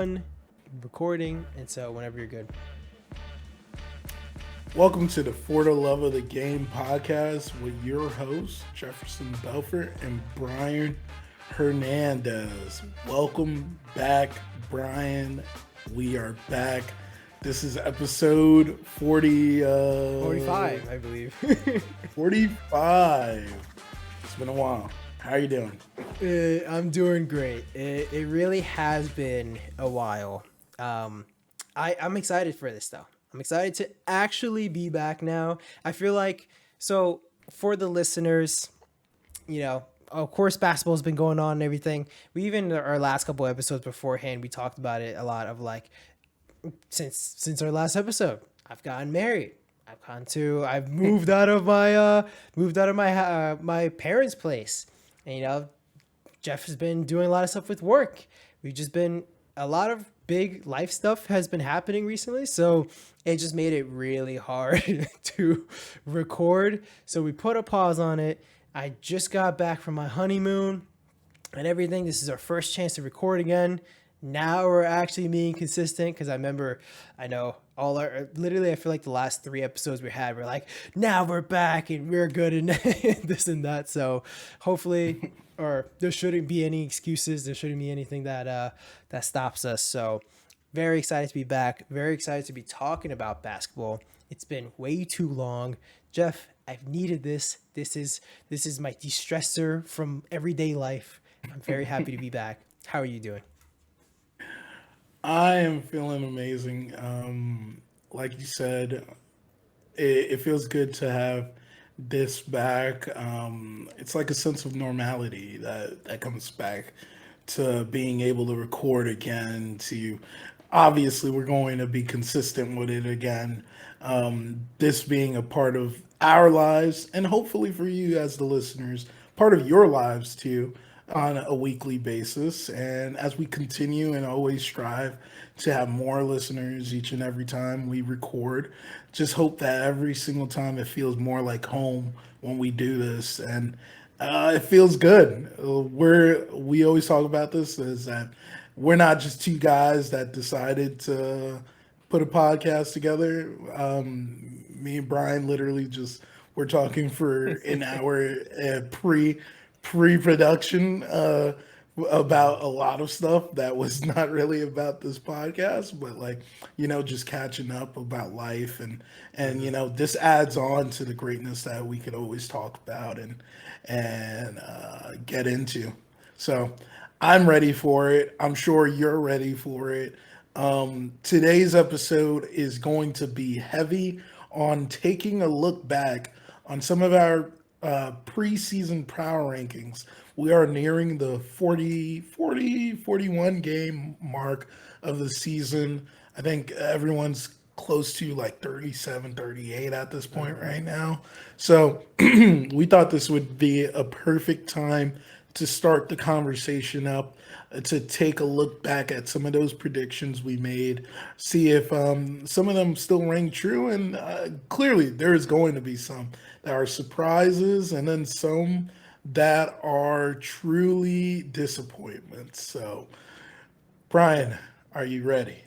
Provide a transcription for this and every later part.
Recording, and so whenever you're good. Welcome to the For the Love of the Game podcast with your hosts, Jefferson Belfort and Brian Hernandez. Welcome back, Brian. We are back. This is episode 45, I believe. 45. It's been a while. How are you doing? I'm doing great. It really has been a while. I'm excited for this, though. I'm excited to actually be back now. I feel like, so for the listeners, of course, basketball's been going on and everything. We even, our last couple episodes beforehand, we talked about it a lot of like, since our last episode, I've gotten married. I've moved out of my my parents' place. And, Jeff has been doing a lot of stuff with work. We've just been, a lot of big life stuff has been happening recently. So it just made it really hard to record. So we put a pause on it. I just got back from my honeymoon and everything. This is our first chance to record again. Now we're actually being consistent because I know literally I feel like the last 3 episodes we had, we're like, now we're back and we're good and this and that. So hopefully, or there shouldn't be any excuses. There shouldn't be anything that stops us. So very excited to be back. Very excited to be talking about basketball. It's been way too long. Jeff, I've needed this. This is my de-stressor from everyday life. I'm very happy to be back. How are you doing? I am feeling amazing. Like you said, it feels good to have this back. It's like a sense of normality that comes back to being able to record again. To obviously, we're going to be consistent with it again. This being a part of our lives, and hopefully for you as the listeners, part of your lives too, on a weekly basis. And as we continue and always strive to have more listeners each and every time we record, just hope that every single time it feels more like home when we do this. And it feels good. We always talk about this is that we're not just two guys that decided to put a podcast together. Me and Brian literally just were talking for an hour pre-production about a lot of stuff that was not really about this podcast, but like just catching up about life and this adds on to the greatness that we could always talk about and get into. So I'm ready for it. I'm sure you're ready for it. Today's episode is going to be heavy on taking a look back on some of our preseason power rankings. We are nearing the 41 game mark of the season. I think everyone's close to like 37, 38 at this point right now. So we thought this would be a perfect time to start the conversation up, to take a look back at some of those predictions we made, see if some of them still ring true. And clearly, there's going to be some that are surprises and then some that are truly disappointments. So, Brian, are you ready?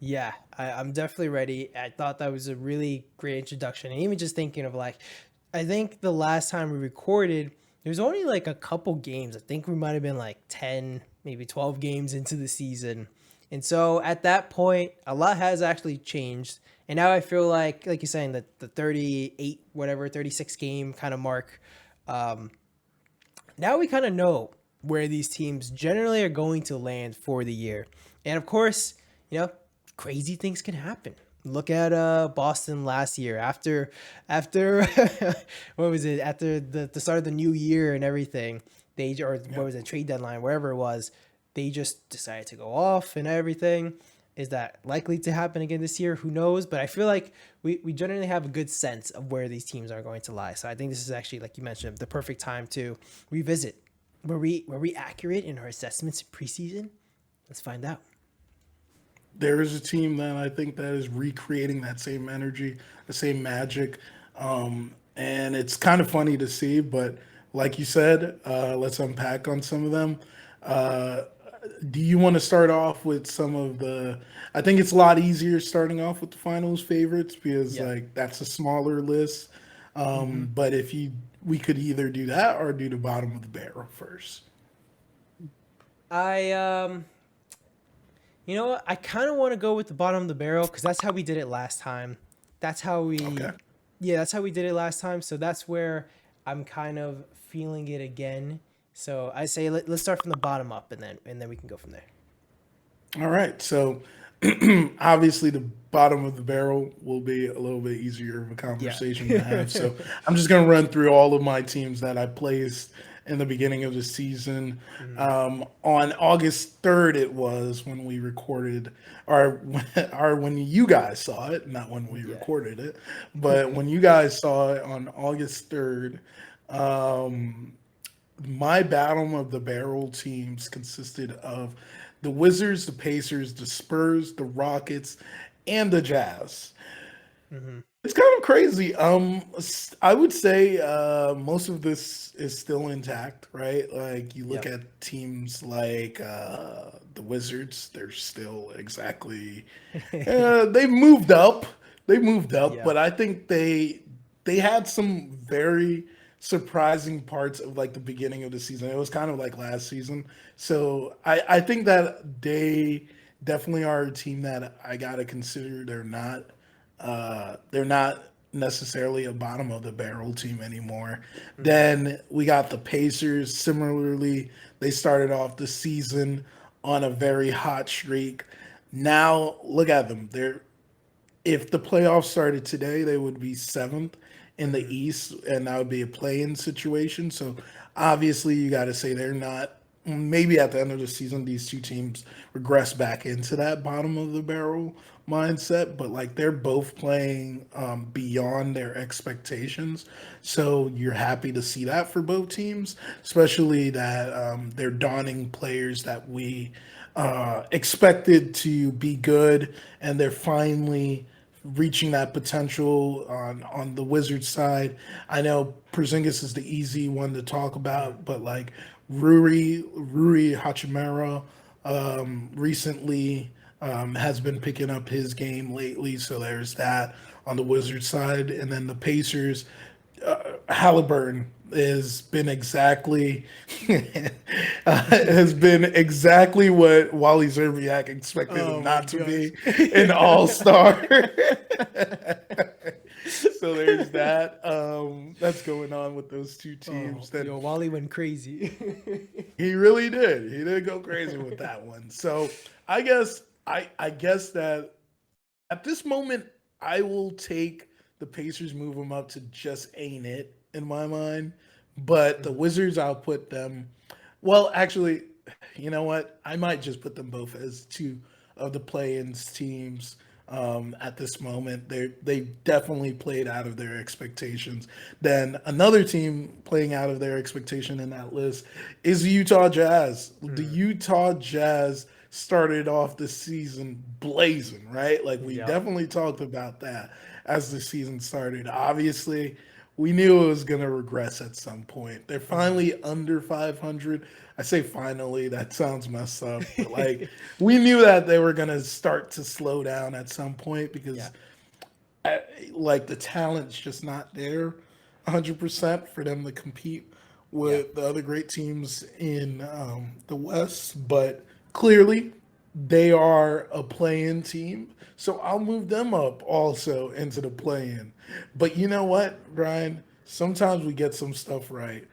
Yeah, I'm definitely ready. I thought that was a really great introduction. And even just thinking of like, I think the last time we recorded, there's only like a couple games. I think we might have been like 10, maybe 12 games into the season. And so at that point, a lot has actually changed. And now I feel like you're saying, that the 38, whatever, 36 game kind of mark, now we kind of know where these teams generally are going to land for the year. And of course, crazy things can happen. Look at Boston last year after what was it, after the start of the new year and everything, what was it, trade deadline, wherever it was, they just decided to go off and everything. Is that likely to happen again this year? Who knows? But I feel like we generally have a good sense of where these teams are going to lie. So I think this is actually, like you mentioned, the perfect time to revisit. Were we accurate in our assessments in preseason? Let's find out. There is a team that I think that is recreating that same energy, the same magic. And it's kind of funny to see, but like you said, let's unpack on some of them. Uh, Do you want to start off with some of the? I think it's a lot easier starting off with the finals favorites because Yeah. like that's a smaller list. Hmm. But if you, we could either do that or do the bottom of the barrel first. I you know what? I kind of want to go with the bottom of the barrel because that's how we did it last time. That's how Okay. we, yeah, that's how we did it last time. So that's where I'm kind of feeling it again. So I say let's start from the bottom up, and then we can go from there. All right. So obviously the bottom of the barrel will be a little bit easier of a Yeah. conversation to have. So I'm just going to run through all of my teams that I placed in the beginning of the season. Mhm. On August 3rd, it was when we recorded, or, or when you guys saw it, not when we Yeah. recorded it, but when you guys saw it on August 3rd. Um, my bottom of the barrel teams consisted of the Wizards, the Pacers, the Spurs, the Rockets, and the Jazz. Hmm. It's kind of crazy. I would say most of this is still intact, right? Like you look Yep. at teams like the Wizards, they're still exactly. They've moved up. They moved up, Yeah. but I think they had some very surprising parts of like the beginning of the season. It was kind of like last season. So I think that they definitely are a team that I gotta consider. They're not necessarily a bottom of the barrel team anymore. Hmm. Then we got the Pacers. Similarly, they started off the season on a very hot streak. Now look at them. They're if the playoffs started today, they would be seventh in the Hmm. East, and that would be a play-in situation. So obviously, you got to say they're not. Maybe at the end of the season, these two teams regress back into that bottom of the barrel mindset, but like they're both playing beyond their expectations. So you're happy to see that for both teams, especially that they're donning players that we expected to be good, and they're finally reaching that potential on the Wizards side. I know Porzingis is the easy one to talk Hmm. about, but like Rui Hachimura recently has been picking up his game lately, so there's that on the Wizards side, and then the Pacers. Halliburton has been exactly has been exactly what Wally Zerbiak expected him Oh my not to gosh. be, an all star. So there's that. That's going on with those two Oh, teams. Then yo, Wally went crazy. he really did. He did go crazy with that one. So I guess that at this moment, I will take the Pacers, move them up to just ain't it in my mind. But the Mhm. Wizards, I'll put them. Well, actually, you know what? I might just put them both as two of the play-ins teams at this moment. They definitely played out of their expectations. Then another team playing out of their expectation in that list is the Utah Jazz. The Mm. Utah Jazz started off the season blazing, right? Like we Yep. definitely talked about that as the season started. Obviously, we knew it was going to regress at some point. They're Hmm. finally under 500. I say finally, that sounds messed up, but like we knew that they were going to start to slow down at some point Yeah. because like the talent's just not there 100% for them to compete Yeah. with the other great teams in the West. But clearly, they are a play-in team, so I'll move them up also into the play-in. But you know what, Brian? Sometimes we get some stuff right.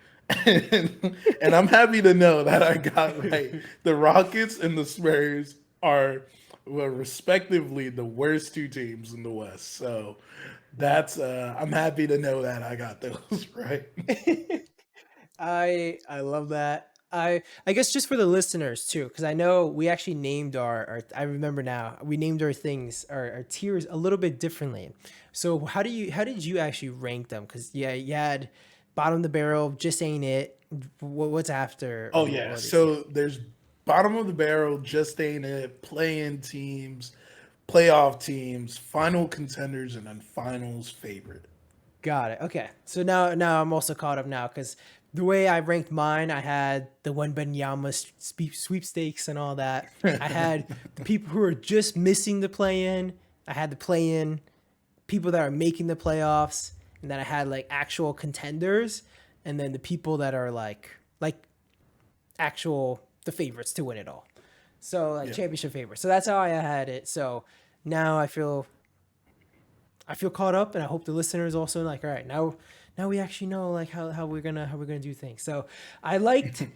And I'm happy to know that I got right. The Rockets and the Spurs are, well, respectively the worst two teams in the West. So that's I'm happy to know that I got those right. I love that. I guess just for the listeners too, because I know we actually named our I remember now we named our things our tiers a little bit differently. So how did you actually rank them? Because yeah, you had bottom of the barrel, just ain't it. What's after? Oh What yeah, are these? Yeah. so there's bottom of the barrel, just ain't it, play-in teams, playoff teams, final contenders, and then finals favorite. Got it. Okay. So now I'm also caught up now because the way I ranked mine, I had the Wembanyama sweepstakes and all that. I had the people who are just missing the play-in. I had the play-in, people that are making the playoffs, and then I had like actual contenders, and then the people that are like actual the favorites to win it all. So like Yeah. championship favorites. So that's how I had it. So now I feel caught up, and I hope the listeners also like, all right, now we actually know like how we're gonna do things. So I liked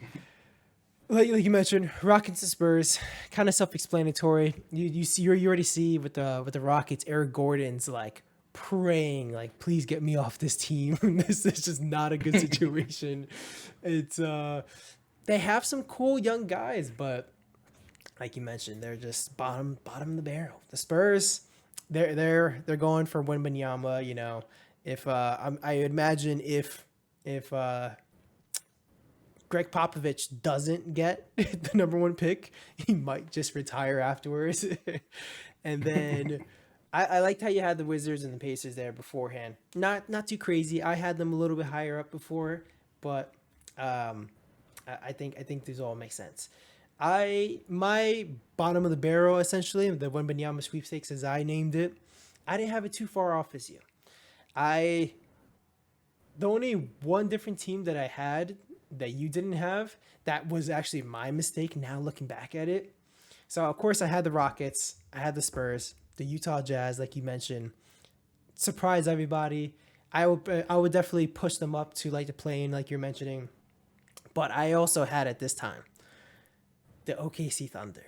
like you mentioned, Rockets to Spurs, kind of self-explanatory. You already see with the Rockets, Eric Gordon's like praying like, please get me off this team. This is just not a good situation. It's they have some cool young guys, but like you mentioned, they're just bottom of the barrel. The Spurs, they're going for Wembanyama. You know, if I imagine if Greg Popovich doesn't get the number one pick, he might just retire afterwards. And then I liked how you had the Wizards and the Pacers there beforehand. Not too crazy. I had them a little bit higher up before, but I think these all make sense. My bottom of the barrel essentially, the Wembanyama sweepstakes as I named it, I didn't have it too far off as you. I the only one different team that I had that you didn't have that was actually my mistake now looking back at it. So of course I had the Rockets, I had the Spurs, the Utah Jazz, like you mentioned, surprise everybody. I would definitely push them up to like the play-in, like you're mentioning. But I also had at this time the OKC Thunder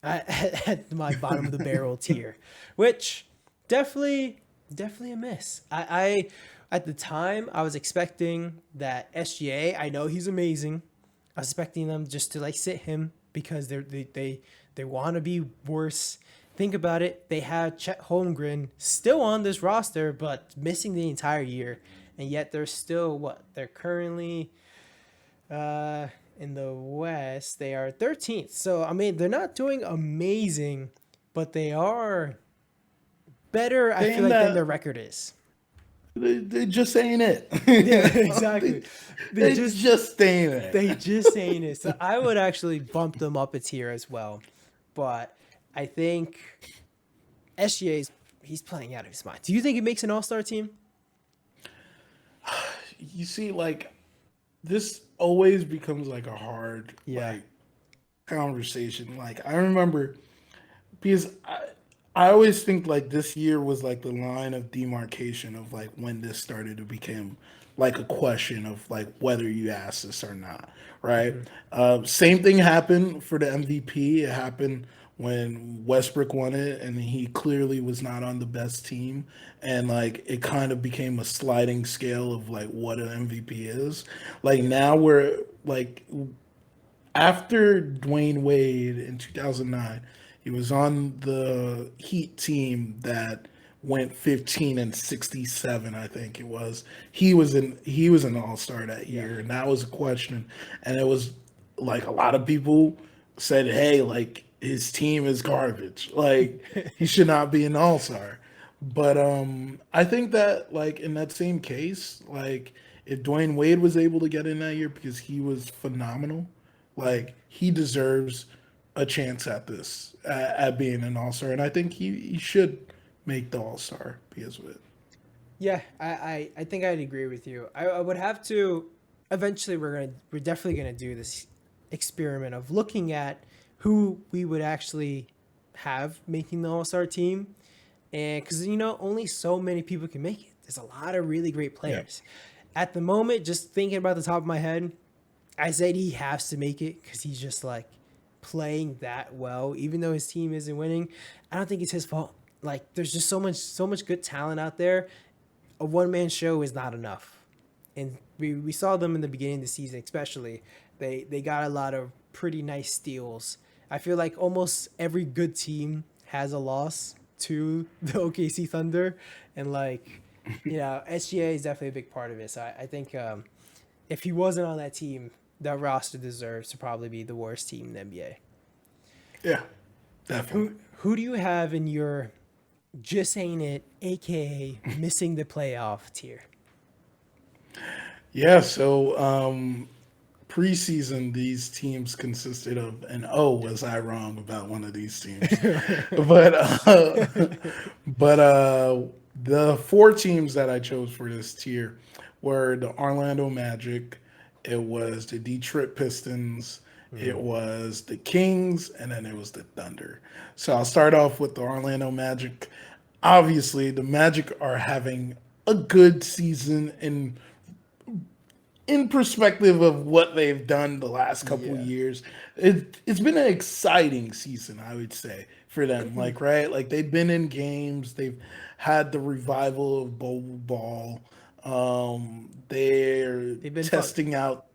at my bottom of the barrel tier, which definitely a miss. I at the time I was expecting that SGA. I know he's amazing. I was expecting them just to like sit him because they want to be worse. Think about it. They had Chet Holmgren still on this roster, but missing the entire year, and yet they're still what? They're currently in the West. They are 13th. So I mean, they're not doing amazing, but they are better. I They feel in like than their that record is. they just ain't it. Yeah, You know? exactly. They just ain't it. They just saying it. So I would actually bump them up a tier as well, but I think SGA's he's playing out of his mind. Do you think he makes an All Star team? You see, like this always becomes like a hard Yeah. like conversation. Like I remember because I always think like this year was like the line of demarcation of like when this started to become like a question of like whether you ask this or not, right? Mm-hmm. Same thing happened for the MVP. It happened when Westbrook won it, and he clearly was not on the best team, and like it kind of became a sliding scale of like what an MVP is. Like now we're like after Dwayne Wade in 2009, he was on the Heat team that went 15 and 67, I think it was. He was an all-star that Yeah. year, and that was a question. And it was like a lot of people said, "Hey, like his team is garbage. Like he should not be an all-star." But I think that like in that same case, like if Dwayne Wade was able to get in that year because he was phenomenal, like he deserves a chance at this at being an all star, and I think he should make the all star because of it. Yeah, I think I'd agree with you. I would have to eventually we're definitely gonna do this experiment of looking at who we would actually have making the All Star team, and because only so many people can make it. There's a lot of really great Yeah, players. At the moment, just thinking about the top of my head, I said he has to make it because he's just like playing that well, even though his team isn't winning. I don't think it's his fault. Like there's just so much good talent out there. A one man show is not enough. And we saw them in the beginning of the season, especially. They got a lot of pretty nice steals. I feel like almost every good team has a loss to the OKC Thunder, and like SGA is definitely a big part of it. So I think if he wasn't on that team, that roster deserves to probably be the worst team in the NBA. yeah, definitely. Who do you have in your just ain't it, aka missing the playoff tier? Yeah, so preseason, these teams consisted of, and oh, was I wrong about one of these teams? But but the four teams that I chose for this tier were the Orlando Magic, it was the Detroit Pistons, it was the Kings, and then it was the Thunder. So I'll start off with the Orlando Magic. Obviously, the Magic are having a good season in perspective of what they've done the last couple Yeah. years. It's been an exciting season, I would say, for them. Like, right, like they've been in games, they've had the revival of bowl ball. They're They've been fun. testing out,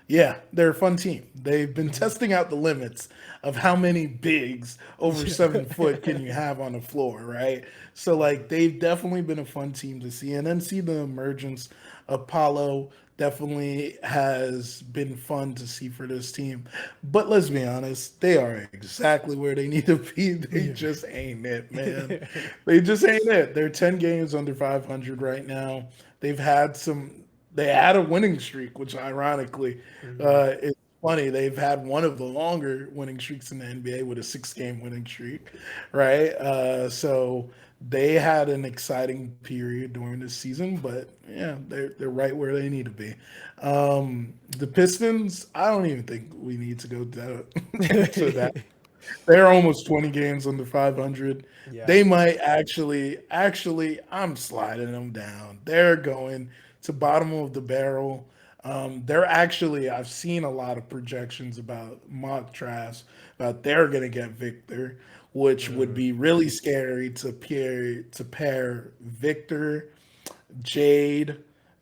yeah, they're a fun team. They've been testing out the limits of how many bigs over Yeah. 7 foot can you have on the floor, right? So like they've definitely been a fun team to see, and then see the emergence of Paulo definitely has been fun to see for this team. But let's be honest, they are exactly where they need to be. They Yeah. just ain't it, man. They just ain't it. They're 10 games under 500 right now. They've had some they had a winning streak, which ironically, it's funny. They've had one of the longer winning streaks in the NBA with a 6 game winning streak, right? So they had an exciting period during this season, but yeah, they're right where they need to be. The Pistons, I don't even think we need to go to that. They're almost 20 games under 500. Yeah. They might actually, I'm sliding them down. They're going to bottom of the barrel. They're actually, I've seen a lot of projections about mock drafts about they're going to get Victor, which would be really scary to pair Victor, Jade,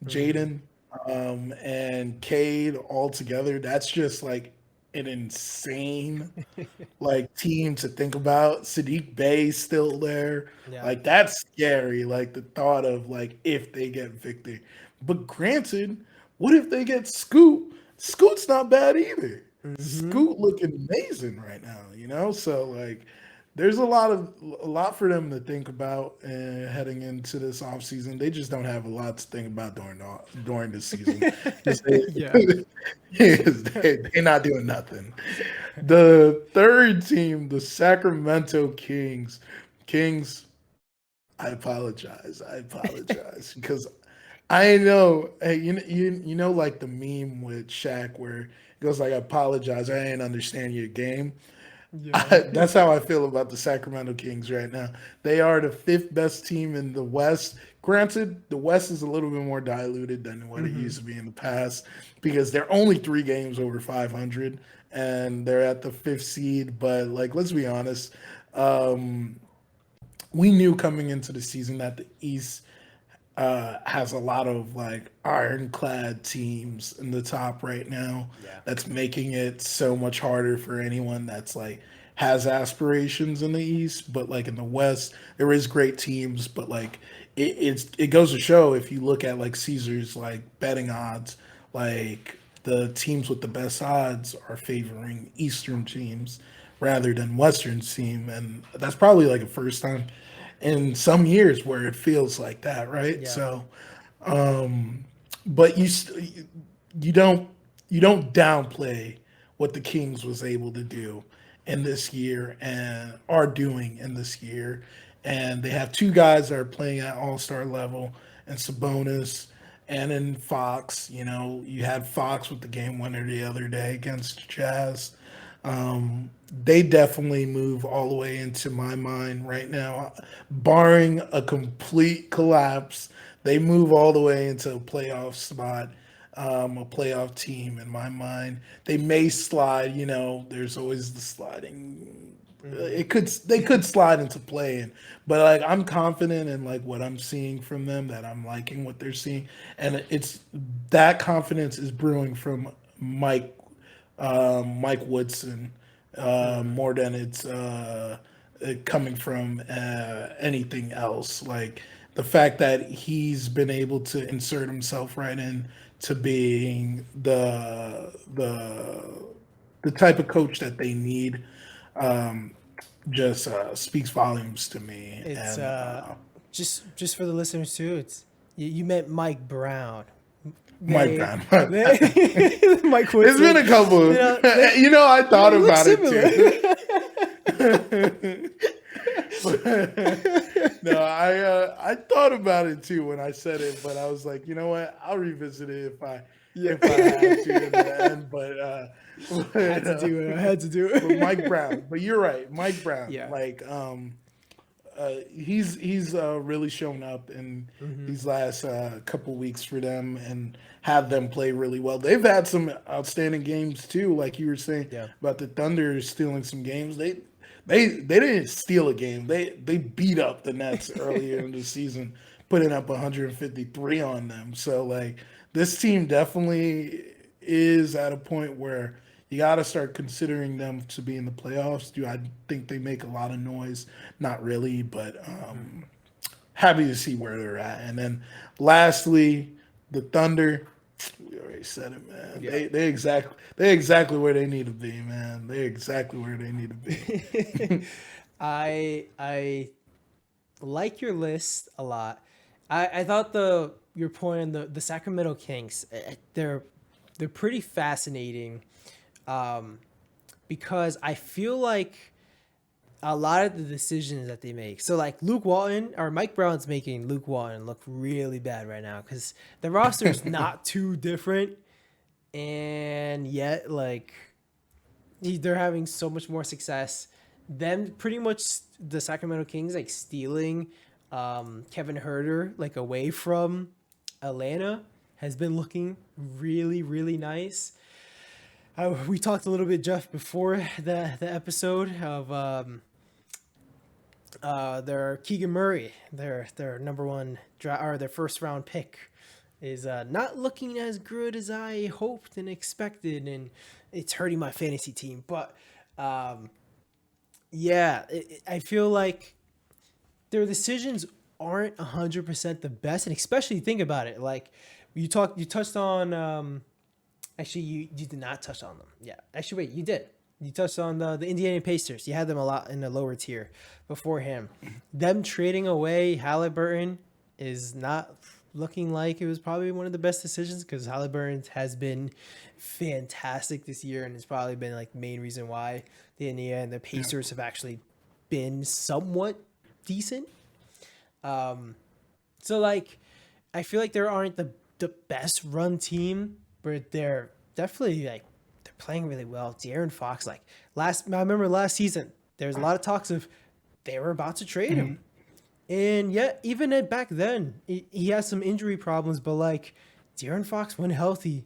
Jaden, and Cade all together. That's just like an insane like team to think about. Sadiq Bey's still there. Yeah. Like that's scary. Like the thought of like if they get Victor. But granted, what if they get Scoot? Scoot's not bad either. Scoot looking amazing right now, you know? So like there's a lot for them to think about heading into this offseason. They just don't have a lot to think about during this season. 'Cause Yeah. they're not doing nothing. The third team, the Sacramento Kings. Kings, I apologize. I apologize because I know, hey, you know, like the meme with Shaq where he goes like, "I apologize, I didn't understand your game." Yeah. That's how I feel about the Sacramento Kings right now. They are the fifth best team in the West. Granted, the West is a little bit more diluted than what it used to be in the past because they're only 3 games over 500 and they're at the fifth seed. But like, let's be honest, um, we knew coming into the season that the East has a lot of like ironclad teams in the top right now. Yeah. That's making it so much harder for anyone that's like has aspirations in the East, but like in the West, there is great teams, but like it goes to show if you look at like Caesar's like betting odds, like the teams with the best odds are favoring Eastern teams rather than Western team, and that's probably like a first time in some years where it feels like that, right? Yeah. So, but you don't you don't downplay what the Kings was able to do in this year and are doing in this year, and they have two guys that are playing at All Star level, and Sabonis. And in Fox, you know, you had Fox with the game winner the other day against Jazz. They definitely move all the way into my mind right now, barring a complete collapse. They move all the way into a playoff spot, a playoff team in my mind. They may slide, you know. There's always the sliding. They could slide into playing, but like I'm confident in like what I'm seeing from them that I'm liking what they're seeing, and it's that confidence is brewing from Mike Woodson more than it's coming from anything else. Like the fact that he's been able to insert himself right in to being the type of coach that they need just speaks volumes to me. It's And just for the listeners too. It's you meant Mike Brown. Mike they, Brown. Mike It's been Woodson. a couple. I thought They look about it similar. too. No, I thought about it too when I said it, but I was like, you know what? I'll revisit it Yeah. if I have to in the end. I had to do it. I had to do But Mike it. Brown. But you're right, Mike Brown. Yeah. Like he's really shown up in Hmm. these last couple weeks for them and have them play really well. They've had some outstanding games too, like you were saying Yeah. about the Thunder stealing some games. They didn't steal a game. They beat up the Nets earlier in the season, putting up 153 on them. So like this team definitely is at a point where you got to start considering them to be in the playoffs. Do I think they make a lot of noise? Not really, but happy to see where they're at. And then lastly, the Thunder. We already said it, man. Yeah. They exactly where they need to be, man. They're exactly where they need to be. I like your list a lot. I thought your point on the Sacramento Kings, they're pretty fascinating, because I feel like a lot of the decisions that they make. So like Luke Walton or Mike Brown's making Luke Walton look really bad right now because the roster is not too different, and yet like they're having so much more success. Them pretty much the Sacramento Kings like stealing Kevin Herter like away from Atlanta has been looking really, really nice. We talked a little bit, Jeff, before the episode of their Keegan Murray, their number one or their first round pick, is not looking as good as I hoped and expected, and it's hurting my fantasy team. But yeah, I feel like their decisions aren't 100% the best, and especially think about it. Like you touched on. Actually, you did not touch on them. Yeah, actually, wait, you did. You touched on the Indiana Pacers. You had them a lot in the lower tier before him. Them trading away Halliburton is not looking like it was probably one of the best decisions because Halliburton has been fantastic this year and it's probably been like the main reason why the Indiana and the Pacers have actually been somewhat decent. So like, I feel like there aren't the best run team, but they're definitely like they're playing really well. De'Aaron Fox, like I remember last season, there was a lot of talks of they were about to trade him, and yet even back then he has some injury problems. But like De'Aaron Fox, when healthy,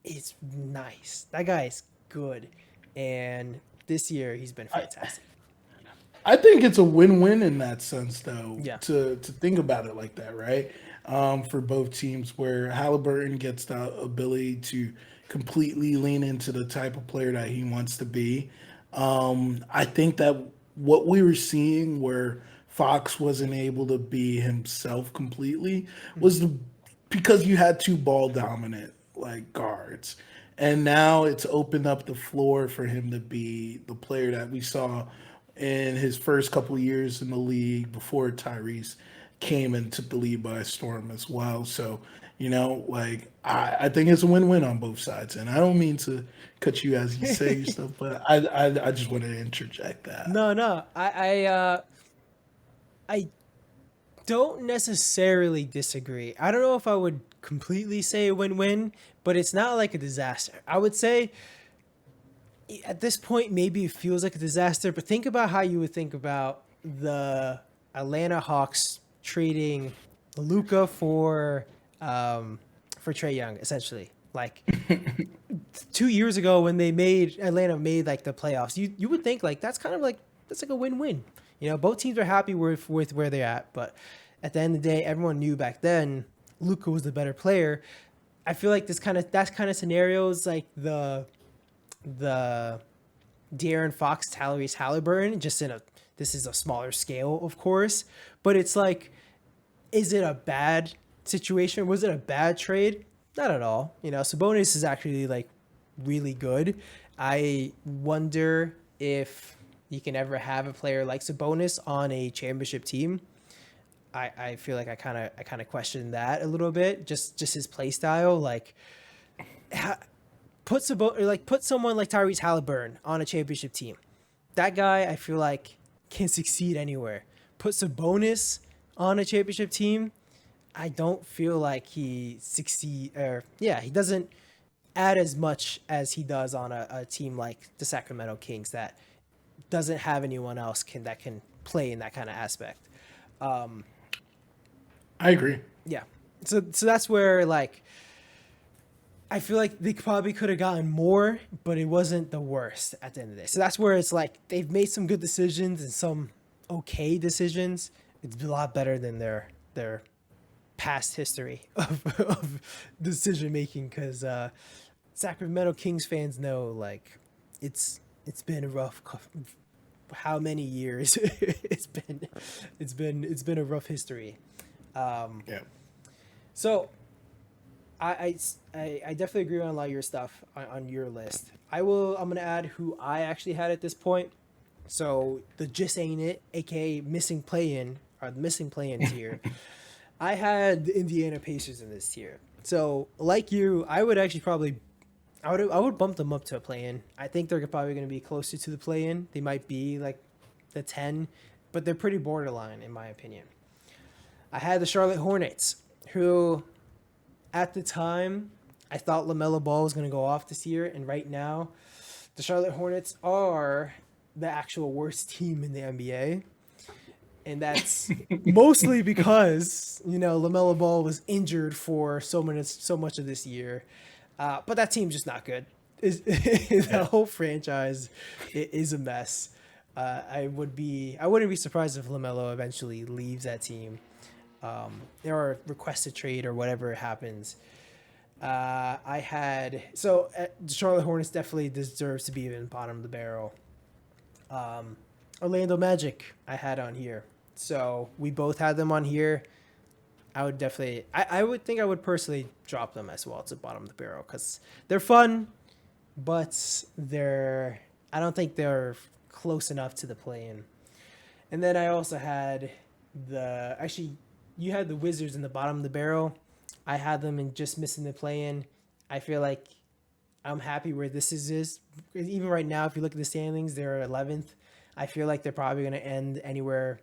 is nice. That guy is good, and this year he's been fantastic. I think it's a win-win in that sense, though. Yeah. To think about it like that, right? For both teams, where Halliburton gets the ability to completely lean into the type of player that he wants to be. I think that what we were seeing, where Fox wasn't able to be himself completely, was because you had two ball dominant like guards. And now it's opened up the floor for him to be the player that we saw in his first couple of years in the league before Tyrese came and took the lead by storm as well. So, like I think it's a win-win on both sides. And I don't mean to cut you as you say your stuff, but I just wanted to interject that. No, I don't necessarily disagree. I don't know if I would completely say a win-win, but it's not like a disaster. I would say at this point, maybe it feels like a disaster, but think about how you would think about the Atlanta Hawks trading Luka for Trae Young, essentially. Like 2 years ago when Atlanta made like the playoffs, you would think like that's like a win-win. Both teams are happy with where they're at, but at the end of the day, everyone knew back then Luka was the better player. I feel like that's kind of scenarios like the De'Aaron Fox, Tyrese Halliburton, this is a smaller scale, of course, but it's like, is it a bad situation? Was it a bad trade? Not at all. Sabonis is actually like really good. I wonder if you can ever have a player like Sabonis on a championship team. I feel like I kind of question that a little bit. Just his play style, like put someone like Tyrese Halliburton on a championship team. That guy, I feel like, can succeed anywhere. Put Sabonis on a championship team. I don't feel like he succeed, or yeah, he doesn't add as much as he does on a team like the Sacramento Kings that doesn't have anyone else that can play in that kind of aspect. Um, I agree. yeah, so that's where like I feel like they probably could have gotten more, but it wasn't the worst at the end of the day. So that's where it's like they've made some good decisions and some okay decisions. It's a lot better than their past history of decision making because Sacramento Kings fans know like it's been a rough how many years it's been a rough history. Um, Yeah. so I definitely agree on a lot of your stuff on your list. I'm gonna add who I actually had at this point. So the just ain't it, aka missing play in or the missing play in tier. I had the Indiana Pacers in this tier. So like you, I would actually probably I would bump them up to a play in. I think they're probably gonna be closer to the play in. They might be like the 10, but they're pretty borderline in my opinion. I had the Charlotte Hornets, who at the time, I thought LaMelo Ball was going to go off this year, and right now, the Charlotte Hornets are the actual worst team in the NBA, and that's mostly because LaMelo Ball was injured for so much of this year, but that team's just not good. The Yeah. whole franchise is a mess. I wouldn't be surprised if LaMelo eventually leaves that team, or request a trade or whatever happens. I had the Charlotte Hornets definitely deserves to be in bottom of the barrel. Um, Orlando Magic I had on here, so we both had them on here. I would definitely, I would think I would personally drop them as well to bottom of the barrel because they're fun, but I don't think they're close enough to the play in. And then I also had actually, you had the Wizards in the bottom of the barrel. I had them in just missing the play in. I feel like I'm happy where this is. Even right now, if you look at the standings, they're 11th. I feel like they're probably going to end anywhere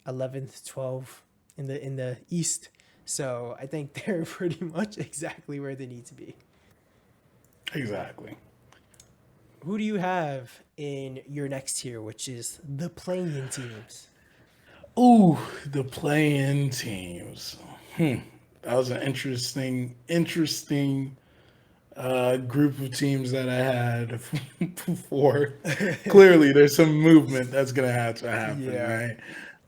11th, 12th in the East. So I think they're pretty much exactly where they need to be. Exactly. Who do you have in your next tier, which is the playing teams? Ooh, the play-in teams. That was an interesting group of teams that I had before. Clearly, there's some movement that's gonna have to happen, Yeah.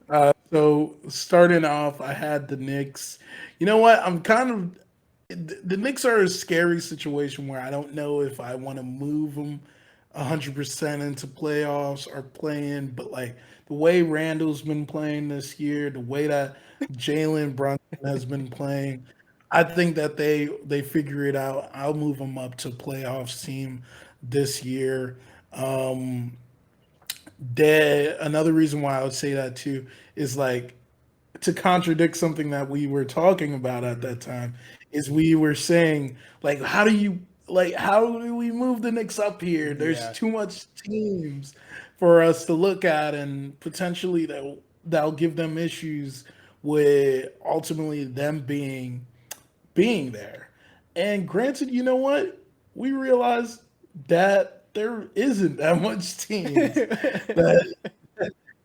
right? So starting off, I had the Knicks. You know what? I'm kind of the Knicks are a scary situation where I don't know if I want to move them 100% into playoffs or playing, but like the way Randall's been playing this year, the way that Jalen Brunson has been playing, I think that they figure it out. I'll move them up to playoffs team this year. Um, another reason why I would say that too is like to contradict something that we were talking about at Mhm. that time is we were saying like how do we move the Knicks up here? There's Yeah. too much teams for us to look at and potentially that'll give them issues with ultimately them being there. And granted, you know what? We realized that there isn't that much teams that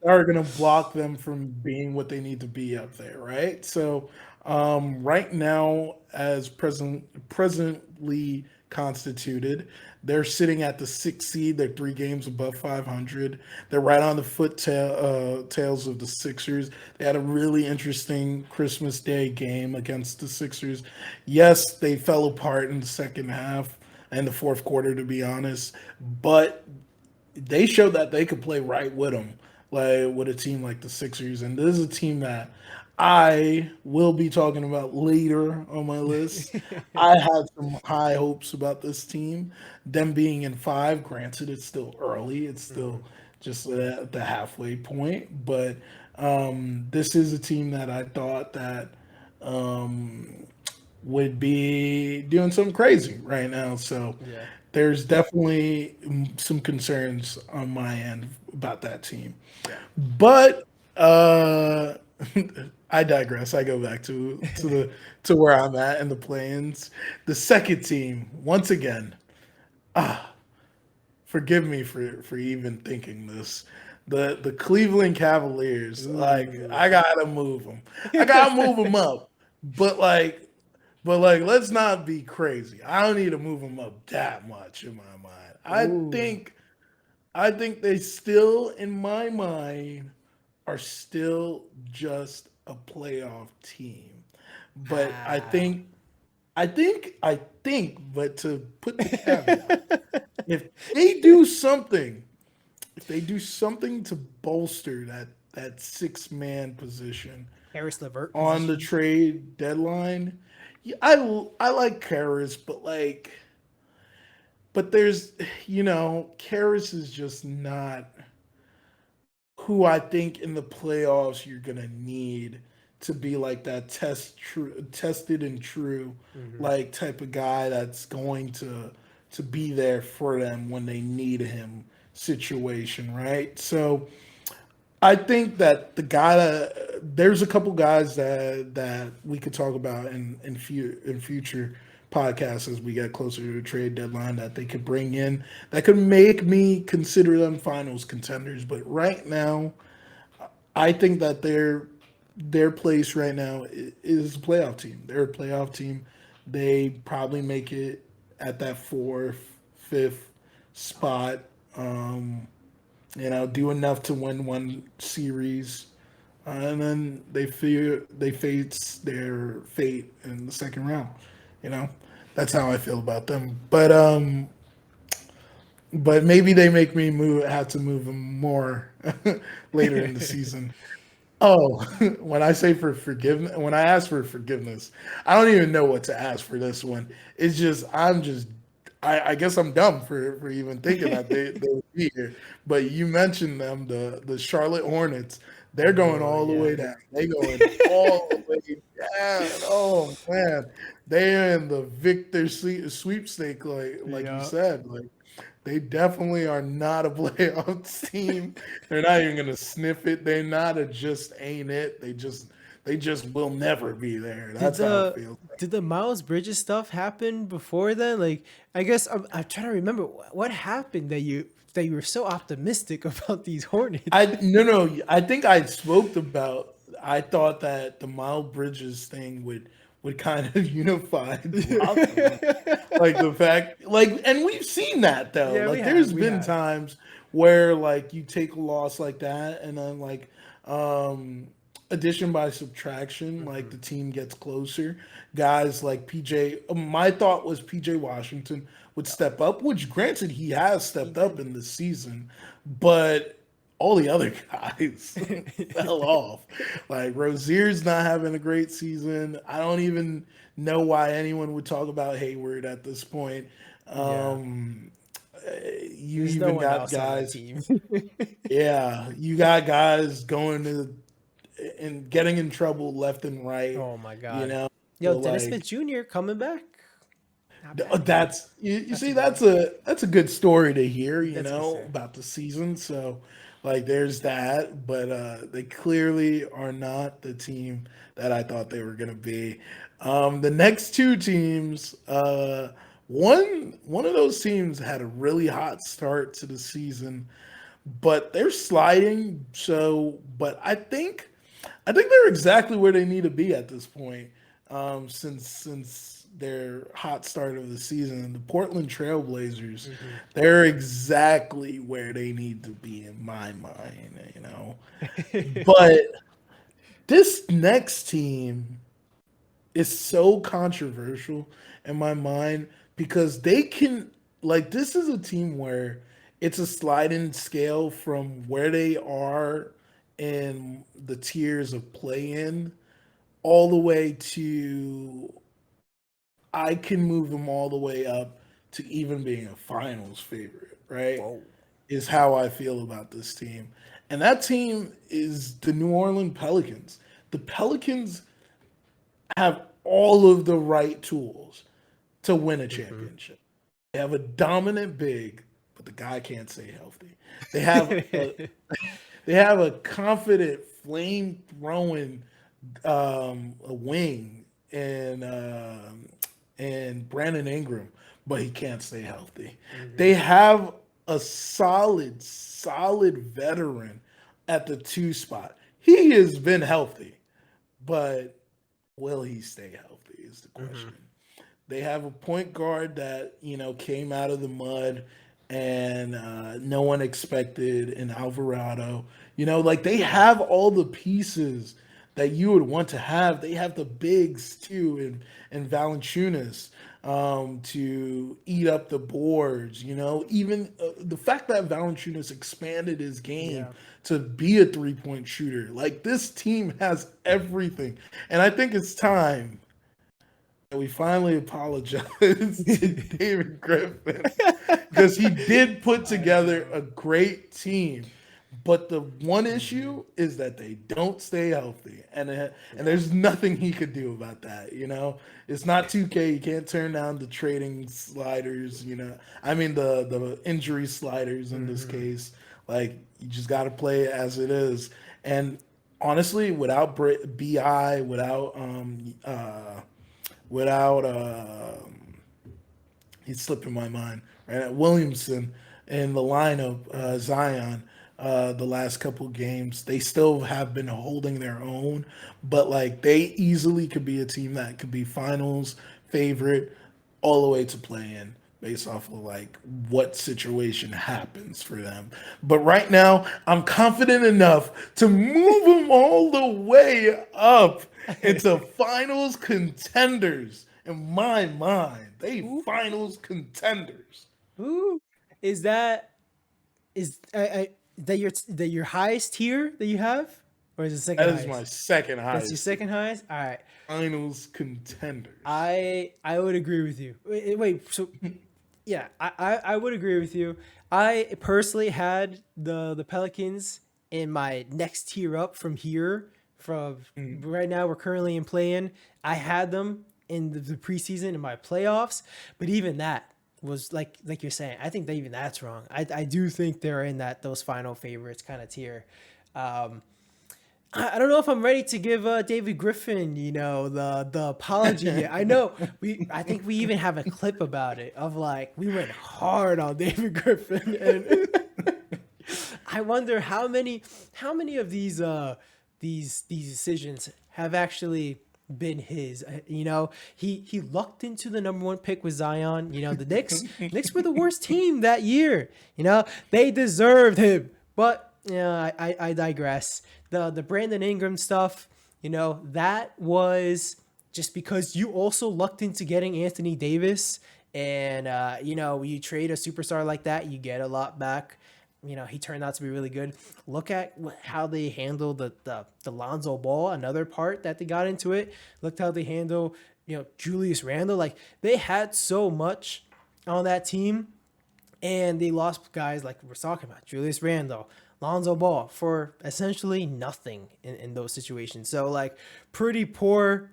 are going to block them from being what they need to be up there, right? So, right now, as presently constituted, they're sitting at the sixth seed. They're 3 games above 500. They're right on the tails of the Sixers. They had a really interesting Christmas Day game against the Sixers. Yes, they fell apart in the second half and the fourth quarter, to be honest, but they showed that they could play right with them, like with a team like the Sixers. And this is a team that I will be talking about later on my list. I had some high hopes about this team. Them being in five, granted, it's still early. It's Mhm. still just at the halfway point. But this is a team that I thought that um, would be doing something crazy right now. So Yeah. there's definitely some concerns on my end about that team. Yeah. But uh, I digress. I go back to where I'm at in the plans. The second team, once again, forgive me for even thinking this. The Cleveland Cavaliers, like Ooh. I gotta move them. I gotta move them up. But like, let's not be crazy. I don't need to move them up that much in my mind. Ooh. I think they still, in my mind, are still just a playoff team. But Ah. I think, but to put the caveat, if they do something, if they do something to bolster that 6 man position Harris Levert on the position. trade deadline, yeah, I like Karras, but there's Karras is just not who I think in the playoffs you're gonna need to be like that tested and true Hmm. like type of guy that's going to be there for them when they need him situation, right? So I think that there's a couple guys that we could talk about in future podcasts as we get closer to the trade deadline that they could bring in that could make me consider them finals contenders. But right now, I think that their place right now is a playoff team. They're a playoff team. They probably make it at that fourth, fifth spot. Um, do enough to win one series, and then they face their fate in the second round. You know, that's how I feel about them. But maybe they make me have to move them more later in the season. Oh, when I ask for forgiveness, I don't even know what to ask for this one. It's just, I guess I'm dumb for even thinking that they would be here. But you mentioned them, the Charlotte Hornets. They're going Oh all the yeah. way down. They going all the way down. Oh man, they're in the sweepstake, like you Yeah. said. Like they definitely are not a playoff team. They're not even gonna sniff it. They're not a just ain't it. They just will never be there. Did That's how it the feels. did the Miles Bridges stuff happen before then? Like, I guess I'm trying to remember what happened that you were so optimistic about these Hornets. I no, I think I spoke about. I thought that the Miles Bridges thing would kind of unify the locker room. Like the fact, like, and we've seen that though. Yeah, we Like, have, there's we been have. times where like you take a loss like that, and then like um addition by subtraction, like Hmm. the team gets closer. Guys like PJ, my thought was PJ Washington would Yeah, step up, which granted he has he stepped up did. in this season, but all the other guys fell off. Like Rozier's not having a great season. I don't even know why anyone would talk about Hayward at this point. Yeah, Um, you there's no even one got else on that guys, team. yeah, you got guys going to and getting in trouble left and right. Oh my You God. know, Yo, so Dennis Smith like Jr. coming back. Not bad. that's you That's a see good one. that's a good story to hear, That's for sure. about the season. So like there's that, but they clearly are not the team that I thought they were gonna be. The next two teams, one of those teams had a really hot start to the season, but they're sliding. So, but I think they're exactly where they need to be at this point. Since their hot start of the season, the Portland Trailblazers, Hmm. they're exactly where they need to be in my mind. But this next team is so controversial in my mind because they can like this is a team where it's a sliding scale from where they are in the tiers of play in all the way to I can move them all the way up to even being a finals favorite, right? Whoa. is how I feel about this team. And that team is the New Orleans Pelicans. The Pelicans have all of the right tools to win a Mhm. championship. They have a dominant big, but the guy can't stay healthy. They have a they have a confident, flame throwing a wing and Brandon Ingram, but he can't stay healthy. They Mhm. have a solid veteran at the two spot. He has been healthy, but will he stay healthy is the Mhm. question. They have a point guard that came out of the mud, and no one expected in Alvarado. Like they have all the pieces that you would want to have. They have the bigs too, and Valanciunas to eat up the boards. Even the fact that Valanciunas expanded his game Yeah. to be a 3-point shooter. Like this team has everything, and I think it's time we finally apologize to David Griffin because he did put I together know. a great team. But the one Mhm. issue is that they don't stay healthy, and Yeah. there's nothing he could do about that. It's not 2K. You can't turn down the trading sliders. I mean the injury sliders in this Mhm. case. Like you just got to play it as it is. And honestly, without Bi, without he's slipping my mind right Williamson in the lineup, Mhm. Zion. The last couple games, they still have been holding their own, but like they easily could be a team that could be finals favorite all the way to play in based off of like what situation happens for them. But right now, I'm confident enough to move them all the way up into finals contenders. In my mind, they Ooh, finals contenders. ooh. Is that that your highest tier that you have, or is it second That is my highest? second That's your highest tier. second highest. All right. Finals contenders. I would agree with you. Wait, so yeah, I would agree with you. I personally had the Pelicans in my next tier up from here. From Mm. right now, we're currently in play-in. I had them in the preseason in my playoffs, but even that was like you're saying. I think that even that's wrong. I do think they're in those final favorites kind of tier. Um, I don't know if I'm ready to give David Griffin, the apology yet. I know I think we even have a clip about it of like we went hard on David Griffin, and I wonder how many of these decisions have actually been his. He lucked into the number one pick with Zion. The Knicks were the worst team that year. They deserved him, but I digress. The Brandon Ingram stuff, that was just because you also lucked into getting Anthony Davis, and you trade a superstar like that, you get a lot back. He turned out to be really good. Look at how they handled the Lonzo Ball, another part that they got into it. Looked how they handle Julius Randle. Like they had so much on that team, and they lost guys like we're talking about, Julius Randle, Lonzo Ball, for essentially nothing in those situations. So like pretty poor,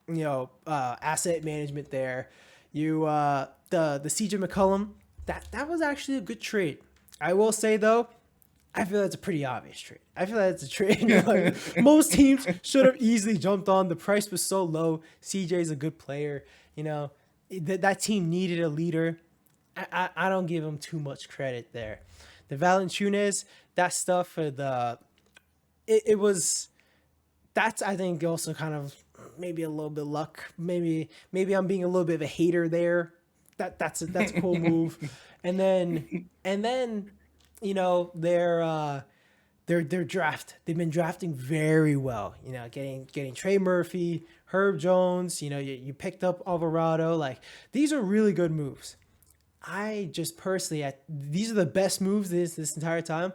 asset management there. The CJ McCollum, that was actually a good trade. I will say though, I feel that's a pretty obvious trade. I feel that's a trade like most teams should have easily jumped on. The price was so low. CJ's a good player. That team needed a leader. I don't give him too much credit there. The Valanciunas, that stuff for it was that's I think also kind of maybe a little bit luck. Maybe I'm being a little bit of a hater there. That's a cool move. And then and then their draft. They've been drafting very well. Getting Trey Murphy, Herb Jones. You picked up Alvarado. Like these are really good moves. I just personally, these are the best moves this entire time.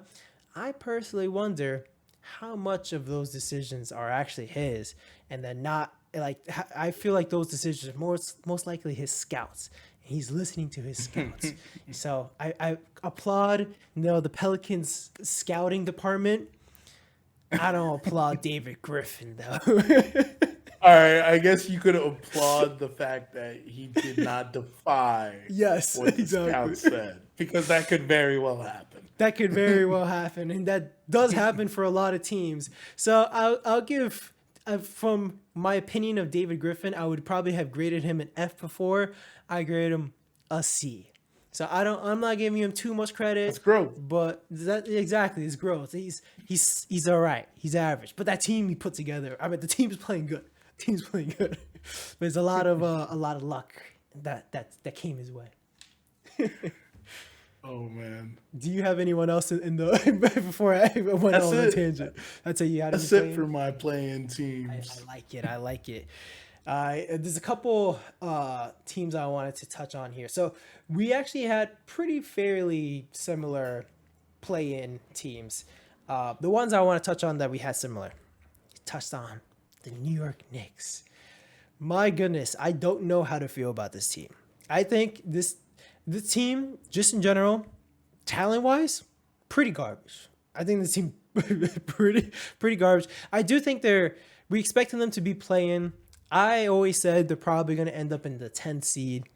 I personally wonder how much of those decisions are actually his, and then not like I feel like those decisions are most likely his scouts. He's listening to his scouts. So I applaud, the Pelicans scouting department. I don't applaud David Griffin though. All right, I guess you could applaud the fact that he did not defy Yes, what the exactly. scouts said, because that could very well happen. That could very well happen, and that does happen for a lot of teams. So I'll give, from my opinion of David Griffin, I would probably have graded him an F before. I grade him a C. So I'm not giving him too much credit. That's growth. But that exactly is growth. He's all right. He's average. But that team he put together, I mean, the team's playing good. Team's playing good. But there's a lot of luck that came his way. Oh man. Do you have anyone else in the before I went That's on a it. tangent? That's how you had That's it for my playing teams. I like it. I like it. There's a couple teams I wanted to touch on here. So we actually had pretty fairly similar play-in teams. The ones I want to touch on that we had similar, touched on the New York Knicks. My goodness, I don't know how to feel about this team. I think the team, just in general, talent-wise, pretty garbage. I think the team pretty garbage. I do think we expecting them to be playing. I always said they're probably going to end up in the 10th seed.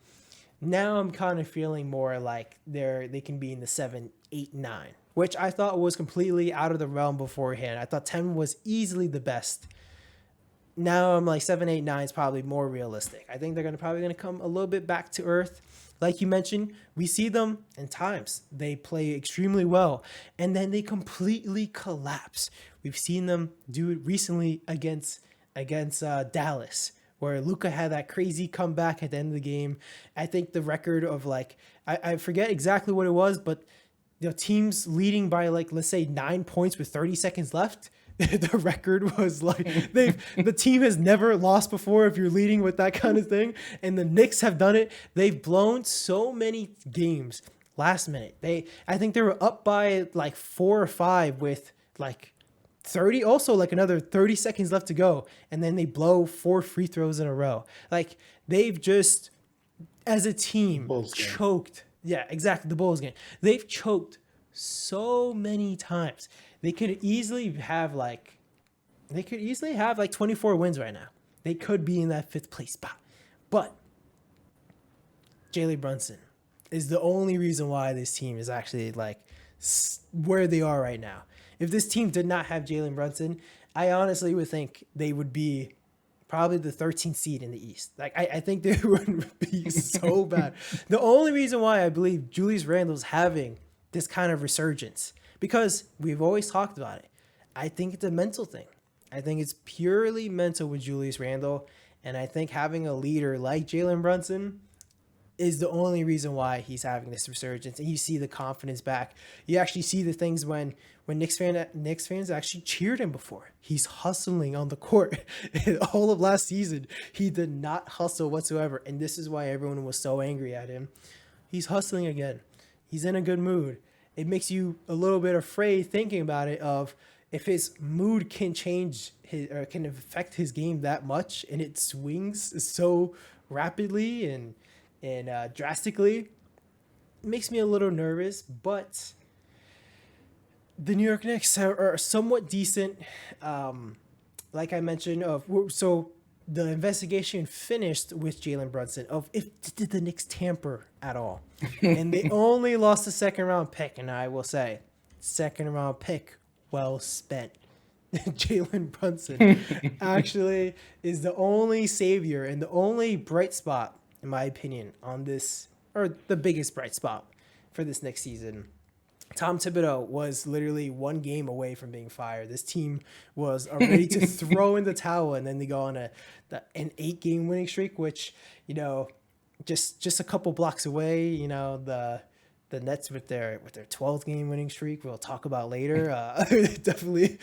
Now I'm kind of feeling more like they can be in the 7, 8, 9, which I thought was completely out of the realm beforehand. I thought 10 was easily the best. Now I'm like 7, 8, 9 is probably more realistic. I think they're probably going to come a little bit back to earth. Like you mentioned, we see them in times. They play extremely well, and then they completely collapse. We've seen them do it recently against Dallas, where Luka had that crazy comeback at the end of the game. I think the record of I forget exactly what it was, but teams leading by let's say 9 points with 30 seconds left. The record was the team has never lost before if you're leading with that kind of thing. And the Knicks have done it. They've blown so many games last minute. I think they were up by 4 or 5 with 30, also another 30 seconds left to go. And then they blow 4 free throws in a row. They've just, as a team, choked. Yeah, exactly. The Bulls game. They've choked so many times. They could easily have 24 wins right now. They could be in that 5th place spot. But Jalen Brunson is the only reason why this team is actually where they are right now. If this team did not have Jalen Brunson, I honestly would think they would be probably the 13th seed in the East. I think they would be so bad. The only reason why I believe Julius Randle's having this kind of resurgence, because we've always talked about it. I think it's a mental thing. I think it's purely mental with Julius Randle. And I think having a leader like Jalen Brunson is the only reason why he's having this resurgence. And you see the confidence back. You actually see the things when Knicks fans actually cheered him before. He's hustling on the court. All of last season, he did not hustle whatsoever. And this is why everyone was so angry at him. He's hustling again. He's in a good mood. It makes you a little bit afraid thinking about it of if his mood can change or can affect his game that much, and it swings so rapidly and drastically. It makes me a little nervous, but the New York Knicks are somewhat decent. Like I mentioned, so the investigation finished with Jalen Brunson of did the Knicks tamper at all, and they only lost the 2nd round pick. And I will say, 2nd round pick well spent. Jalen Brunson actually is the only savior and the only bright spot, in my opinion, on this, or the biggest bright spot for this next season. Tom Thibodeau was literally 1 game away from being fired. This team was ready to throw in the towel, and then they go on an 8-game winning streak, which, just a couple blocks away, the Nets with their 12th game winning streak, we'll talk about later, definitely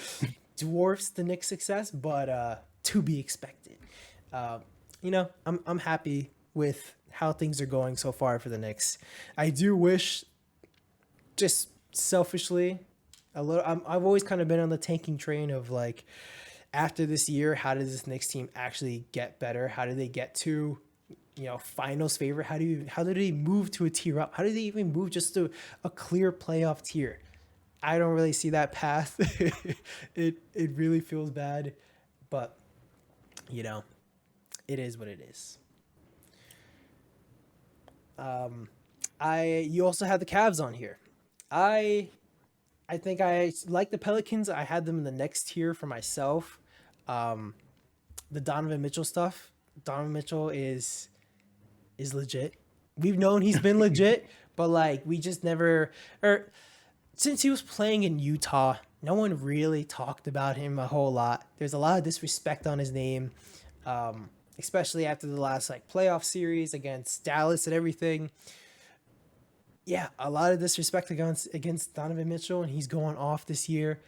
dwarfs the Knicks' success, but to be expected. I'm happy with how things are going so far for the Knicks. I do wish, just selfishly, I've always kind of been on the tanking train of after this year, how does this Knicks team actually get better? How do they get to finals favorite. How do they move to a tier up? How do they even move just to a clear playoff tier? I don't really see that path. It really feels bad, but you know, it is what it is. You also have the Cavs on here. I I think I like the Pelicans. I had them in the next tier for myself. Um, the Donovan Mitchell stuff. Donovan Mitchell is legit. We've known he's been legit, but like we just never or since he was playing in Utah, no one really talked about him a whole lot. There's a lot of disrespect on his name, especially after the last like playoff series against Dallas and everything. Yeah, a lot of disrespect against Donovan Mitchell, and he's going off this year.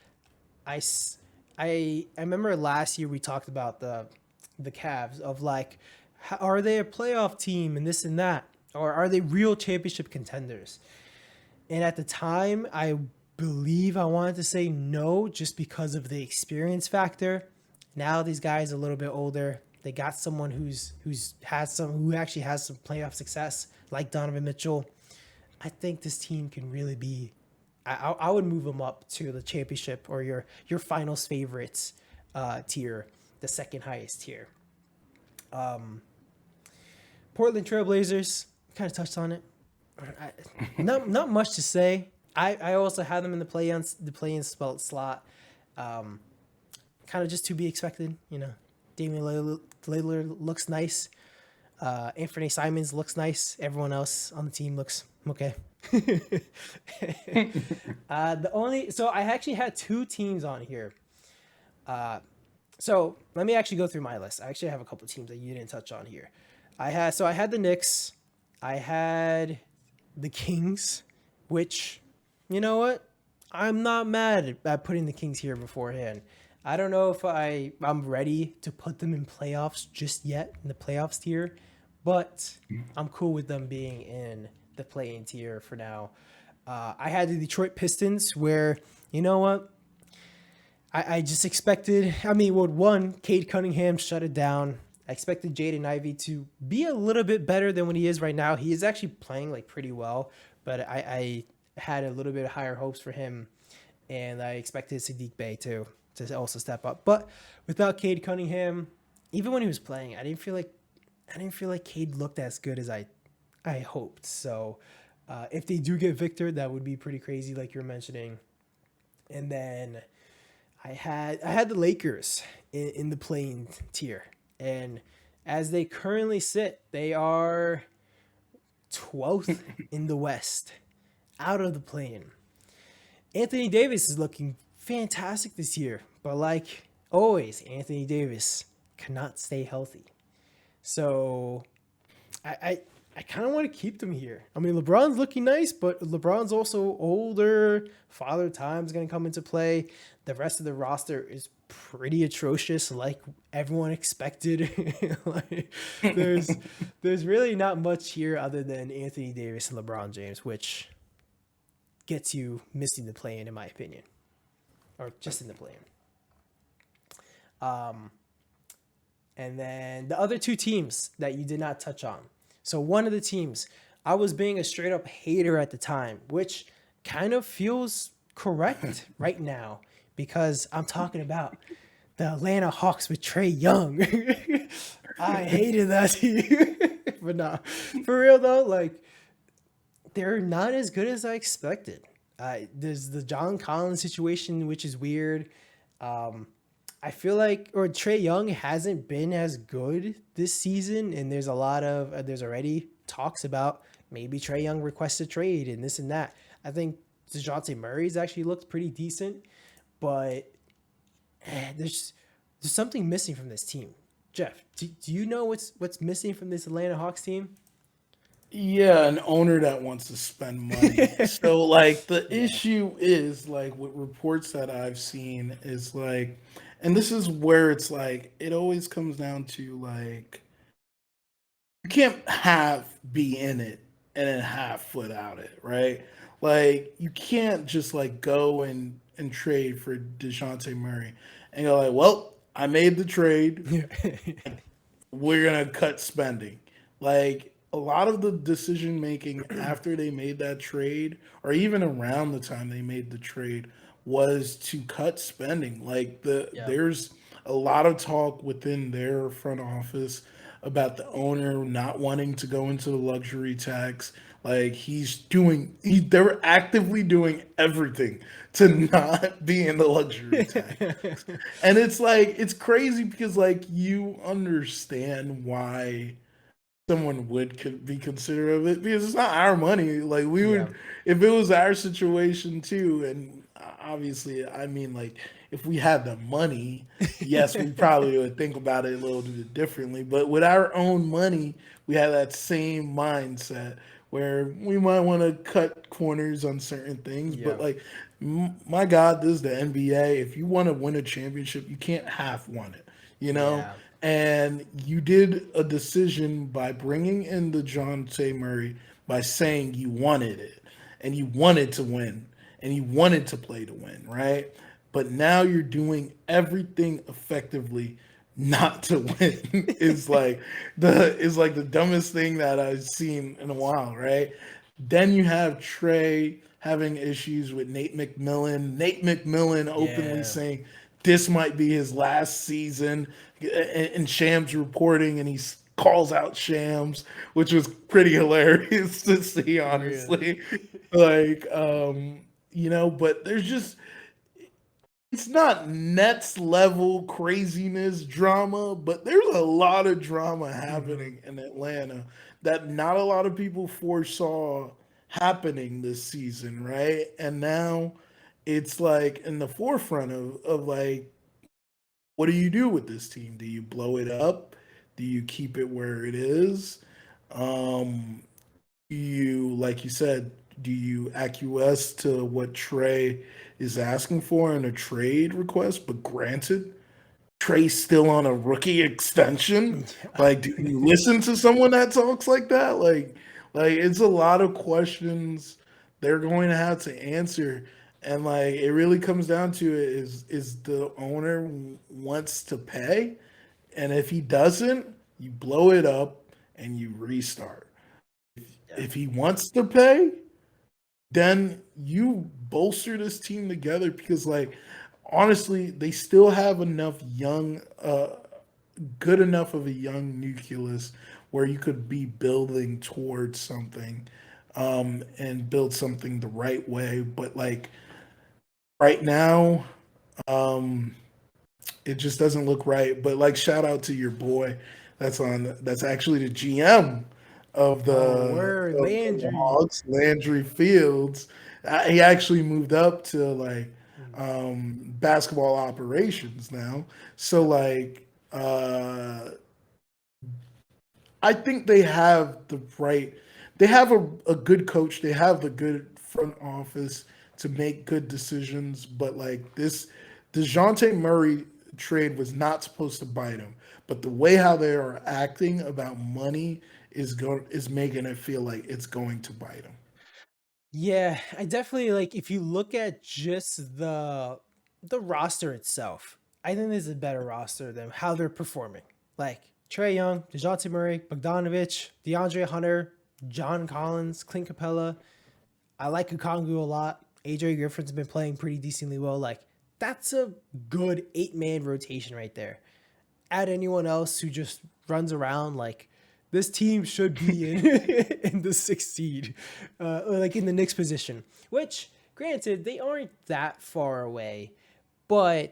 I, s- I remember last year we talked about the Cavs of like, are they a playoff team and this and that, or are they real championship contenders? And at the time, I believe I wanted to say no just because of the experience factor. Now these guys are a little bit older. They got someone who actually has some playoff success, like Donovan Mitchell. I think this team can really be. I would move them up to the championship or your finals favorites tier, the second highest tier. Portland Trailblazers, kind of touched on it. I, not much to say. I also had them in the play-in slot. Um, Kind of just to be expected. Damian Lillard looks nice. Anthony Simons looks nice. Everyone else on the team looks okay. So I actually had two teams on here. So let me actually go through my list. I actually have a couple of teams that you didn't touch on here. I had the Knicks. I had the Kings, which, you know what? I'm not mad at putting the Kings here beforehand. I don't know if I'm ready to put them in playoffs just yet in the playoffs tier, but I'm cool with them being in the play-in tier for now. I had the Detroit Pistons, where you know what? I just expected. I mean, well, one, Cade Cunningham shut it down. I expected Jaden Ivey to be a little bit better than what he is right now. He is actually playing like pretty well, but I had a little bit of higher hopes for him, and I expected Sadiq Bey to also step up. But without Cade Cunningham, even when he was playing, I didn't feel like Cade looked as good as I hoped. So if they do get Victor, that would be pretty crazy, like you're mentioning. And then I had the Lakers in the playing tier, and as they currently sit, they are 12th in the West, out of the play-in. Anthony Davis is looking fantastic this year, but like always, Anthony Davis cannot stay healthy. So I kind of want to keep them here. I mean, LeBron's looking nice, but LeBron's also older. Father Time's going to come into play. The rest of the roster is pretty atrocious, like everyone expected. Like, there's there's really not much here other than Anthony Davis and LeBron James, which gets you missing the play in my opinion, or just in the play in. And then the other two teams that you did not touch on. So one of the teams, I was being a straight up hater at the time, which kind of feels correct right now because I'm talking about the Atlanta Hawks with Trey Young. I hated that team. But nah, for real though, like they're not as good as I expected. There's the John Collins situation, which is weird. I feel like, or Trey Young hasn't been as good this season, and there's already talks about maybe Trey Young requests a trade and this and that. I think DeJounte Murray's actually looked pretty decent, but there's something missing from this team. Jeff, do you know what's missing from this Atlanta Hawks team? Yeah, an owner that wants to spend money. So like the Yeah. issue is like with reports that I've seen is like, and this is where it's like it always comes down to like you can't have be in it and then half foot out it, right? Like you can't just like go and trade for DeJounte Murray and go like, well, I made the trade. Yeah. We're gonna cut spending. Like a lot of the decision making after they made that trade, or even around the time they made the trade, was to cut spending. Like Yeah. there's a lot of talk within their front office about the owner not wanting to go into the luxury tax. Like they're actively doing everything to not be in the luxury tax. And it's like it's crazy because like you understand why someone would be considerate of it because it's not our money. Like we Yeah. would, if it was our situation too, and obviously, I mean, like if we had the money, yes, we probably would think about it a little bit differently. But with our own money, we have that same mindset where we might want to cut corners on certain things. But Yeah. like, my God, this is the NBA. If you want to win a championship, you can't half won it. You know, Yeah. and you did a decision by bringing in the John T. Murray by saying you wanted it and you wanted to win and you wanted to play to win, right? But now you're doing everything effectively not to win is like the dumbest thing that I've seen in a while, right? Then you have Trey having issues with Nate McMillan. Nate McMillan openly Yeah. saying this might be his last season, and Shams reporting, and he calls out Shams, which was pretty hilarious to see, Really. honestly. Like, but there's just it's not Nets level craziness drama, but there's a lot of drama Hmm. happening in Atlanta that not a lot of people foresaw happening this season, right? And now it's like in the forefront of like, what do you do with this team? Do you blow it up? Do you keep it where it is? Um, like you said, do you acquiesce to what Trey is asking for in a trade request? But granted, Trey's still on a rookie extension. Like, do you listen to someone that talks like that? Like it's a lot of questions they're going to have to answer. And like it really comes down to it is the owner wants to pay, and if he doesn't, you blow it up and you restart. Yeah. If he wants to pay, then you bolster this team together because like honestly, they still have enough good enough of a young nucleus where you could be building towards something and build something the right way. But like right now, um, it just doesn't look right. But like shout out to your boy that's actually the GM Oh, word, of the Landry. Hawks, Landry Fields. He actually moved up to like Mm. basketball operations now. So like I think they have the right. They have a good coach. They have the good front office to make good decisions. But like this, Dejounte Murray trade was not supposed to bite him. But the way how they are acting about money is making it feel like it's going to bite him. Yeah, I definitely like if you look at just the roster itself, I think this is a better roster than how they're performing. Like Trey Young, DeJounte Murray, Bogdanovich, DeAndre Hunter, John Collins, Clint Capella. I like Okongwu a lot. AJ Griffin's been playing pretty decently well. Like that's a good 8-man rotation right there. Add anyone else who just runs around like this team should be in in the sixth seed, or like in the Knicks position. Which, granted, they aren't that far away, but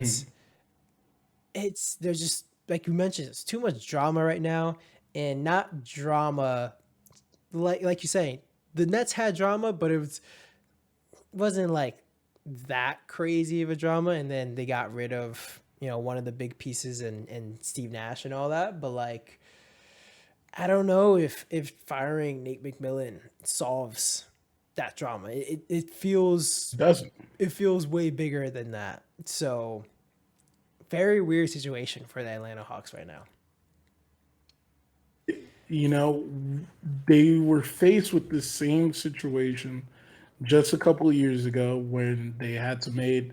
it's there's just like you mentioned, it's too much drama right now, and not drama like you saying. The Nets had drama, but wasn't like that crazy of a drama, and then they got rid of one of the big pieces and Steve Nash and all that. But like, I don't know if firing Nate McMillan solves that drama. It doesn't. It feels way bigger than that. So very weird situation for the Atlanta Hawks right now. You know, they were faced with the same situation just a couple of years ago when they had to make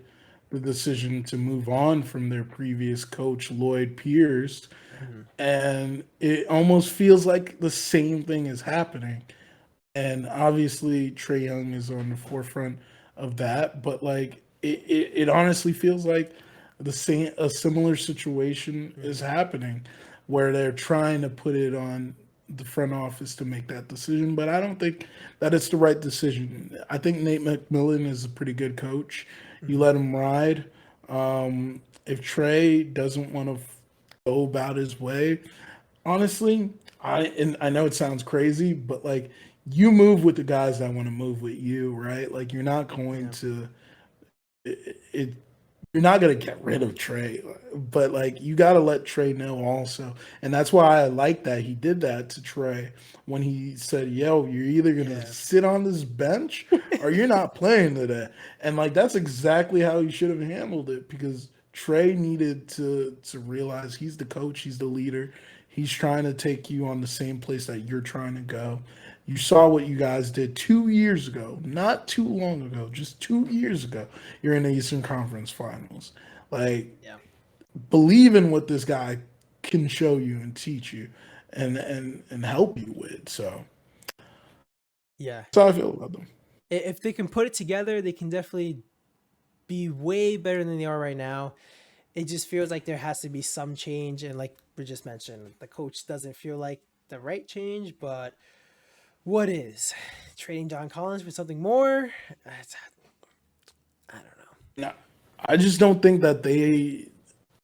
the decision to move on from their previous coach Lloyd Pierce. Mhm. And it almost feels like the same thing is happening. And obviously, Trey Young is on the forefront of that. But like, it honestly feels like a similar situation is Mhm. happening, where they're trying to put it on the front office to make that decision. But I don't think that it's the right decision. I think Nate McMillan is a pretty good coach. You Mhm. let him ride. If Trey doesn't want to go about his way, honestly, I know it sounds crazy, but like, you move with the guys that want to move with you, right? Like, you're not going Yeah. to it, you're not gonna get rid of Trey, but like, you got to let Trey know also, and that's why I like that he did that to Trey when he said, "Yo, you're either gonna Yeah. sit on this bench or you're not playing today," and like, that's exactly how he should have handled it, because Trey needed to realize he's the coach, he's the leader, he's trying to take you on the same place that you're trying to go. You saw what you guys did 2 years ago, not too long ago, just 2 years ago. You're in the Eastern Conference Finals. Like, Yeah. believe in what this guy can show you and teach you and help you with. So Yeah. that's how I feel about them. If they can put it together, they can definitely be way better than they are right now. It just feels like there has to be some change, and like we just mentioned, the coach doesn't feel like the right change. But what is trading John Collins for something more? I don't know. No, I just don't think that they.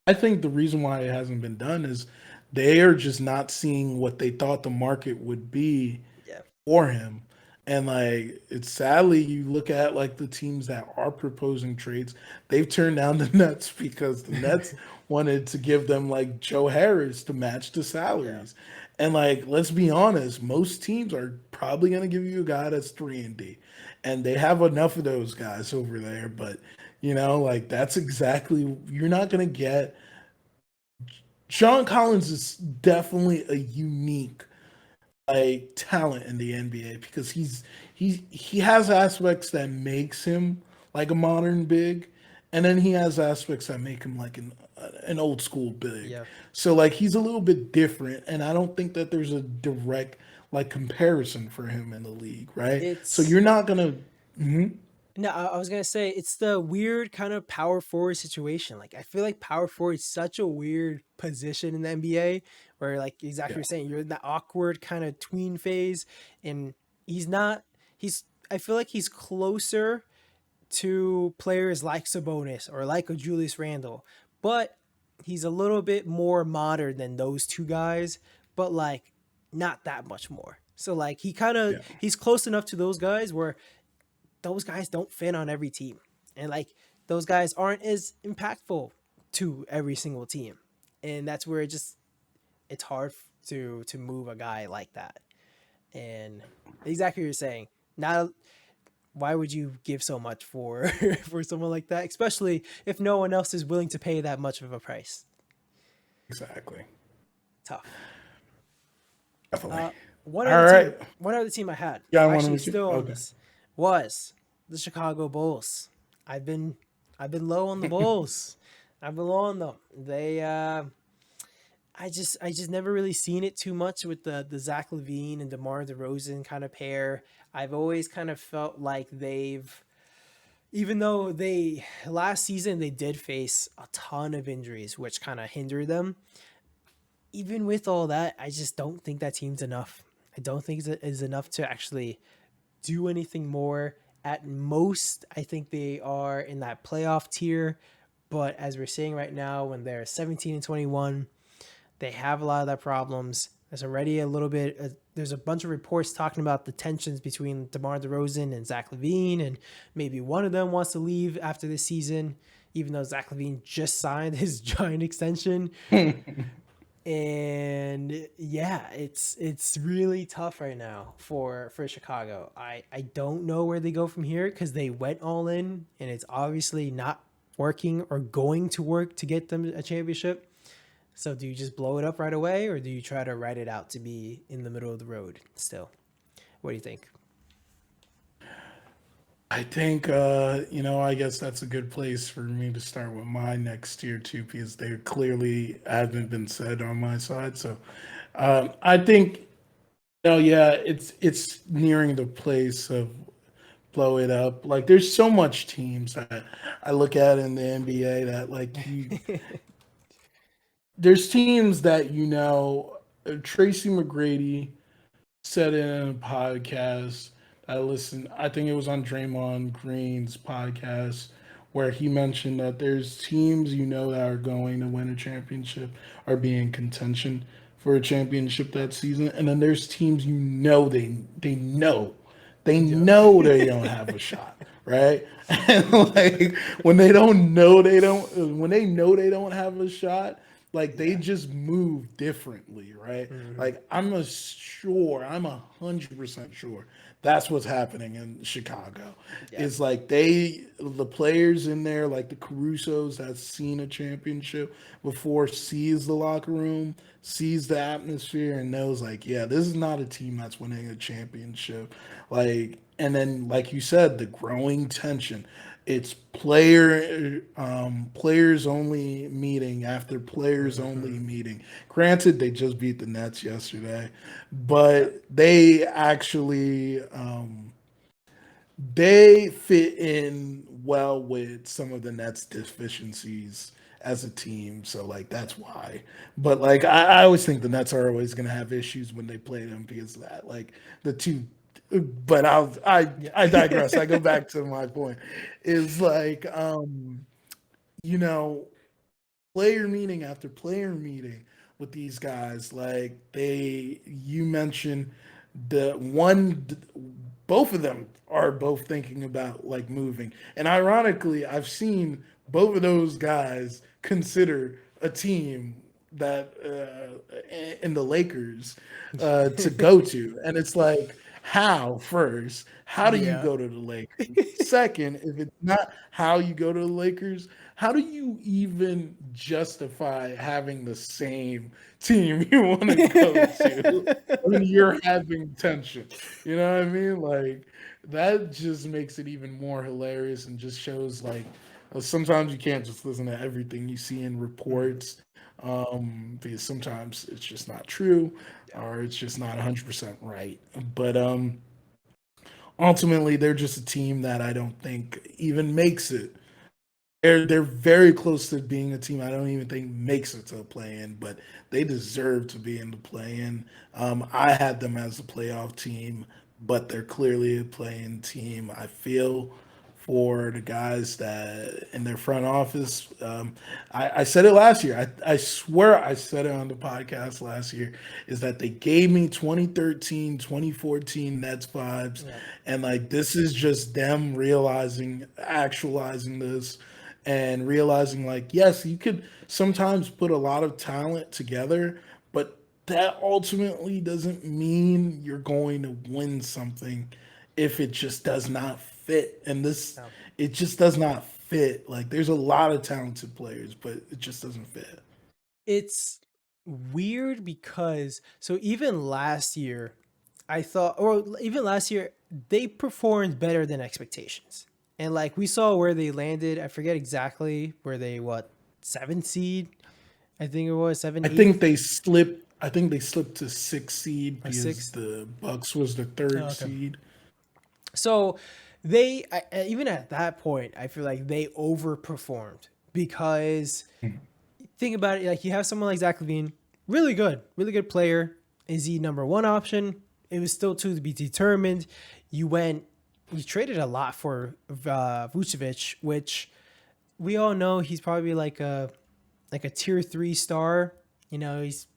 I think the reason why it hasn't been done is they are just not seeing what they thought the market would be Yeah. for him. And like, it's sadly, you look at like the teams that are proposing trades, they've turned down the Nets because the Nets wanted to give them like Joe Harris to match the Yeah. salaries. And like, let's be honest, most teams are probably going to give you a guy that's 3 and D, and they have enough of those guys over there. But like, that's exactly, you're not going to get. John Collins is definitely a unique like talent in the NBA, because he has aspects that makes him like a modern big, and then he has aspects that make him like an old school big. Yeah. So like, he's a little bit different, and I don't think that there's a direct like comparison for him in the league, right? So It's you're not gonna. Mhm. no, I was gonna say it's the weird kind of power forward situation. Like I feel like power forward is such a weird position in the NBA, where like exactly Yeah, you're saying, you're in that awkward kind of tween phase, and he's not. He's. I feel like he's closer to players like Sabonis or like a Julius Randle, but he's a little bit more modern than those two guys, but like not that much more. So like yeah, he's close enough to those guys where those guys don't fit on every team. And like those guys aren't as impactful to every single team. And that's where it's hard to move a guy like that. And exactly what you're saying. Not why would you give so much for for someone like that, especially if no one else is willing to pay that much of a price? exactly. Tough. Definitely. Uh, one All other team, right. one other team I had Yeah, I want to actually with you. still on Okay. this was the Chicago Bulls. I've been I've been low on the Bulls. I've been low on them. They I just never really seen it too much with the Zach LaVine and DeMar DeRozan kind of pair. I've always kind of felt like they've, even though they last season they did face a ton of injuries which kind of hindered them. Even with all that, I just don't think that team's enough. I don't think it's enough to actually do anything more. At most, I think they are in that playoff tier. But as we're seeing right now, when they're 17 and 21, they have a lot of that problems. There's already a little bit. There's a bunch of reports talking about the tensions between DeMar DeRozan and Zach LaVine, and maybe one of them wants to leave after this season, even though Zach LaVine just signed his giant extension. And yeah, it's really tough right now for Chicago. I don't know where they go from here because they went all in, and it's obviously not working or going to work to get them a championship. So do you just blow it up right away, or do you try to ride it out to be in the middle of the road still? What do you think? I think, I guess that's a good place for me to start with my next tier two because they clearly haven't been said on my side. So, I think, yeah, it's nearing the place of blow it up. Like, there's so much teams that I look at in the NBA that like there's teams that Tracy McGrady said in a podcast I listened. I think it was on Draymond Green's podcast where he mentioned that there's teams that are going to win a championship or be in contention for a championship that season, and then there's teams Yeah. they don't have a shot, right? And like when they know they don't have a shot, like they Yeah. just move differently, right? Hmm. Like I'm 100% sure that's what's happening in Chicago. Yeah. Is like the players in there, like the Caruso's that's seen a championship before, sees the locker room, sees the atmosphere, and knows like, yeah, this is not a team that's winning a championship. Like, and then like you said, the growing tension. It's players only meeting after players only Hmm. meeting. Granted, they just beat the Nets yesterday, Yeah. but they fit in well with some of the Nets deficiencies as a team. So like that's why. But like I always think the Nets are always gonna have issues when they play them because of that. Like the two but Yeah. I digress. I go back to my point. Is like you know, player meeting after player meeting with these guys. Like you mentioned the one, both of them are both thinking about like moving. And ironically, I've seen both of those guys consider a team that in the Lakers to go to, and it's like, how first? How do you Yeah. go to the Lakers? Second, if it's not how you go to the Lakers, how do you even justify having the same team you want to go to when you're having tension? You know what I mean? Like that just makes it even more hilarious and just shows like sometimes you can't just listen to everything you see in Mhm. reports because sometimes it's just not true Yeah. or it's just not 100% right. But ultimately, they're just a team that I don't think even makes it. They're very close to being a team I don't even think makes it to a play-in, but they deserve to be in the play-in. I had them as a playoff team, but they're clearly a play-in team. I feel for the guys that in their front office. I said it last year. I swear I said it on the podcast last year. Is that they gave me 2013, 2014 Nets vibes, Yeah. and like this is just them realizing, actualizing this and realizing like yes you could sometimes put a lot of talent together but that ultimately doesn't mean you're going to win something if it just does not fit and this Yeah. it just does not fit. Like there's a lot of talented players but it just doesn't fit. It's weird because so even last year, I thought, or even last year, they performed better than expectations. And like we saw where they landed. I forget exactly where they, what, seventh seed? I think it was seven, eighth, I think they slipped to sixth seed or because sixth. the Bucks was the Oh, third okay. seed. So even at that point, I feel like they overperformed because think about it, like you have someone like Zach Levine, really good player. Is he number one option? It was still to be determined. You went, you traded a lot for Vucevic, which we all know he's probably like a tier three star. You know, he's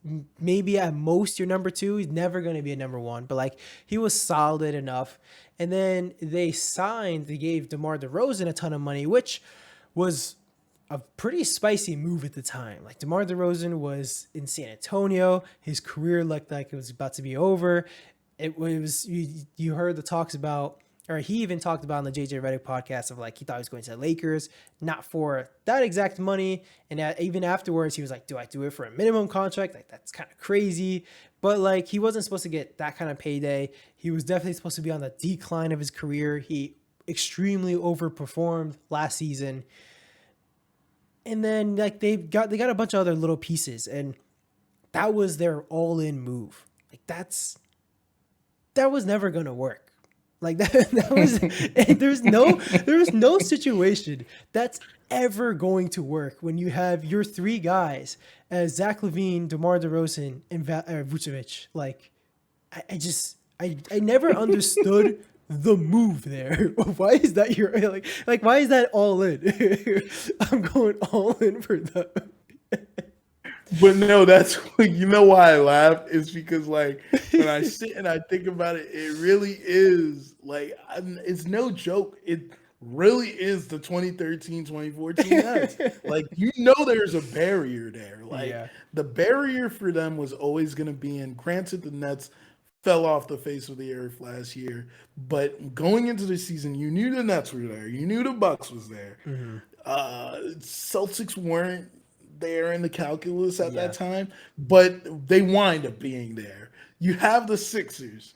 maybe at most your number two. He's never going to be a number one, but like he was solid enough. And then they gave DeMar DeRozan a ton of money, which was a pretty spicy move at the time. Like DeMar DeRozan was in San Antonio. His career looked like it was about to be over. It was you heard the talks about, or he even talked about on the JJ Redick podcast of like he thought he was going to the Lakers, not for that exact money. And even afterwards, he was like, "Do I do it for a minimum contract? Like that's kind of crazy." But like he wasn't supposed to get that kind of payday. He was definitely supposed to be on the decline of his career. He extremely overperformed last season. And then like they got a bunch of other little pieces, and that was their all-in move. Like that was never gonna work. Like that was and there's no situation that's ever going to work when you have your three guys as Zach LaVine, DeMar DeRozan, and Vucevic. Like I never understood the move there. Why is that your like why is that all in? I'm going all in for that. But no, that's you know why I laugh is because like when I sit and I think about it, it really is like it's no joke. It really is the 2013-2014 Nets. Like you know, there's a barrier there. Like Yeah. the barrier for them was always going to be in. Granted, the Nets fell off the face of the earth last year, but going into the season, you knew the Nets were there. You knew the Bucks was there. Hmm. Celtics weren't there in the calculus at that Yeah. time, but they wind up being there. You have the Sixers.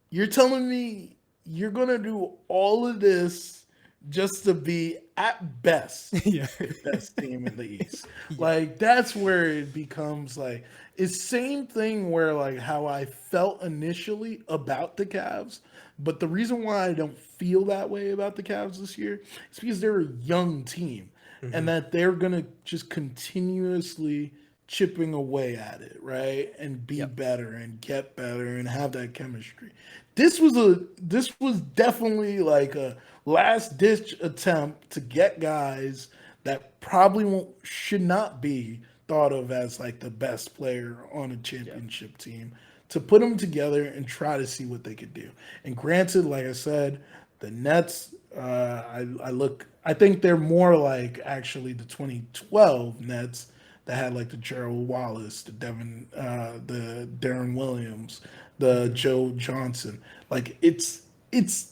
You're telling me you're gonna do all of this just to be at best Yeah. the best team in the East. Yeah. Like that's where it becomes like it's same thing where like how I felt initially about the Cavs, but the reason why I don't feel that way about the Cavs this year is because they're a young team and Hmm. that they're gonna just continuously chipping away at it, right? And be Yep. better and get better and have that chemistry. This was definitely like a last ditch attempt to get guys that probably won't should not be thought of as like the best player on a Yep. championship team to put them together and try to see what they could do. And granted, like I said, the Nets, I look, I think they're more like actually the 2012 Nets that had like the Gerald Wallace, the Darren Williams, the Hmm. Joe Johnson. Like it's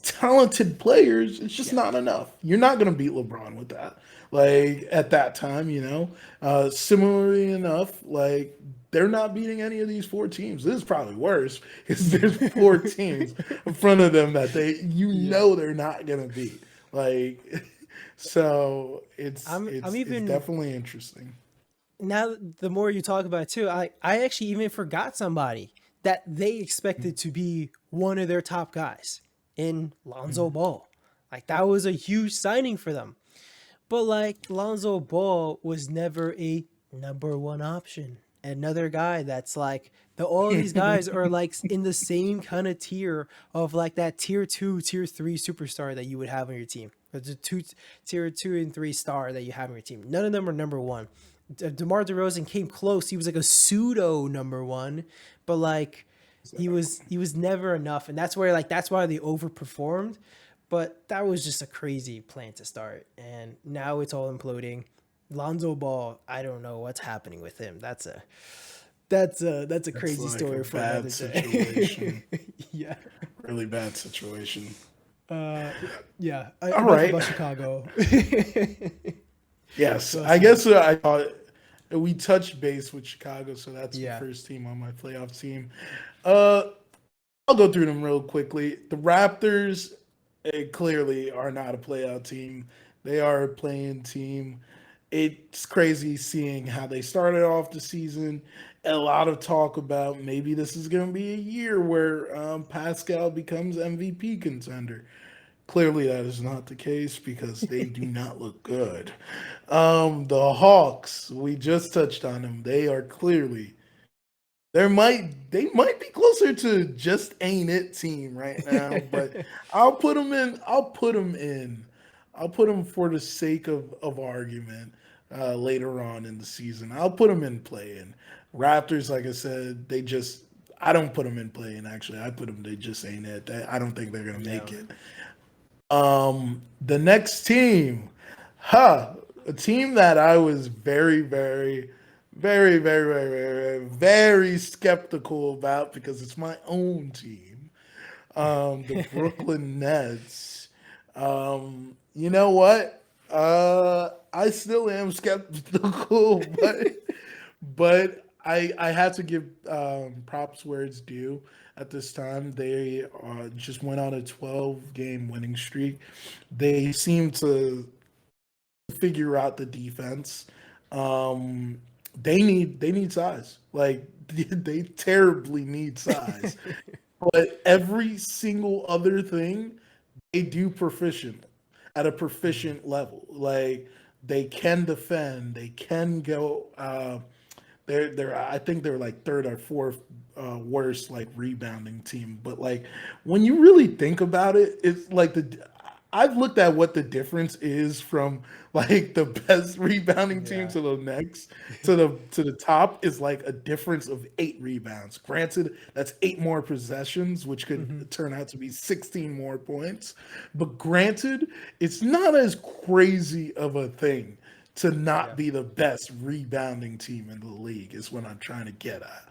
talented players. It's just Yeah. not enough. You're not gonna beat LeBron with that. Like at that time, you know. Similarly enough, like they're not beating any of these four teams. This is probably worse because there's four teams in front of them that Yeah. they're not gonna beat. Like so I'm it's even definitely interesting. now the more you talk about it too, I actually even forgot somebody that they expected to be one of their top guys in Lonzo Mhm. Ball. Like that was a huge signing for them. But like Lonzo Ball was never a number one option. Another guy that's like all of these guys are like in the same kind of tier of like that tier two, tier three superstar that you would have on your team. The tier two and three star that you have on your team. None of them are number one. DeMar DeRozan came close. He was like a pseudo number one, but like he was never enough, and that's why they overperformed. But that was just a crazy plan to start, and now it's all imploding. Lonzo Ball, I don't know what's happening with him. That's a That's crazy like a story for bad another day. situation. Yeah. Really bad situation. Uh, yeah. All Enough right. about Chicago. Yes, So I guess I thought we touched base with Chicago, so that's the yeah. first team on my playoff team. Uh, I'll go through them real quickly. The Raptors clearly are not a playoff team. They are a playing team. It's crazy seeing how they started off the season. A lot of talk about maybe this is going to be a year where Pascal becomes MVP contender. Clearly, that is not the case because they do not look good. The Hawks, we just touched on them. They are clearly they might be closer to just ain't it team right now, but I'll put them in. I'll put them in. I'll put them for the sake of argument later on in the season. I'll put them in play in. Raptors, like I said, they just I don't put them in play in. Actually, I put them. They just ain't it. I don't think they're gonna Yeah. make it. The next team, a team that I was very skeptical about because it's my own team. The Brooklyn Nets. You know what? I still am skeptical, but I had to give props where it's due at this time. They just went on a 12-game winning streak. They seem to figure out the defense. Um, they need size. Like they terribly need size. But every single other thing they do proficient at a Mhm. proficient level. Like they can defend, they can go. They're I think they're like third or fourth worst like rebounding team. But like when you really think about it, it's like the I've looked at what the difference is from like the best rebounding team Yeah. to the next to the top is like a difference of 8 rebounds. Granted, that's 8 more possessions, which Hmm. could turn out to be 16 more points. But granted, it's not as crazy of a thing to not Yeah. be the best rebounding team in the league is what I'm trying to get at.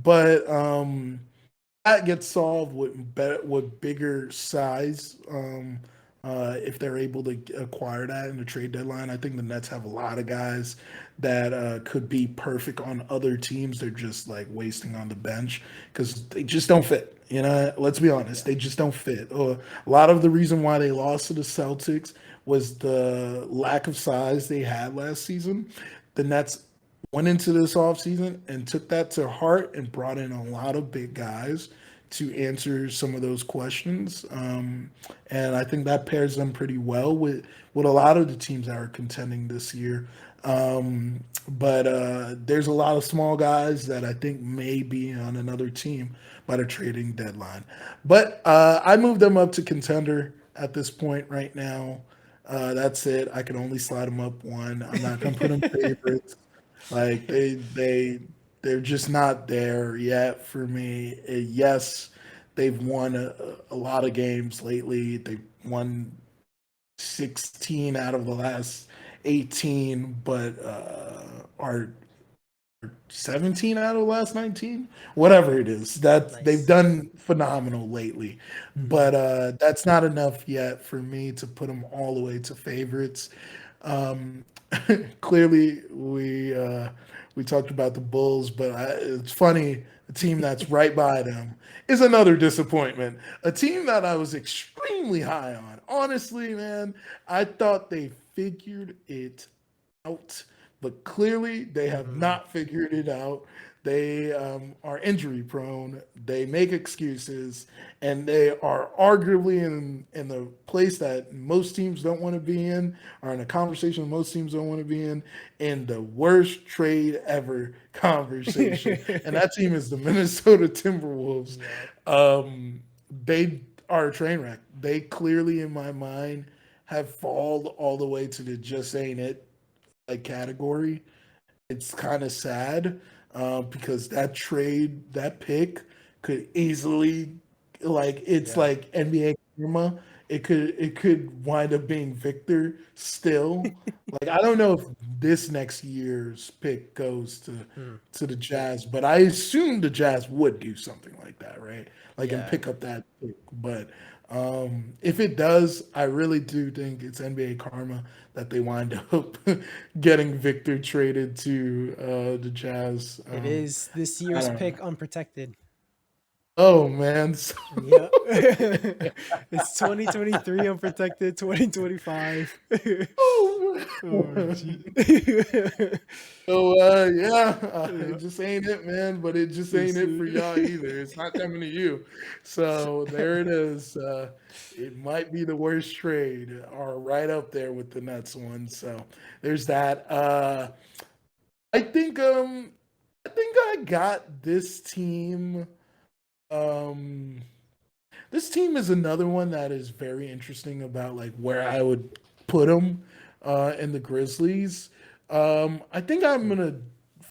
But that gets solved with bigger size. If they're able to acquire that in the trade deadline, I think the Nets have a lot of guys that could be perfect on other teams. They're just like wasting on the bench because they just don't fit. You know, let's be honest, Yeah. they just don't fit. A lot of the reason why they lost to the Celtics was the lack of size they had last season. The Nets went into this offseason and took that to heart and brought in a lot of big guys to answer some of those questions. And I think that pairs them pretty well with a lot of the teams that are contending this year. But there's a lot of small guys that I think may be on another team by the trading deadline. But I moved them up to contender at this point right now. That's it. I can only slide them up one. I'm not gonna put them favorites. Like they're just not there yet for me. Yes, they've won a lot of games lately. They've won 16 out of the last 18, but are 17 out of the last 19, whatever it is. That they've Nice. done phenomenal lately, Hmm. but that's not enough yet for me to put them all the way to favorites. um, Clearly we talked about the Bulls, but it's funny, a team that's right by them is another disappointment, a team that I was extremely high on. Honestly, man, I thought they figured it out, but clearly they have Hmm. not figured it out. They are injury prone. They make excuses, and they are arguably in the place that most teams don't want to be in, or in a conversation most teams don't want to be in the worst trade ever conversation. And that team is the Minnesota Timberwolves. Yeah. They are a train wreck. They clearly, in my mind, have fallen all the way to the just ain't it like category. It's kind of sad because that pick could easily, like, it's Yeah. like NBA karma. It could wind up being Victor still. Like I don't know if this next year's pick goes Hmm. to the Jazz, but I assume the Jazz would do something like that, right? Like and Yeah. pick up that pick. But if it does, I really do think it's NBA karma that they wind up getting Victor traded to the Jazz. It is this I year's don't know. pick unprotected. Oh man, so, Yeah. It's 2023 unprotected, 2025. oh, Oh, man. gee. So yeah, it Yeah. just ain't it, man. But it just ain't It's, it for y'all either. It's not coming to you. So there it is. It might be the worst trade, or right up there with the Nets one. So there's that. I think I got this team. Um, this team is another one that is very interesting about like where I would put them in the Grizzlies. I think I'm hmm. gonna,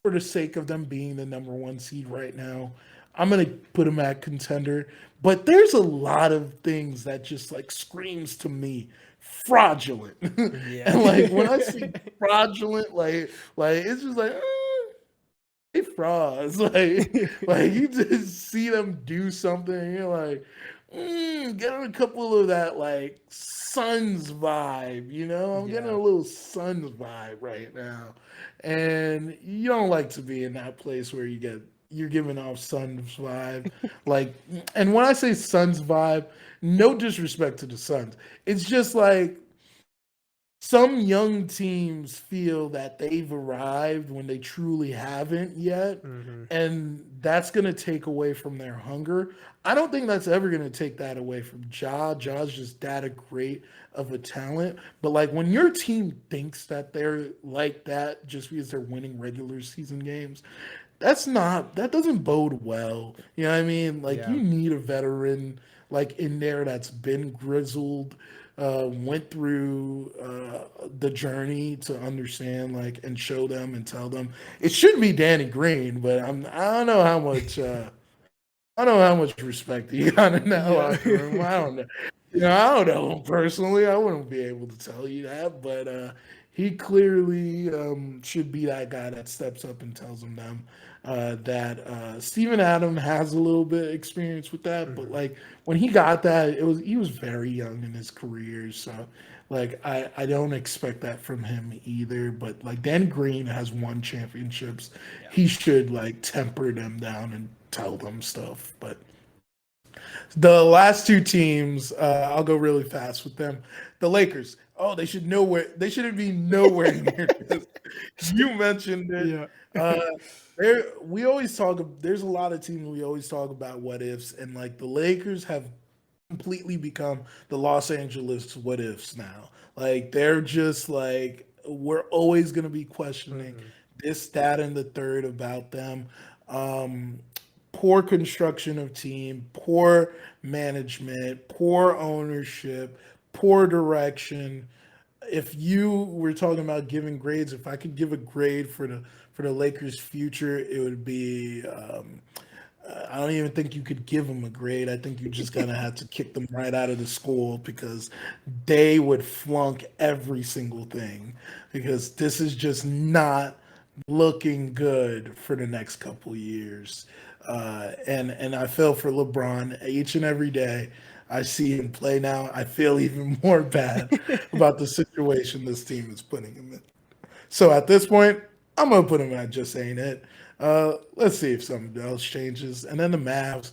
for the sake of them being the number one seed right now, I'm gonna put them at contender. But there's a lot of things that just like screams to me fraudulent, Yeah. and like when I see fraudulent, like it's just like. They frauds. Like you just see them do something and you're like, getting a couple of that like Suns vibe, you know. I'm getting a Yeah. little Suns vibe right now, and you don't like to be in that place where you're giving off Suns vibe, like. And when I say Suns vibe, no disrespect to the Suns, it's just like some young teams feel that they've arrived when they truly haven't yet, Hmm. and that's going to take away from their hunger. I don't think that's ever going to take that away from Ja. Ja's just that a great of a talent, but like when your team thinks that they're like that just because they're winning regular season games, that doesn't bode well. You know what I mean? Like Yeah. you need a veteran like in there that's been grizzled, went through the journey to understand like and show them and tell them. It should be Danny Green, but I don't know how much I don't know how much respect he got in that Yeah. locker room. I don't know. You know, I don't know him personally. I wouldn't be able to tell you that, but he clearly should be that guy that steps up and tells them that Steven Adam has a little bit of experience with that, but Hmm. like when he got that, he was very young in his career, so like I don't expect that from him either. But like Dan Green has won championships, Yeah. he should like temper them down and tell them stuff. But the last two teams, I'll go really fast with them. The Lakers. Oh, they shouldn't be nowhere near this. You mentioned it. Yeah. Uh, we always talk. There's a lot of teams we always talk about what ifs, and like the Lakers have completely become the Los Angeles what ifs now. Like they're just like we're always gonna be questioning Hmm. this, that, and the third about them. Um, Poor construction of team, poor management, poor ownership, poor direction. If you were talking about giving grades, if I could give a grade for the Lakers' future, it would be I don't even think you could give them a grade. I think you just gonna have to kick them right out of the school because they would flunk every single thing because this is just not looking good for the next couple years. And I feel for LeBron each and every day. I see him play now. I feel even more bad about the situation this team is putting him in. So at this point, I'm gonna put him at just ain't it. Let's see if something else changes. And then the Mavs.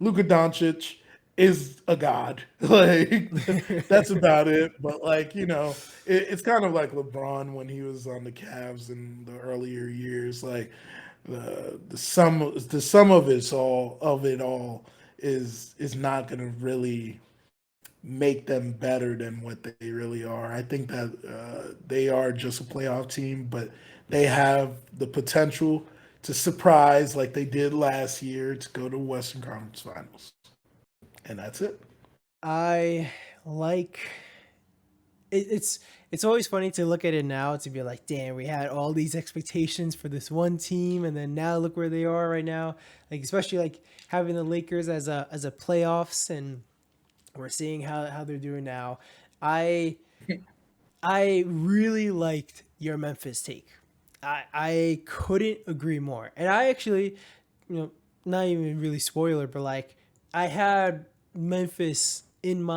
Luka Doncic is a god. Like that's about it. But like it's kind of like LeBron when he was on the Cavs in the earlier years. Like the sum of it all is not gonna really make them better than what they really are. I think that they are just a playoff team, but they have the potential to surprise like they did last year to go to Western Conference Finals. And that's it. I like it's it's always funny to look at it now to be like, damn, we had all these expectations for this one team, and then now look where they are right now. Like especially like having the Lakers as a playoffs, and we're seeing how they're doing now. I I really liked your Memphis take. I couldn't agree more, and I actually, you know, not even really spoiler, but like I had Memphis in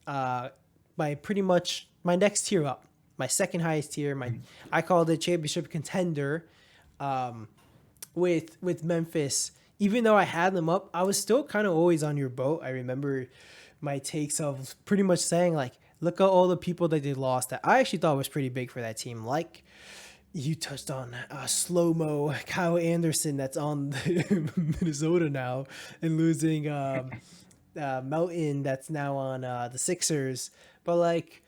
uh my pretty much my next tier up, my second highest tier. My I called it championship contender. Um, with Memphis, even though I had them up, I was still kind of always on your boat. I remember my takes of pretty much saying like, look at all the people that they lost that I actually thought was pretty big for that team. Like you touched on slow mo Kyle Anderson that's on Minnesota now and losing Melton that's now on the Sixers. But like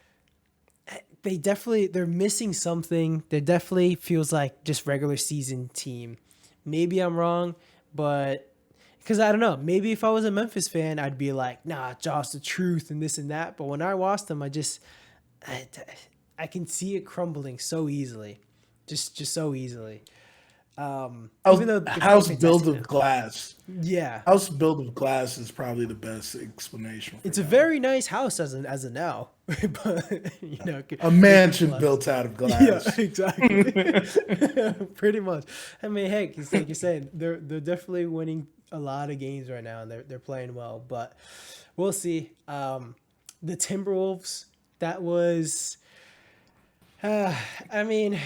they're missing something. They definitely feels like just regular season team. Maybe I'm wrong, but because I don't know. Maybe if I was a Memphis fan, I'd be like, nah, Josh, the truth and this and that. But when I watched them, I, I can see it crumbling so easily, just so easily. Even though they're playing House built fantastic of now. glass. Yeah, House built of glass is probably the best explanation for it's a them. very nice house as a now, but A with the mansion glass. built out of Yeah, glass. exactly. Pretty much. I mean, heck, it's like you're saying, they're definitely winning a lot of games right now, and they're playing well. But we'll see. The Timberwolves, that was. I mean,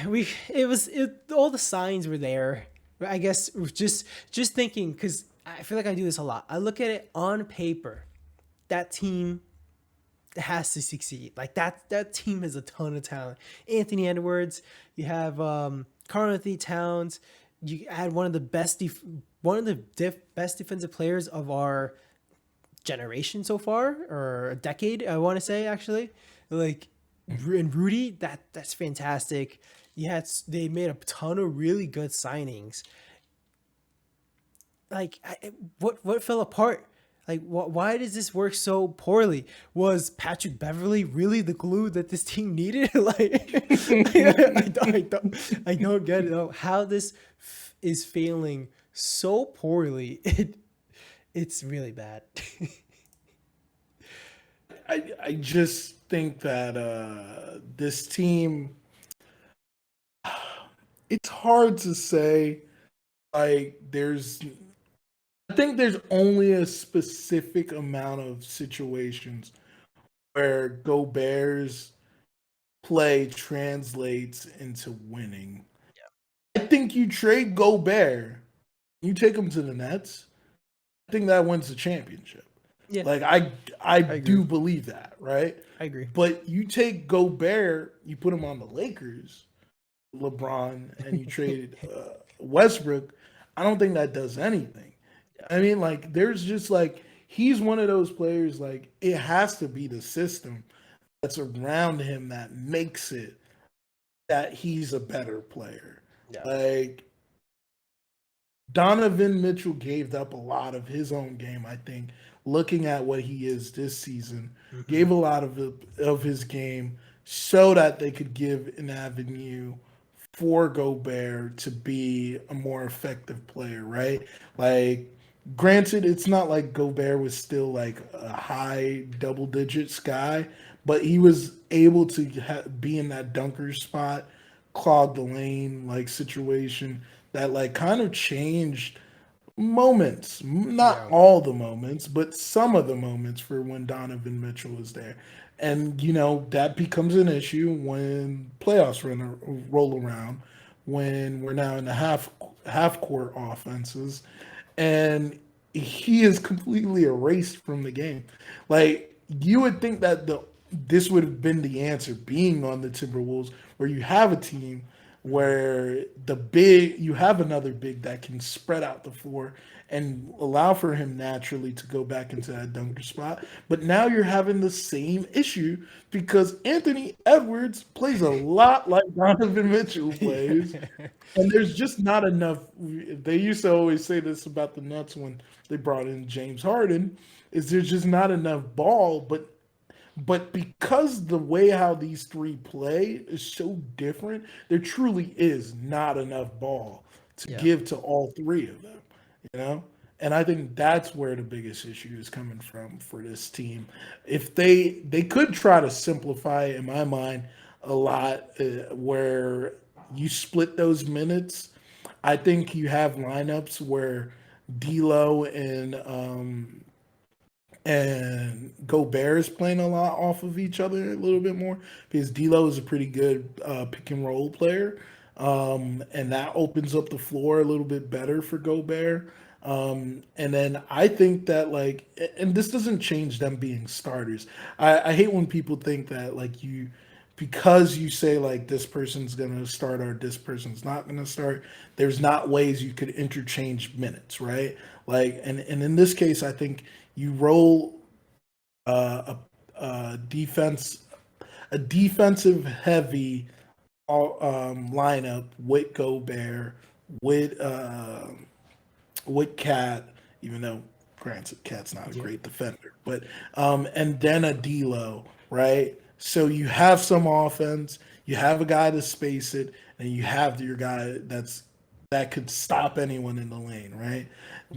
all the signs were there. I guess just thinking, because I feel like I do this a lot. I look at it on paper. That team has to succeed. Like that team has a ton of talent. Anthony Edwards, you have Karl Anthony Towns. You add one of the best defensive players of our generation so far, or a decade. I want to say actually, like, and Rudy. That's fantastic. They made a ton of really good signings. Like, what fell apart? Like, why does this work so poorly? Was Patrick Beverly really the glue that this team needed? Like, I don't get it. How this is failing so poorly. It's really bad. I just think that this team, it's hard to say. Like, I think there's only a specific amount of situations where Gobert's play translates into winning. I think you trade Gobert, you take him to the Nets. I think that wins the championship. Yeah, Like I I agree. do believe that, right? I agree. But you take Gobert, you put him on the Lakers, LeBron, and you trade Westbrook. I don't think that does anything. I mean, like, there's just like he's one of those players. Like, it has to be the system that's around him that makes it that he's a better player. Yeah. Like, Donovan Mitchell gave up a lot of his own game, I think, looking at what he is this season, Mm-hmm. gave a lot of his game so that they could give an avenue for Gobert to be a more effective player, right? Like, granted, it's not like Gobert was still like a high double digits guy, but he was able to be in that dunker spot, clog the lane like situation that like kind of changed moments, not Yeah. all the moments, but some of the moments for when Donovan Mitchell was there. And that becomes an issue when playoffs roll around, when we're now in the half court offenses, and he is completely erased from the game. Like, you would think that this would have been the answer, being on the Timberwolves, where you have a team Mm-hmm. where you have another big that can spread out the floor and allow for him naturally to go back into that dunker spot. But now you're having the same issue because Anthony Edwards plays a lot like Donovan Mitchell plays, and there's just not enough. They used to always say this about the Nets when they brought in James Harden, is there's just not enough ball, but because the way how these three play is so different, there truly is not enough ball to Yeah. give to all three of them, you know? And I think that's where the biggest issue is coming from for this team. If they could try to simplify it, in my mind, a lot, where you split those minutes. I think you have lineups where D'Lo and Gobert is playing a lot off of each other a little bit more because D'Lo is a pretty good pick and roll player, and that opens up the floor a little bit better for Gobert. And then I think that, like, and this doesn't change them being starters. I hate when people think that, like, because you say like this person's gonna start or this person's not gonna start, there's not ways you could interchange minutes, right? Like, and in this case, I think you roll a defense a defensive heavy lineup with Gobert, with Cat, even though granted Cat's not a Yeah. great defender, but and then a D'Lo, right? So you have some offense, you have a guy to space it, and you have your guy that could stop anyone in the lane, right?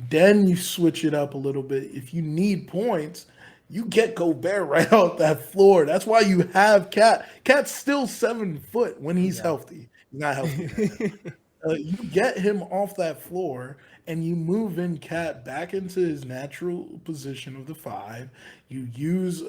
Then you switch it up a little bit. If you need points, you get Gobert right off that floor. That's why you have Cat. Cat's still 7 foot when he's Yeah. healthy. He's not healthy right now. You get him off that floor and you move in Cat back into his natural position of the five. You use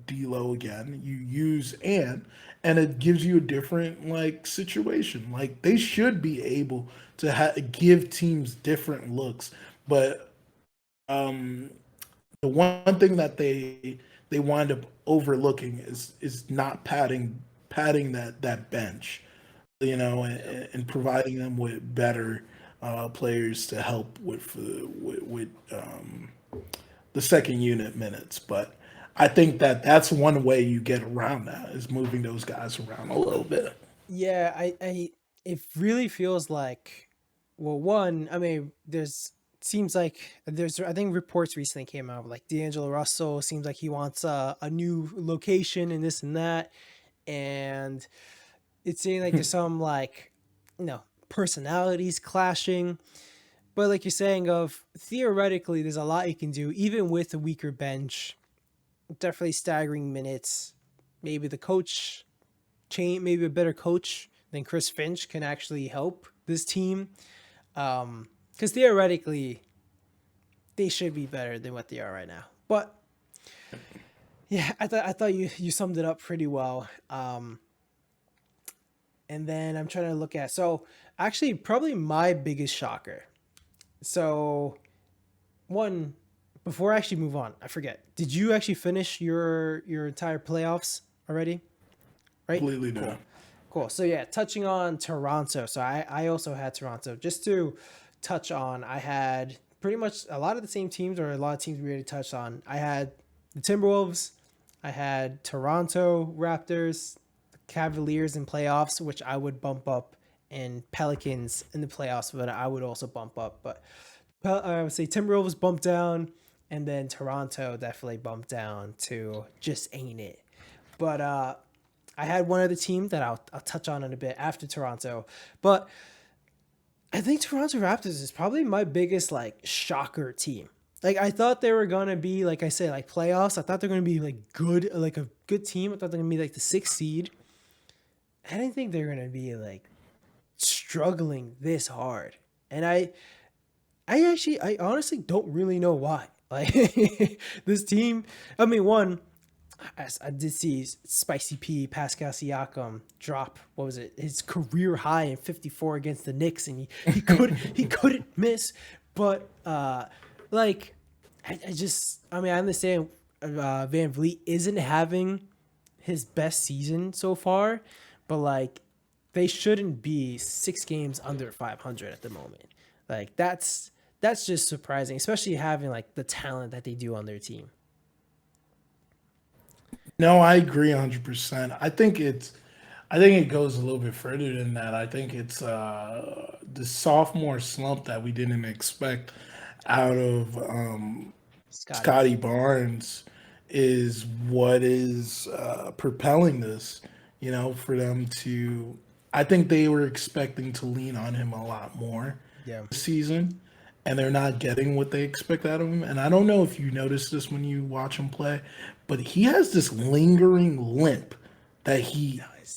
D'Lo again. You use and it gives you a different like situation. Like they should be able to give teams different looks, but um, the one thing that they wind up overlooking is not padding that bench, you know, Yeah. and providing them with better players to help with the second unit minutes. But I think that that's one way you get around that is moving those guys around a little bit. Yeah, it really feels like, well, one, I mean, seems like I think reports recently came out like D'Angelo Russell seems like he wants a new location and this and that, and it seems like there's some like, you know, personalities clashing. But like you're saying, of theoretically, there's a lot you can do even with a weaker bench. Definitely staggering minutes. Maybe the coach maybe a better coach than Chris Finch can actually help this team. Because theoretically, they should be better than what they are right now. But yeah, I thought you summed it up pretty well. And then I'm trying to look at, so actually probably my biggest shocker. So one, before I actually move on, I forget. Did you actually finish your entire playoffs already? Right? Completely Cool. new. Cool. So yeah, touching on Toronto. So I also had Toronto. Just to touch on, I had pretty much a lot of the same teams, or a lot of teams we already touched on. I had the Timberwolves, I had Toronto Raptors, the Cavaliers in playoffs, which I would bump up, and Pelicans in the playoffs, but I would also bump up. But I would say Timberwolves bumped down, and then Toronto definitely bumped down to just ain't it. But I had one other team that I'll touch on in a bit after Toronto, but I think Toronto Raptors is probably my biggest like shocker team. Like I thought they were gonna be, like I said, like playoffs. I thought they're gonna be like good, like a good team. I thought they're gonna be like the sixth seed. I didn't think they're gonna be like struggling this hard. And I honestly don't really know why. Like this team, I mean, one, I did see Spicy P, Pascal Siakam drop, what was it, his career high in 54 against the Knicks, and he couldn't miss. But like I mean, I understand Van Vliet isn't having his best season so far, but like they shouldn't be 6 games under 500 at the moment. Like that's just surprising, especially having like the talent that they do on their team. No, I agree 100%. I think it goes a little bit further than that. I think it's the sophomore slump that we didn't expect out of Scotty. Scotty Barnes is what is propelling this, you know, for them to. I think they were expecting to lean on him a lot more Yeah. this season, and they're not getting what they expect out of him. And I don't know if you notice this when you watch him play, but he has this lingering limp that Yeah, I he's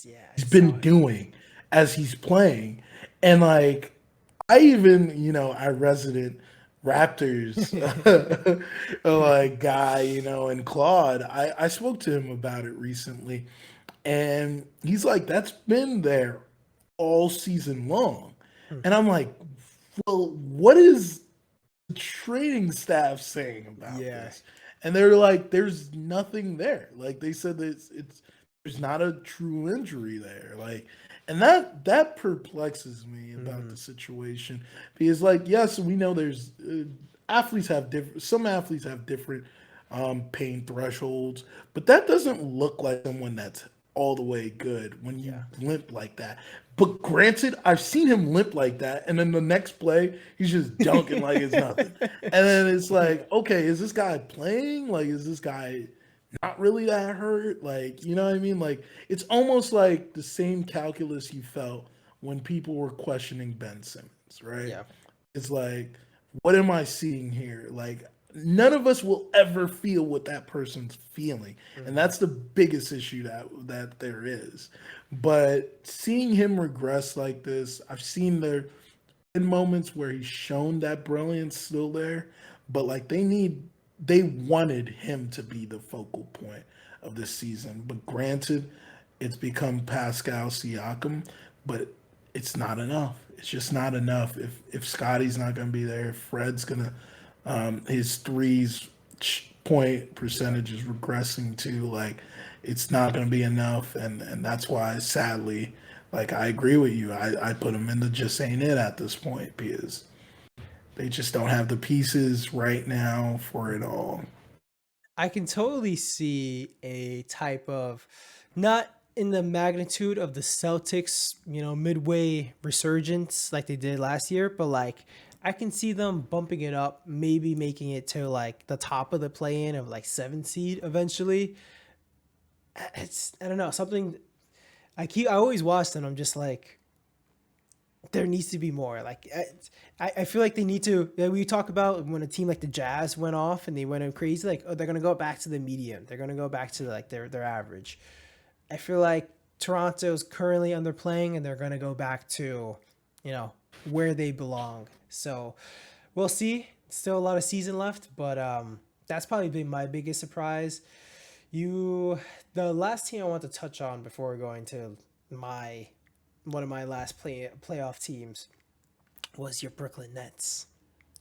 saw been it. doing as he's playing. And like I even, you know, our resident Raptors like guy, you know, and Claude, I spoke to him about it recently. And he's like, that's been there all season long. Hmm. And I'm like, well, what is the training staff saying about Yeah. this? And they're like, there's nothing there. Like they said that it's there's not a true injury there. Like, and that perplexes me about Hmm. the situation because, like, yes, we know there's athletes have different. Some athletes have different pain thresholds, but that doesn't look like someone that's all the way good when you Yeah. limp like that. But granted, I've seen him limp like that, and then the next play, he's just dunking like it's nothing. And then it's Yeah. like, okay, is this guy playing? Like, is this guy not really that hurt? Like, you know what I mean? Like, it's almost like the same calculus you felt when people were questioning Ben Simmons, right? Yeah. It's like, what am I seeing here? Like, none of us will ever feel what that person's feeling, and Mhm. that's the biggest issue that there is. But seeing him regress like this, I've seen there in moments where he's shown that brilliance still there, but like they wanted him to be the focal point of this season. But granted, it's become Pascal Siakam, but it's not enough. It's just not enough. If Scotty's not going to be there, if Fred's gonna his threes point percentage is regressing too. Like it's not going to be enough, and that's why sadly, like I agree with you. I put him in the just ain't it at this point because they just don't have the pieces right now for it all. I can totally see a type of, not in the magnitude of the Celtics, midway resurgence like they did last year, but like I can see them bumping it up, maybe making it to like the top of the play-in of like 7 seed eventually. I don't know, something I always watch them. I'm just like, there needs to be more. Like I feel like they need to. We talk about when a team like the Jazz went off and they went crazy. Like, oh, they're gonna go back to the medium. They're gonna go back to like their average. I feel like Toronto's currently underplaying, and they're gonna go back to, you know, where they belong. So we'll see. Still a lot of season left, but that's probably been my biggest surprise. You, the last team I want to touch on before going to my one of my last playoff teams was your Brooklyn Nets,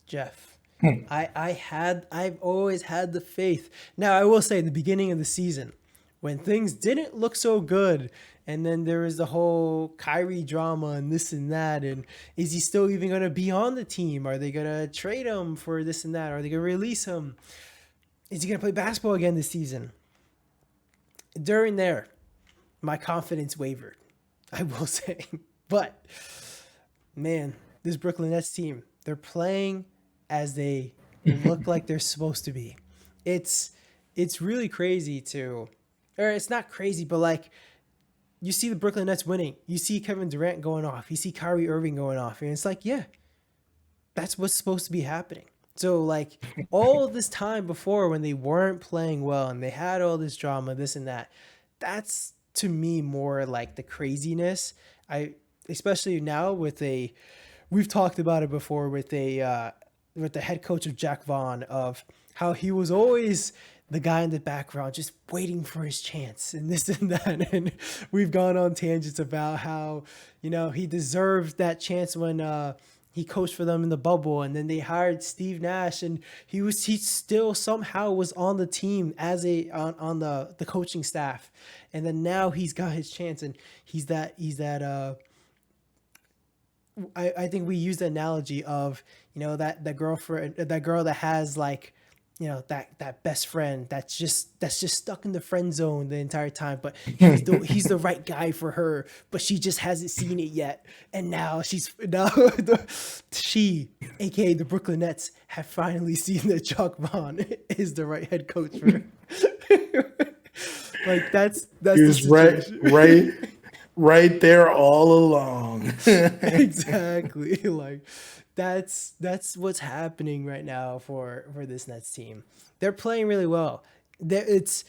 Jeff. I've always had the faith. Now I will say the beginning of the season, when things didn't look so good, and then there was the whole Kyrie drama and this and that, and is he still even gonna be on the team? Are they gonna trade him for this and that? Are they gonna release him? Is he gonna play basketball again this season? During there, my confidence wavered, I will say. But man, this Brooklyn Nets team, they're playing as they look like they're supposed to be. It's it's really crazy to, or it's not crazy, but like you see the Brooklyn Nets winning, you see Kevin Durant going off, you see Kyrie Irving going off, and it's like, yeah, that's what's supposed to be happening. So like all this time before when they weren't playing well and they had all this drama, this and that, that's to me more like the craziness. I especially now with a, we've talked about it before with the head coach of Jack Vaughn, of how he was always the guy in the background just waiting for his chance and this and that. And we've gone on tangents about how, he deserved that chance when he coached for them in the bubble, and then they hired Steve Nash, and he still somehow was on the team as on the coaching staff. And then now he's got his chance, and he's that I think we use the analogy of, that girlfriend, that girl that has like, that best friend that's just stuck in the friend zone the entire time, but he's the right guy for her, but she just hasn't seen it yet. And now she, aka the Brooklyn Nets, have finally seen that Chuck Vaughn is the right head coach for her. Like He that's the was right, situation. right, right there all along. Exactly. Like that's what's happening right now for this Nets team. They're playing really well. It's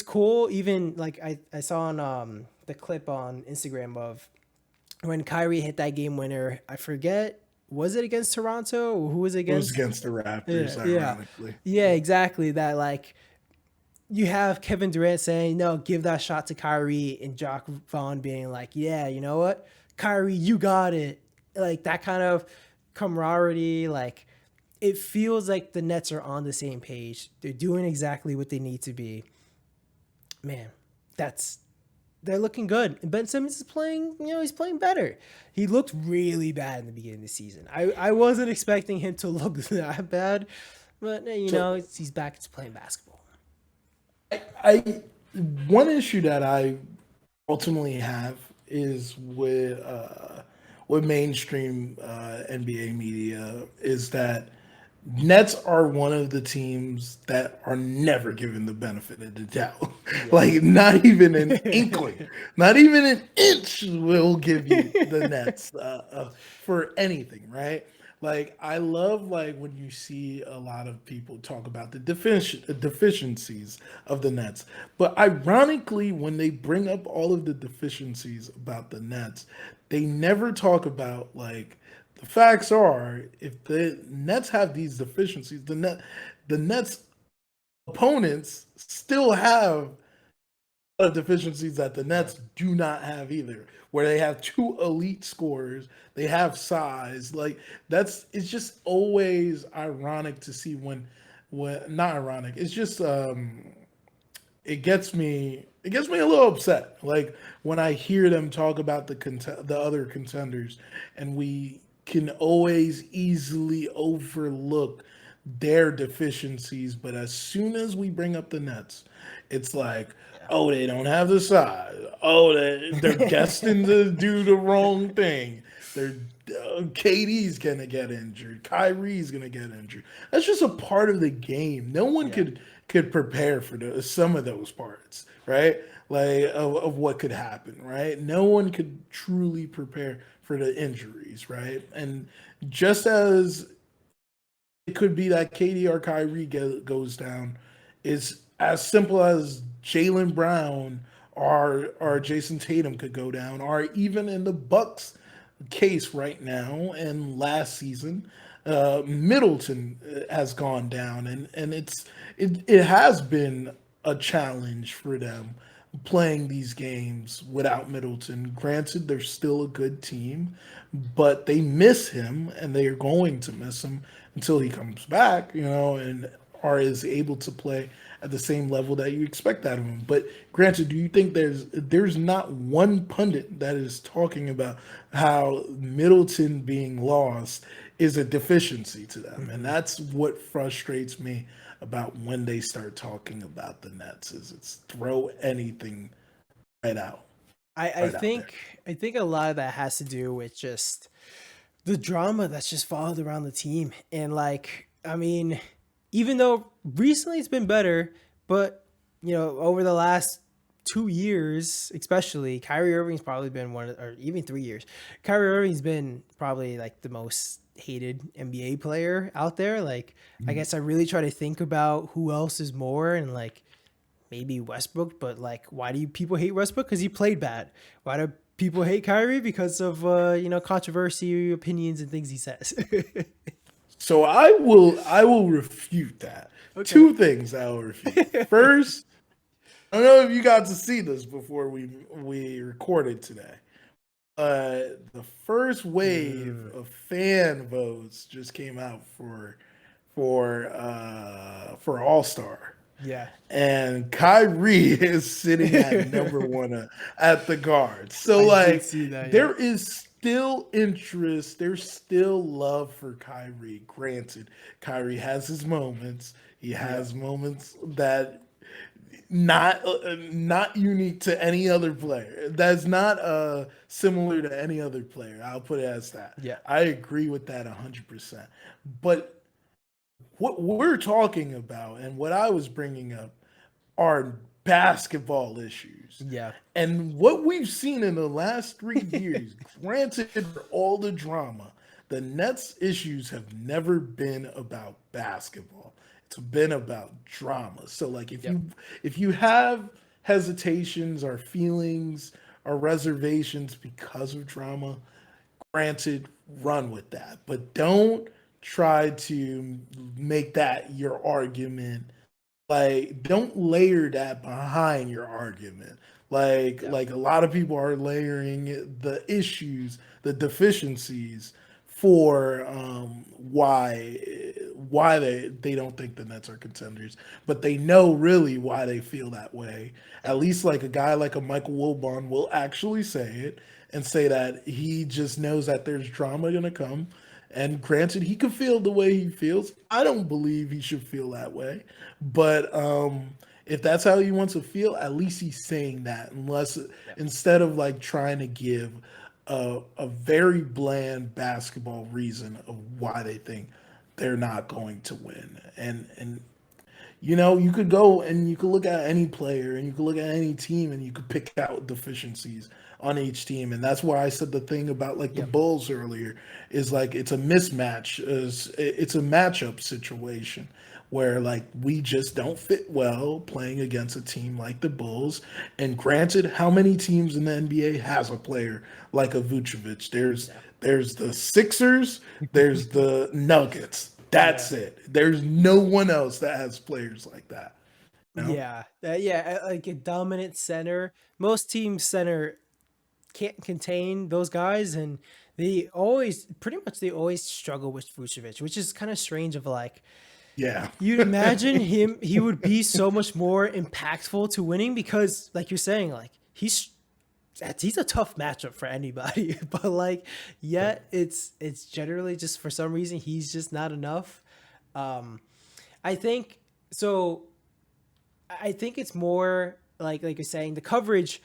cool. Even like I saw on the clip on Instagram of when Kyrie hit that game winner. I forget, was it against Toronto or who was it It was against? against the Yeah, Raptors, yeah, ironically. yeah. Exactly. That like you have Kevin Durant saying, no, give that shot to Kyrie, and Jock Vaughn being like, yeah, you know what? Kyrie, you got it. Like that kind of camaraderie. Like it feels like the Nets are on the same page. They're doing exactly what they need to be. Man, that's they're looking good. And Ben Simmons is playing, he's playing better. He looked really bad in the beginning of the season. I wasn't expecting him to look that bad, but So he's back to playing basketball. I one issue that I ultimately have is with mainstream NBA media is that Nets are one of the teams that are never given the benefit of the doubt. Like Yes. not even an inkling, not even an inch will give you the Nets for anything, right? Like I love like when you see a lot of people talk about the deficiencies of the Nets. But ironically, when they bring up all of the deficiencies about the Nets, they never talk about like the facts are if the Nets have these deficiencies, the Nets opponents still have deficiencies that the Yeah. Nets do not have either, where they have two elite scorers, they have size. Like that's it's just always ironic to see when not ironic. It's just it gets me a little upset. Like when I hear them talk about the other contenders, and we can always easily overlook their deficiencies, but as soon as we bring up the Nets, it's like, oh, they don't have the size. Oh, they're destined to do the wrong thing. They're KD's gonna get injured. Kyrie's gonna get injured. That's just a part of the game. No one Yeah. could prepare for some of those parts, right? Like of what could happen, right? No one could truly prepare for the injuries, right? And just as it could be that KD or Kyrie goes down, is as simple as Jalen Brown or Jason Tatum could go down, or even in the Bucks case right now and last season, Middleton has gone down, and it has been a challenge for them playing these games without Middleton. Granted, they're still a good team, but they miss him, and they are going to miss him until he comes back, and or is able to play at the same level that you expect out of him. But granted, do you think there's not one pundit that is talking about how Middleton being lost is a deficiency to them? And Hmm. that's what frustrates me about when they start talking about the Nets is it's throw anything right out, I right out there. think I think a lot of that has to do with just the drama that's just followed around the team. And like, I mean, even though recently it's been better, but over the last 2 years, especially, Kyrie Irving's probably been or even 3 years, Kyrie Irving's been probably like the most hated NBA player out there. Like, I guess I really try to think about who else is more, and like maybe Westbrook, but like, why do people hate Westbrook? Because he played bad. Why do people hate Kyrie? Because of controversy, opinions, and things he says. So I will refute that. Okay. Two things I will refute. First, I don't know if you got to see this before we recorded today. The first wave Mm, of fan votes just came out for All Star, yeah. and Kyrie is sitting at number one at the guard. So I did like see that. there Yep. is still interest, there's still love for Kyrie. Granted, Kyrie has his moments. He Yep. has moments that not unique to any other player. That's not similar to any other player. I'll put it as that. Yeah. I agree with that 100%. But what we're talking about and what I was bringing up are basketball issues. Yeah. And what we've seen in the last 3 years, granted for all the drama, the Nets' issues have never been about basketball. It's been about drama. So like Yep. if you have hesitations or feelings or reservations because of drama, granted, run with that. But don't try to make that your argument, like don't layer that behind your argument Yep. like a lot of people are layering the issues, the deficiencies for why they don't think the Nets are contenders, but they know really why they feel that way. At least like a guy like a Michael Wilbon will actually say it and say that he just knows that there's drama gonna come. And granted, he could feel the way he feels. I don't believe he should feel that way. But if that's how he wants to feel, at least he's saying that. Unless Yep. instead of like trying to give a very bland basketball reason of why they think they're not going to win. And you could go and you could look at any player and you could look at any team and you could pick out deficiencies on each team, and that's why I said the thing about like the Yep. Bulls earlier is like it's a mismatch, is it's a matchup situation where like we just don't fit well playing against a team like the Bulls. And granted, how many teams in the NBA has a player like a Vucevic? Yeah. There's the Sixers, there's the Nuggets. Yeah. That's it. There's no one else that has players like that. You know? Yeah. Like a dominant center. Most teams center can't contain those guys, and they always struggle with Vucevic, which is kind of strange. Of like, Yeah. you'd imagine he would be so much more impactful to winning because, like you're saying, like he's a tough matchup for anybody, but like, yet it's generally just for some reason he's just not enough. Um, I think so. I think it's more like you're saying the coverage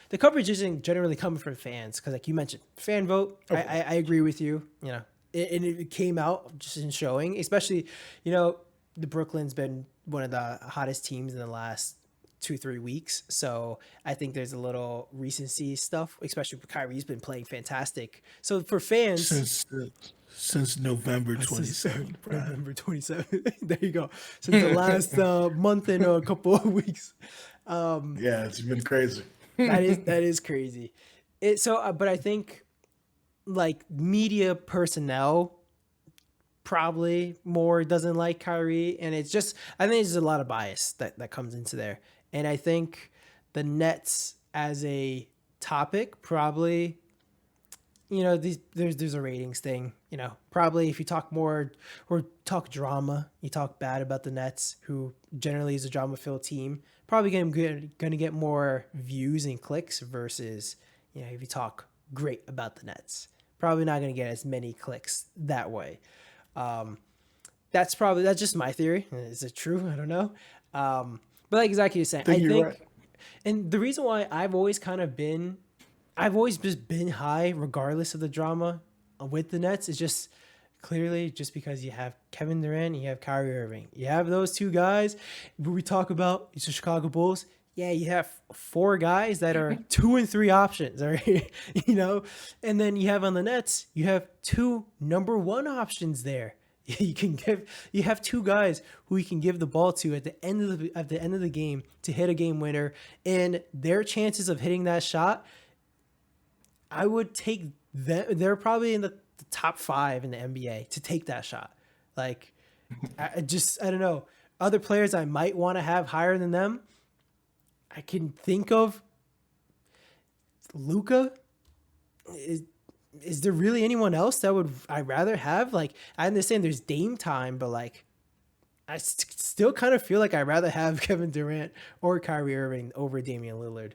isn't generally coming from fans because like you mentioned fan vote. Okay. I agree with you. You know, and it came out just in showing, especially the Brooklyn's been one of the hottest teams in the last 2-3 weeks. So I think there's a little recency stuff, especially Kyrie's been playing fantastic. So for fans, Since since November since 27th, Brian. November 27th, there you go. Since the last month and a couple of weeks. Yeah, it's been crazy. That is crazy. But I think like media personnel probably more doesn't like Kyrie, and I think there's a lot of bias that comes into there, and I think the Nets as a topic probably there's a ratings thing. Probably if you talk more or talk drama, you talk bad about the Nets, who generally is a drama filled team, probably gonna get more views and clicks versus if you talk great about the Nets, probably not gonna get as many clicks that way. Um, that's just my theory. Is it true? I don't know. But like exactly you're saying, I I think you're right. think, and the reason why I've always just been high regardless of the drama with the Nets is just clearly just because you have Kevin Durant, you have Kyrie Irving, you have those two guys. When we talk about it's the Chicago Bulls, yeah, you have four guys that are 2 and 3 options, all right? And then you have on the Nets, you have two number one options there. You have two guys who you can give the ball to at the end of the game to hit a game winner, and their chances of hitting that shot, I would take them. They're probably in the top 5 in the NBA to take that shot. Like, I don't know. Other players I might want to have higher than them. I can think of Luca. Is there really anyone else that would I rather have? Like, I understand there's Dame time, but like, still kind of feel like I'd rather have Kevin Durant or Kyrie Irving over Damian Lillard.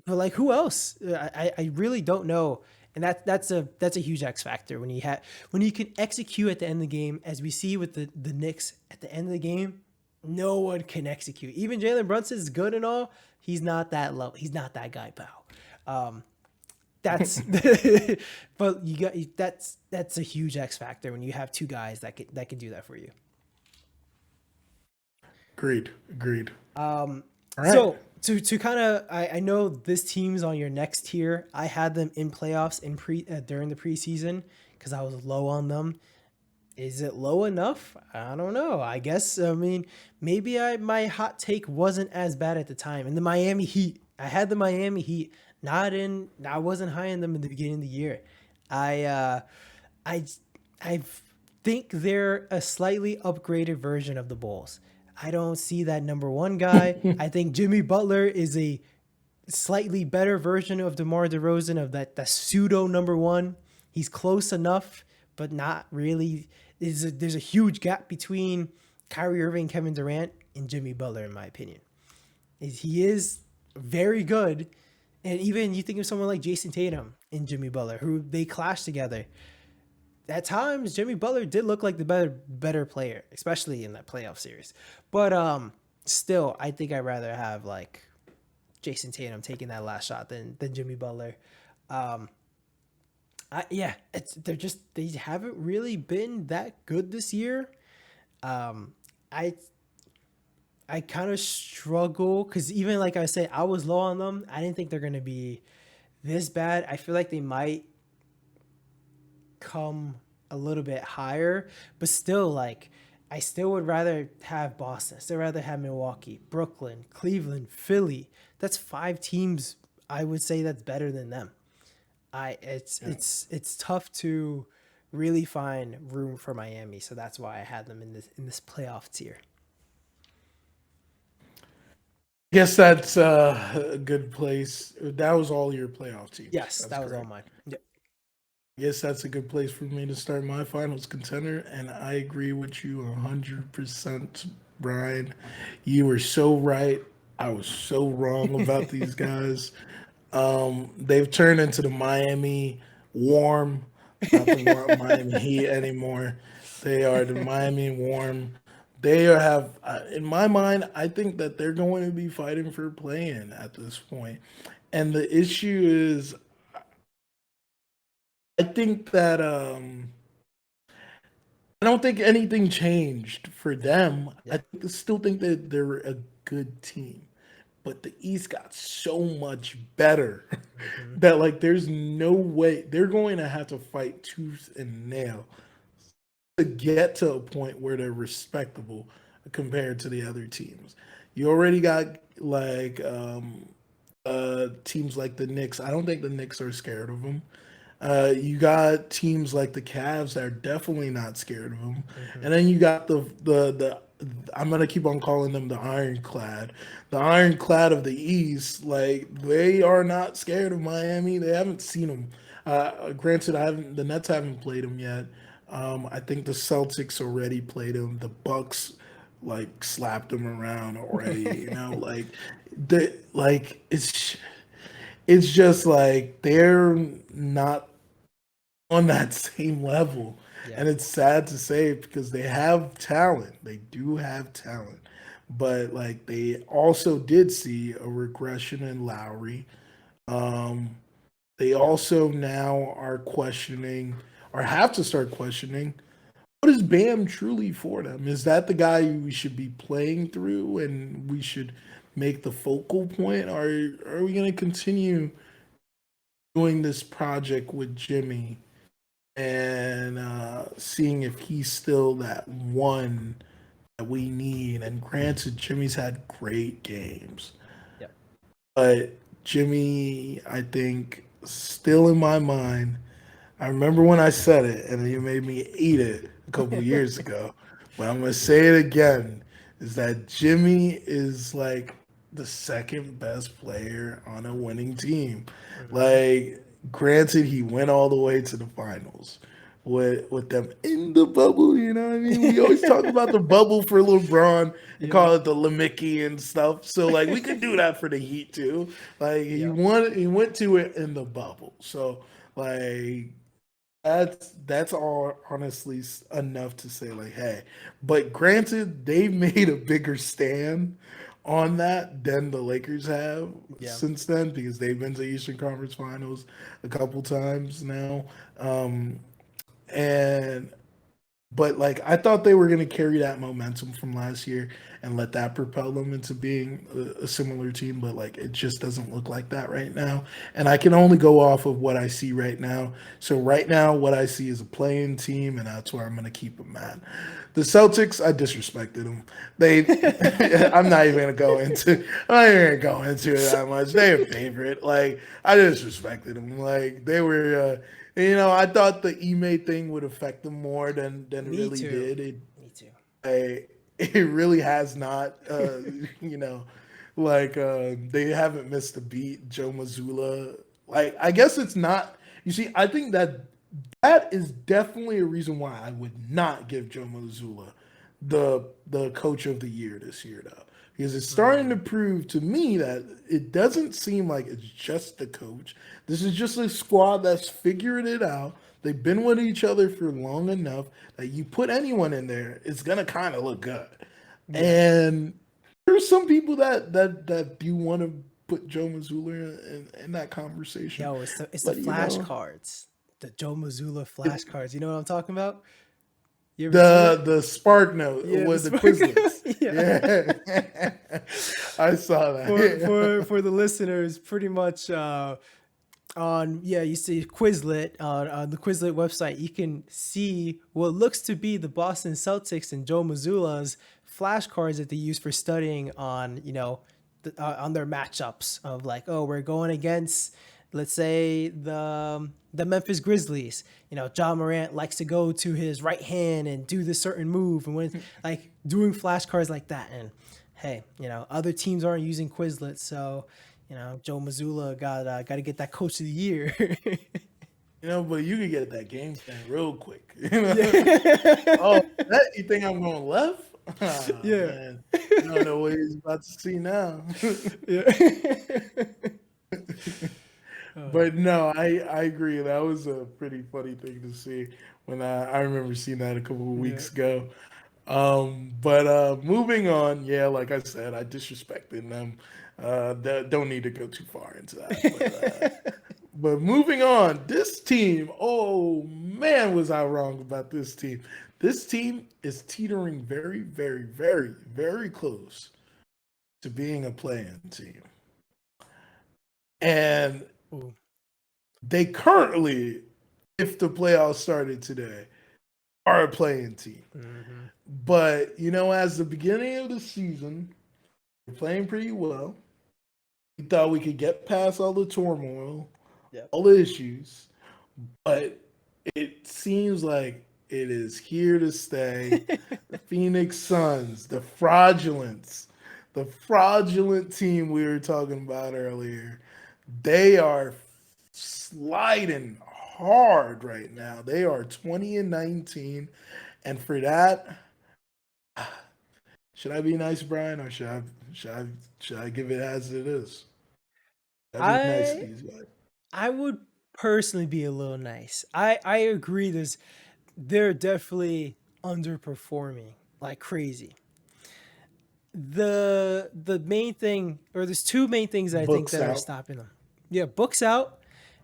But like, who else? I really don't know. And that's a huge X factor when you can execute at the end of the game, as we see with the Knicks at the end of the game. No one can execute. Even Jalen Brunson is good and all. He's not that low. He's not that guy, pal. That's but that's a huge X factor when you have two guys that can do that for you. Agreed. Agreed. All right. So to kind of I know this team's on your next tier. I had them in playoffs during the preseason because I was low on them. Is it low enough? I don't know. I mean, maybe my hot take wasn't as bad at the time. And the Miami Heat, I had the Miami Heat. I wasn't high on them in the beginning of the year. I I I think they're a slightly upgraded version of the Bulls. I don't see that number one guy. I think Jimmy Butler is a slightly better version of DeMar DeRozan, of that pseudo number one. He's close enough, but not really. There's a huge gap between Kyrie Irving, Kevin Durant, and Jimmy Butler, in my opinion. He is very good, and even you think of someone like Jason Tatum and Jimmy Butler, who they clash together. At times, Jimmy Butler did look like the better player, especially in that playoff series. But still, I think I'd rather have like Jason Tatum taking that last shot than Jimmy Butler. Um, yeah, they haven't really been that good this year. Um, I kind of struggle because even like I said, I was low on them. I didn't think they're gonna be this bad, I feel like they might come a little bit higher, but still, like, I still would rather have Boston. I still rather have Milwaukee, Brooklyn, Cleveland, Philly. That's 5 teams. I would say that's better than them. Yeah. It's tough to really find room for Miami, so that's why I had them in this playoff tier. Guess that's a good place. That was all your playoff teams. Yes, That's that was all correct. mine. Yep. Yes, that's a good place for me to start my finals contender, and I agree with you 100%, Brian. You were so right. I was so wrong about these guys. They've turned into the Miami Warm, not the Miami Heat anymore. They are the Miami Warm. They have, in my mind, I think that they're going to be fighting for play-in at this point. And the issue is, I think that I don't think anything changed for them. Yeah. Still think that they're a good team, but the East got so much better Hmm. that like there's no way they're going to have to fight tooth and nail to get to a point where they're respectable compared to the other teams. You already got like teams like the Knicks. I don't think the Knicks are scared of them. You got teams like the Cavs that are definitely not scared of them, Hmm. and then you got the I'm gonna keep on calling them the ironclad of the East. Like they are not scared of Miami. They haven't seen them. Granted, I haven't. The Nets haven't played them yet. I think the Celtics already played them. The Bucks like slapped them around already. Like it's just like they're not on that same level. Yeah. And it's sad to say because they have talent. They do have talent. But like they also did see a regression in Lowry. Um, they Yeah. also now are questioning or have to start questioning what is Bam truly for them? Is that the guy we should be playing through and we should make the focal point? Or are we going to continue doing this project with Jimmy and seeing if he's still that one that we need? And granted, Jimmy's had great games, Yep. but Jimmy, I think, still in my mind, I remember when I said it and you made me eat it a couple years ago, but I'm going to say it again is that Jimmy is like the second best player on a winning team. Hmm. Like, granted, he went all the way to the finals with them in the bubble. You know what I mean? We always talk about the bubble for LeBron and Yeah. call it the Lemmicky and stuff. So like we could do that for the Heat too. Like Yeah. he went to it in the bubble. So like that's all honestly enough to say like hey, but granted they made a bigger stand on that than the Lakers have Yeah. since then because they've been to Eastern Conference Finals a couple times now. Um, and but like I thought they were going to carry that momentum from last year and let that propel them into being a similar team, but like it just doesn't look like that right now. And I can only go off of what I see right now. So right now, what I see is a playing team, and that's where I'm going to keep them at. The Celtics, I disrespected them. They, I'm not even going to go into. I'm not even going to go into it that much. They're a favorite. Like I disrespected them. Like they were. I thought the Ime thing would affect them more than it Me really too. did. Me too. It really has not. You know, like they haven't missed a beat. Joe Mazzulla. Like I guess it's not. You see, I think that is definitely a reason why I would not give Joe Mazzulla the coach of the year this year though. Because it's starting to Mm. prove to me that it doesn't seem like it's just the coach. This is just a squad that's figuring it out. They've been with each other for long enough that you put anyone in there, it's gonna kind of look good. Yeah. And there's some people that do want to put Joe Mazzulla in that conversation. Yo, it's the But flashcards, the Joe Mazzulla flashcards. You know what I'm talking about? You ever seen it? the Spark Note Yeah, the with the spark. Quizlets. Yeah. Yeah, I saw For that. the listeners, pretty much. on you see Quizlet on the Quizlet website, you can see what looks to be the Boston Celtics and Joe Mazzulla's flashcards that they use for studying on on their matchups of like, oh, we're going against, let's say, the Memphis Grizzlies. John Morant likes to go to his right hand and do this certain move, and when like doing flashcards like that. And hey, other teams aren't using Quizlet, so Joe Mazzulla got to get that Coach of the Year. But you can get that game plan real quick. Oh, Yeah. that you think I'm going left? Ah, Yeah. man. You don't know what he's about to see now. Yeah. But no, I agree. That was a pretty funny thing to see when I remember seeing that a couple of Yeah. weeks ago. But moving on, yeah, like I said, I disrespected them. Don't need to go too far into that. But moving on, this team, oh man, was I wrong about this team. This team is teetering very, very, very, very close to being a play-in team. And Ooh. they currently, if the playoffs started today, are a play-in team. Mm-hmm. But, as the beginning of the season, we're playing pretty well. We thought we could get past all the turmoil, Yep. all the issues, but it seems like it is here to stay. The Phoenix Suns, the fraudulent team we were talking about earlier, they are sliding hard right now. They are 20-19, and for that, should I be nice, Brian, or should I give it as it is? Should I be nice to I these guys? I would personally be a little nice. I agree. They're definitely underperforming like crazy. The main thing, or there's two main things I think Books that are out. stopping them. Yeah, books out,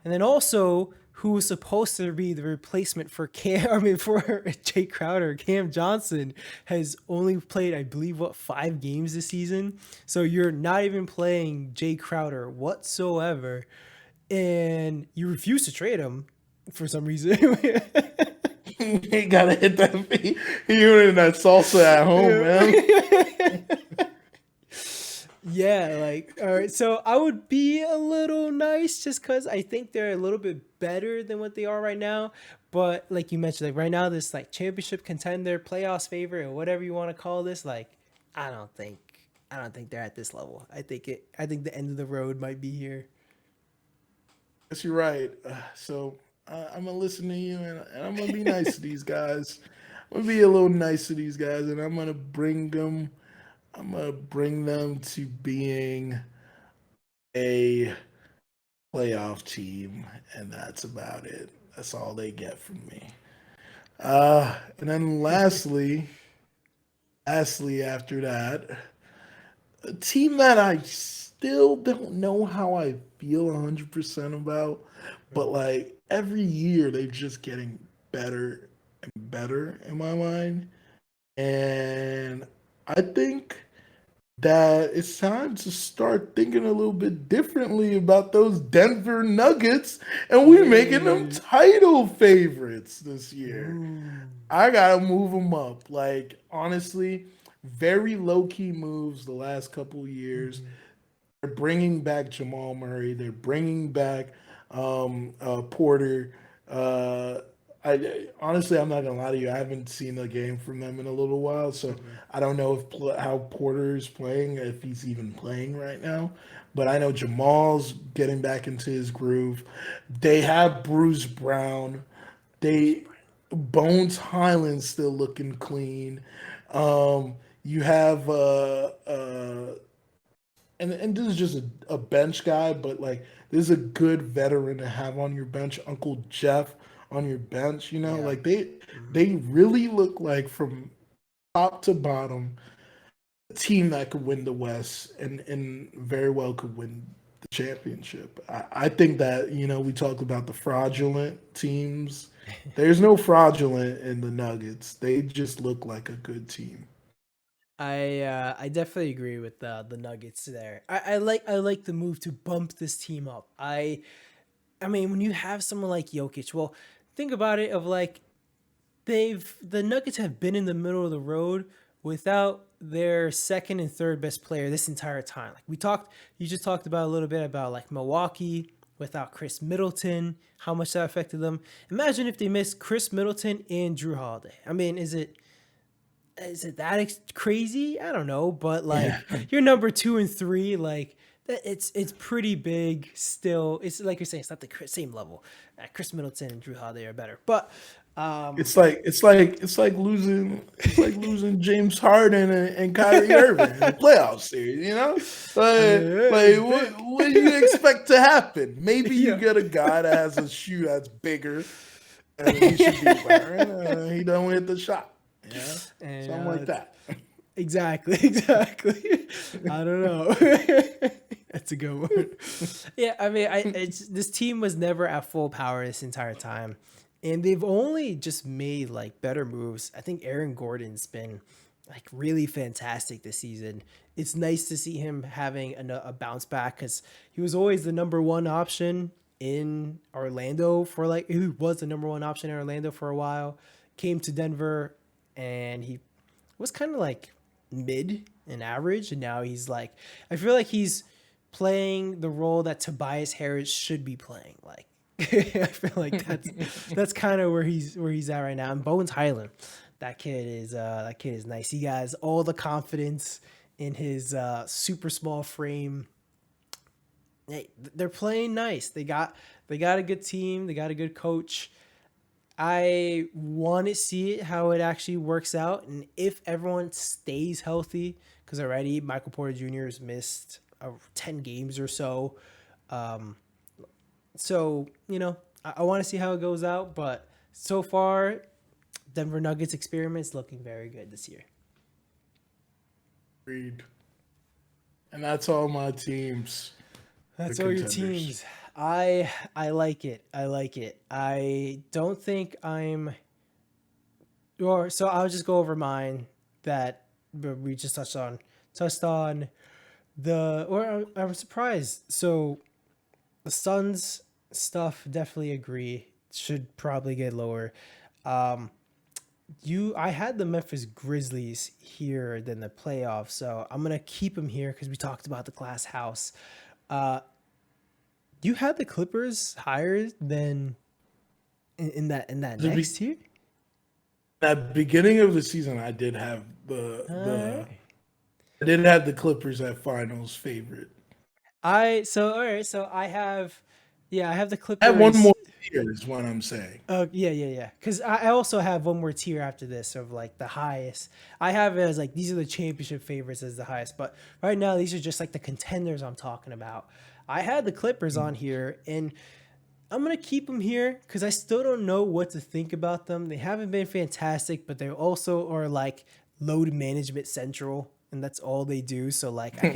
and then also who was supposed to be the replacement for Cam, I mean for Jay Crowder, Cam Johnson has only played, I believe, 5 games this season. So you're not even playing Jay Crowder whatsoever, and you refuse to trade him for some reason. He gotta hit that beat. You in that salsa at home, man. Yeah. Yeah, like, all right. So I would be a little nice just because I think they're a little bit better than what they are right now. But like you mentioned, like right now, this like championship contender, playoffs favorite, or whatever you want to call this, like, I don't think, I don't think they're at this level. I think the end of the road might be here. Yes, you're right. So I'm gonna listen to you, and I'm gonna be nice to these guys. I'm gonna be a little nice to these guys, and I'm gonna bring them. I'm gonna bring them to being a playoff team, and that's about it. That's all they get from me. And then lastly, after that, a team that I still don't know how I feel 100% about, but like every year they're just getting better and better in my mind. And I think that it's time to start thinking a little bit differently about those Denver Nuggets, and we making them Hey. title favorites this year. Ooh. I gotta move them up. Like honestly, very low key moves the last couple of years. Mhm. They're bringing back Jamal Murray. They're bringing back Porter. Uh, I honestly, I'm not gonna lie to you. I haven't seen a game from them in a little while, so Mhm. I don't know how Porter is playing, if he's even playing right now. But I know Jamal's getting back into his groove. They have Bruce Brown. Bruce They Bones Highland still looking clean. You have and this is just a bench guy, but like this is a good veteran to have on your bench, Uncle Jeff on your bench. Yeah. Like they Mhm. they really look like from top to bottom a team that could win the West and very well could win the championship. I think that we talked about the fraudulent teams. There's no fraudulent in the Nuggets. They just look like a good team. I definitely agree with the Nuggets there. I like the move to bump this team up. I mean, when you have someone like Jokic, well, think about it of like the Nuggets have been in the middle of the road without their second and third best player this entire time. Like you just talked about a little bit about like Milwaukee without Chris Middleton, how much that affected them. Imagine if they missed Chris Middleton and Drew Holiday. I mean, is it that crazy? I don't know, but Yeah. like you're number 2 and 3, like that it's pretty big still. It's like you're saying, it's not the same level. Chris Middleton and Drew Holiday are better, but It's like losing James Harden and Kyrie Irving in the playoff series, you know? Like what do you expect to happen? Maybe you yeah. get a guy that has a shoe that's bigger and he should be wearing. He don't hit the shot. Yeah. And Something like that. exactly. I don't know. That's a good one. Yeah, I mean, this team was never at full power this entire time, and they've only just made like better moves. I think Aaron Gordon's been like really fantastic this season. It's nice to see him having a bounce back because he was always the number one option in Orlando for like he was the number one option in Orlando for a while. Came to Denver and he was kind of like mid and average, and now he's like I feel like he's playing the role that Tobias Harris should be playing. Like I feel like that's kind of where he's at right now. And Bones Highland, that kid is nice. He has all the confidence in his super small frame. They're playing nice. They got a good team. They got a good coach. I want to see it how it actually works out, and if everyone stays healthy, because already Michael Porter Jr. has missed 10 games or so. Um, so I want to see how it goes out, but so far, Denver Nuggets experiment's looking very good this year. Agreed. And that's all my teams. The That's all your Contenders. teams. I like it. I like it. I don't think I'm or so I'll just go over mine that we just touched on the or I'm surprised. So the Suns stuff definitely agree should probably get lower. Um I had the Memphis Grizzlies here than the playoffs, so I'm gonna keep them here because we talked about the glass house. Uh you had the Clippers higher than in that The next be- tier? At the beginning of the season, I did have Alright. I did have the Clippers at finals favorite. All right, so I have the I have one more Clippers. tier is what I'm saying. Yeah. Because I also have one more tier after this of like the highest. I have it as like these are the championship favorites as the highest, but right now these are just like the contenders I'm talking about. I had the Clippers on here, and I'm gonna keep them here because I still don't know what to think about them. They haven't been fantastic, but they also are like load management central, and that's all they do. So like I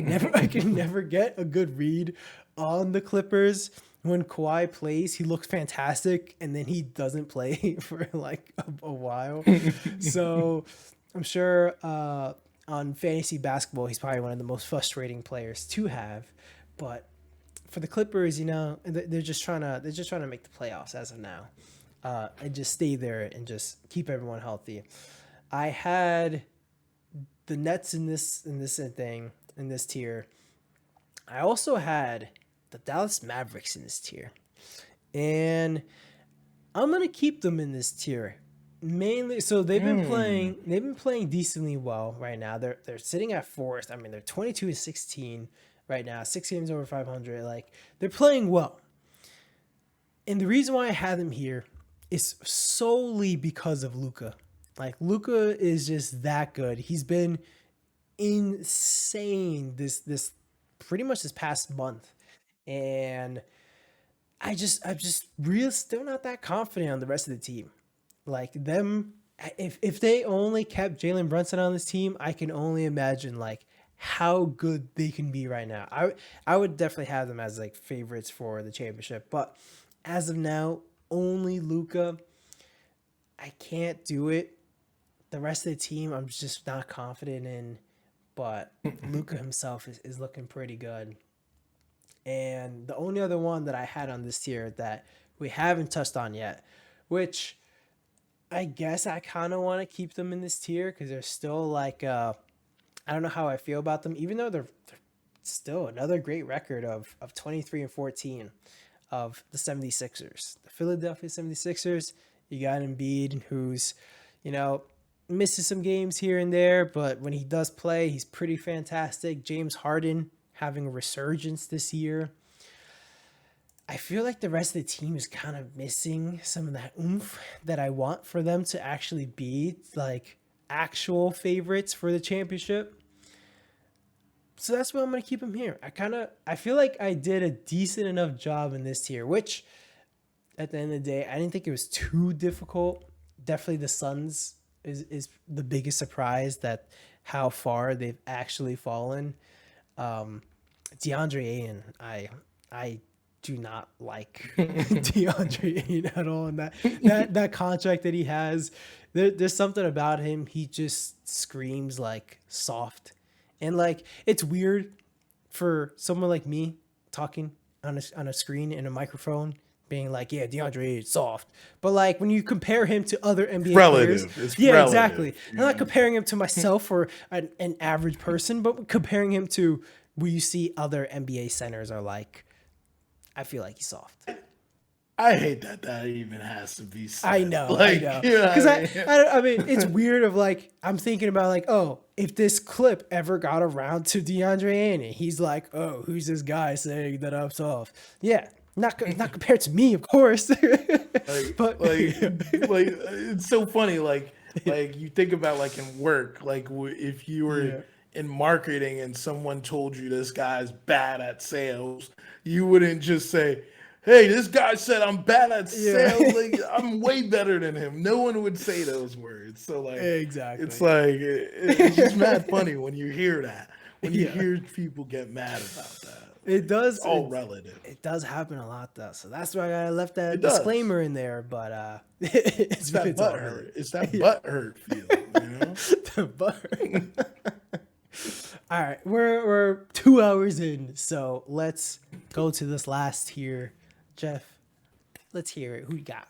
can never get a good read on the Clippers. When Kawhi plays, he looks fantastic, and then he doesn't play for like a while. So I'm sure on fantasy basketball, he's probably one of the most frustrating players to have. But for the Clippers, they're just trying to make the playoffs as of now, and just stay there and just keep everyone healthy. I had the Nets in this tier. I also had the Dallas Mavericks in this tier, and I'm gonna keep them in this tier mainly. So Hmm. they've been playing decently well right now. They're sitting at fourth. I mean, they're 22-16 right now, 6 games over 500. Like they're playing well, and the reason why I have them here is solely because of Luca. Like Luca is just that good. He's been insane this pretty much this past month, and I'm just real still not that confident on the rest of the team. Like them, if they only kept Jalen Brunson on this team, I can only imagine like how good they can be right now. I would definitely have them as like favorites for the championship, but as of now, only Luca. I can't do it. The rest of the team, I'm just not confident in, but Luca himself is looking pretty good. And the only other one that I had on this tier that we haven't touched on yet, which I guess I kind of want to keep them in this tier because they're still like, I don't know how I feel about them, even though they're still another great record of 23-14 of the 76ers. The Philadelphia 76ers, you got Embiid, who's, you know, misses some games here and there, but when he does play, he's pretty fantastic. James Harden having a resurgence this year. I feel like the rest of the team is kind of missing some of that oomph that I want for them to actually be like actual favorites for the championship. So that's why I'm going to keep them here. I feel like I did a decent enough job in this tier, which at the end of the day, I didn't think it was too difficult. Definitely the Suns is the biggest surprise that how far they've actually fallen. DeAndre Ayton, I do not like DeAndre Ayton at all, and that contract that he has, there's something about him. He just screams like soft, and like it's weird for someone like me talking on a screen in a microphone, being like, yeah, DeAndre is soft. But like when you compare him to other NBA players, yeah, relative, exactly. I'm not comparing him to myself or an average person, but comparing him to where you see other NBA centers are like, I feel like he's soft. I hate that even has to be said. I know, because I mean, it's weird. Of like, I'm thinking about like, oh, if this clip ever got around to DeAndre Ayton, he's like, oh, who's this guy saying that I'm soft? Yeah, not compared to me, of course. But it's so funny. Like you think about like in work, like if you were in marketing and someone told you this guy's bad at sales, you wouldn't just say, hey, this guy said I'm bad at sales. Like, I'm way better than him. No one would say those words. So like, exactly, it's like it's just mad funny when you hear that. When you hear people get mad about that. It does. It's all relative. It does happen a lot though. So that's why I left that disclaimer in there. But it's that butt hurt. It's that butt hurt feeling. You know, the butt hurt. All right, we're 2 hours in, so let's go to this last tier. Jeff, let's hear it. Who you got?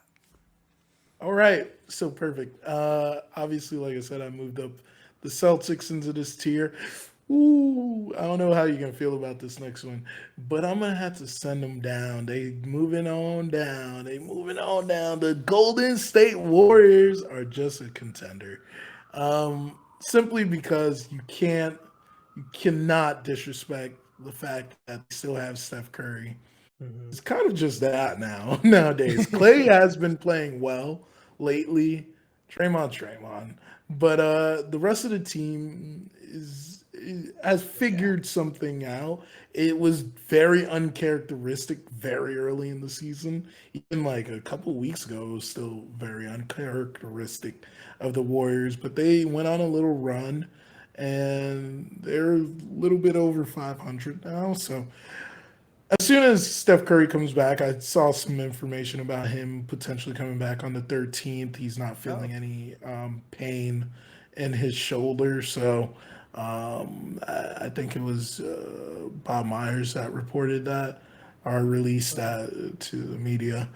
All right, so perfect. Obviously, like I said, I moved up the Celtics into this tier. Ooh, I don't know how you're gonna feel about this next one, but I'm gonna have to send them down. They moving on down. The Golden State Warriors are just a contender, simply because you cannot disrespect the fact that they still have Steph Curry. Mm-hmm. It's kind of just that nowadays. Clay has been playing well lately. Draymond. But the rest of the team has figured something out. It was very uncharacteristic very early in the season. Even like a couple weeks ago, it was still very uncharacteristic of the Warriors. But they went on a little run, and they're a little bit over 500 now. So as soon as Steph Curry comes back, I saw some information about him potentially coming back on the 13th. He's not feeling any pain in his shoulder. So I think it was Bob Myers that reported that or released that to the media.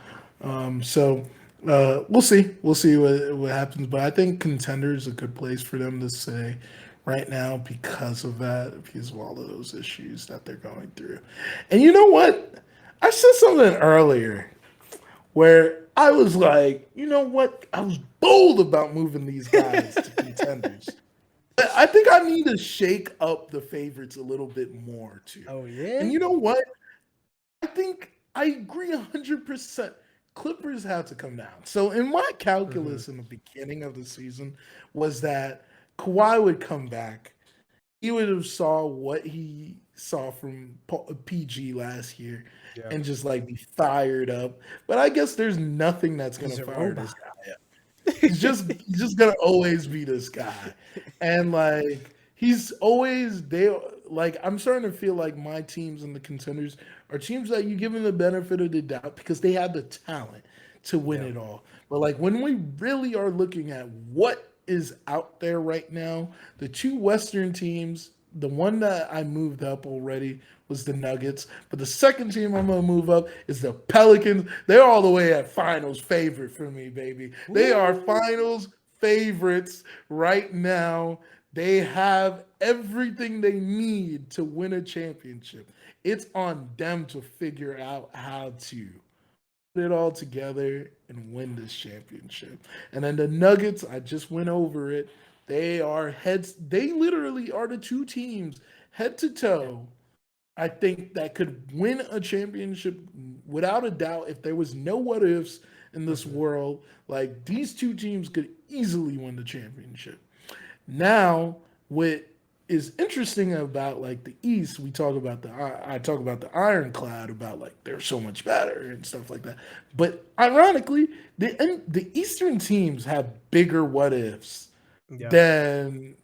So we'll see. We'll see what happens. But I think Contenders is a good place for them to say right now because of that, because of all of those issues that they're going through. And you know what? I said something earlier where I was like, you know what? I was bold about moving these guys to Contenders. I think I need to shake up the favorites a little bit more too. Oh yeah. And you know what? I think I agree 100%. Clippers have to come down. So in my calculus in the beginning of the season was that Kawhi would come back. He would have saw what he saw from PG last year and just like be fired up. But I guess there's nothing that's going to fire this guy up. He's just gonna always be this guy, and like he's always there. Like I'm starting to feel like my teams and the Contenders are teams that you give them the benefit of the doubt because they have the talent to win it all. But like when we really are looking at what is out there right now, the two Western teams, The one that I moved up already was the Nuggets, but the second team I'm gonna move up is the Pelicans. They're all the way at finals favorite for me, baby. They are Ooh. finals favorites right now. They have everything they need to win a championship. It's on them to figure out how to put it all together and win this championship. And then the Nuggets, I just went over it. They are heads. They literally are the two teams head to Yeah. toe. I think that could win a championship without a doubt. If there was no what ifs in this Hmm. world, like these two teams could easily win the championship. Now, what is interesting about like the East, we talk about I talk about the ironclad about like they're so much better and stuff like that. But ironically, the Eastern teams have bigger what ifs Yeah. than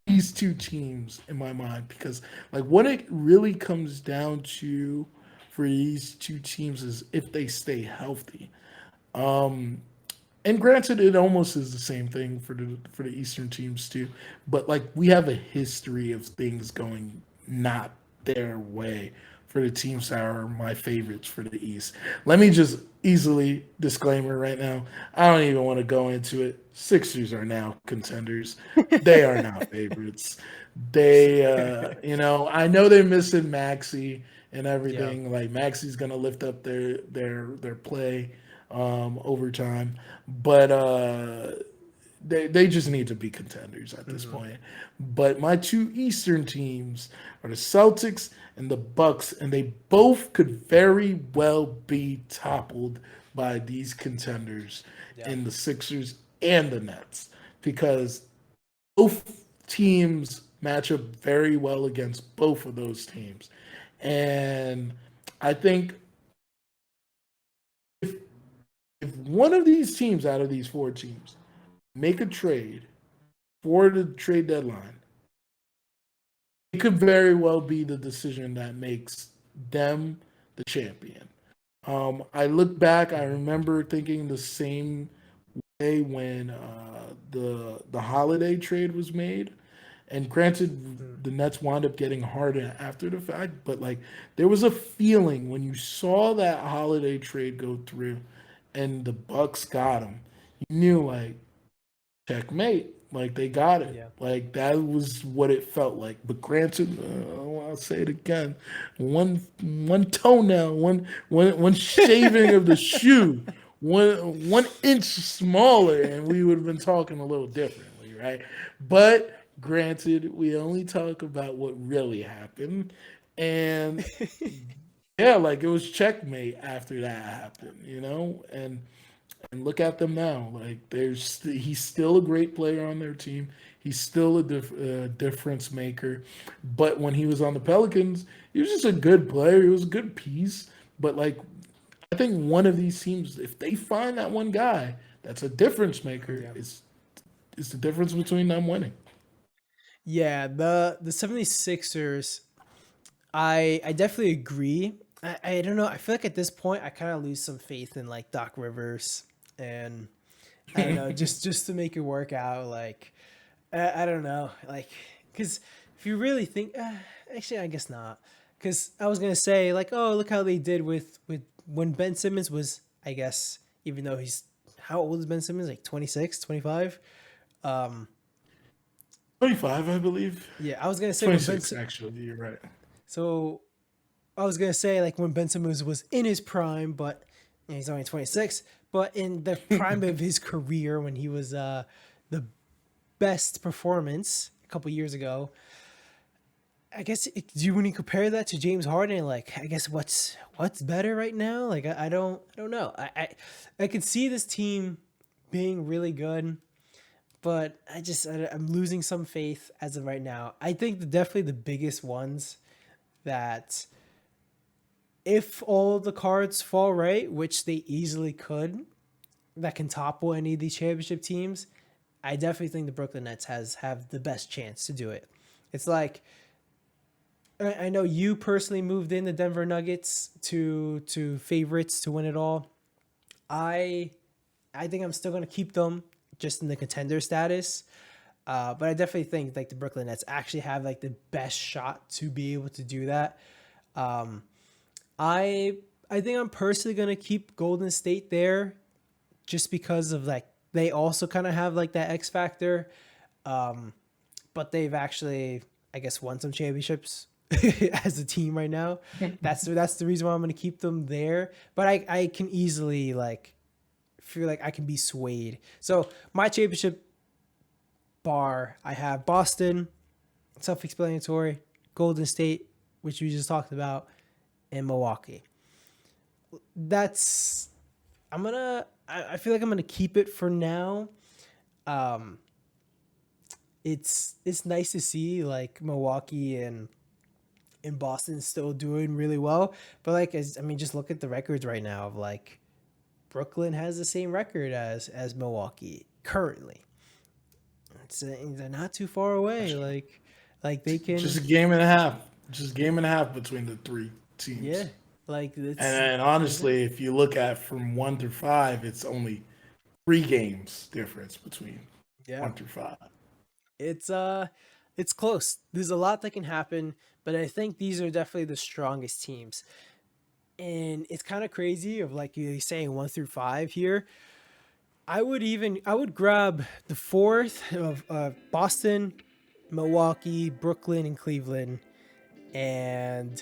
these two teams in my mind because like what it really comes down to for these two teams is if they stay healthy. And granted, it almost is the same thing for the Eastern teams too. But like we have a history of things going not their way for the teams that are my favorites for the East. Let me just easily disclaimer right now. I don't even want to go into it. Sixers are now contenders. They are not favorites. They, I know they're missing Maxi and Yeah. everything. Like Maxi's gonna lift up their play over time. But they just need to be contenders at this Hmm. point. But my two Eastern teams are the Celtics and the Bucks, and they both could very well be toppled by these contenders Yeah. in the Sixers and the Nets because both teams match up very well against both of those teams. And I think if if one of these teams out of these four teams make a trade for the trade deadline, it could very well be the decision that makes them the champion. I look back, I Hmm. remember thinking the same way when the holiday trade was made. And granted, Hmm. the Nets wound up getting harder after the fact, but like there was a feeling when you saw that holiday trade go through, and the Bucks got him. You knew like checkmate. Like they got it. Yeah. Like that was what it felt like. But granted, I'll say it again: one toenail, one shaving of the shoe, one inch smaller, and we would have been talking a little differently, right? But granted, we only talk about what really happened, and yeah, like it was checkmate after that happened, and look at them now. Like he's still a great player on their team. He's still a difference maker. But when he was on the Pelicans, he was just a good player. He was a good piece. But like I think one of these teams, if they find that one guy that's a difference maker, Yeah. is the difference between them winning. Yeah, the 76ers, I definitely agree. I don't know. I feel like at this point I kind of lose some faith in like Doc Rivers, and I don't know, just to make it work out. Like I don't know, like because if you really think, actually I guess not. Because I was gonna say like, oh, look how they did with when Ben Simmons was, I guess, even though he's how old is Ben Simmons, like 26, 25. 25, I believe. Yeah, I was gonna say when 26, actually. You're right. so I was gonna say like when Ben Simmons was in his prime, but he's only 26. But in the prime of his career, when he was the best performance a couple years ago, I guess do you when you compare that to James Harden, like I guess what's better right now? Like I don't know. I could see this team being really good, but I'm losing some faith as of right now. I think definitely the biggest ones that if all the cards fall right, which they easily could, that can topple any of these championship teams, I definitely think the Brooklyn Nets have the best chance to do it. It's like I know you personally moved in the Denver Nuggets to favorites to win it all. I I think I'm still gonna keep them just in the contender status. But I definitely think like the Brooklyn Nets actually have like the best shot to be able to do that. Um, I I think I'm personally gonna keep Golden State there just because of like they also kind of have like that X factor. Um, but they've actually, I guess, won some championships as a team right now. That's the reason why I'm gonna keep them there. But I can easily like feel like I can be swayed. So my championship bar, I have Boston, self-explanatory, Golden State, which we just talked about, and Milwaukee. That's I feel like I'm gonna keep it for now. Um, it's nice to see like Milwaukee and in Boston still doing really well. But like I mean, just look at the records right now of like Brooklyn has the same record as Milwaukee currently. They're not too far away. Like they Just can, a game and a half. Just a game and a half between the three yeah. teams. Like it's And honestly, if you look at from 1 through 5, it's only 3 games difference between yeah. 1 through 5. It's close. There's a lot that can happen, but I think these are definitely the strongest teams. And it's kind of crazy of like you saying 1 through 5 here. I would grab the fourth of Boston, Milwaukee, Brooklyn, and Cleveland, and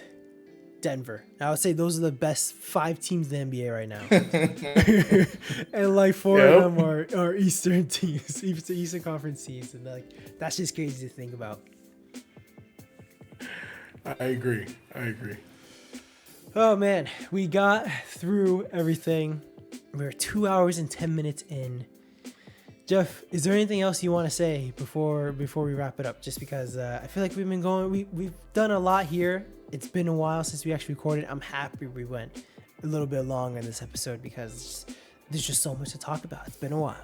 Denver. I would say those are the best 5 teams in the NBA right now. And like four of Yep, them are Eastern teams, Eastern Conference teams, and like that's just crazy to think about. I agree. I agree. Oh man, we got through everything. We're 2 hours and 10 minutes in. Jeff, is there anything else you want to say before we wrap it up? Just because I feel like we've done a lot here. It's been a while since we actually recorded. I'm happy we went a little bit long in this episode because there's just so much to talk about. It's been a while.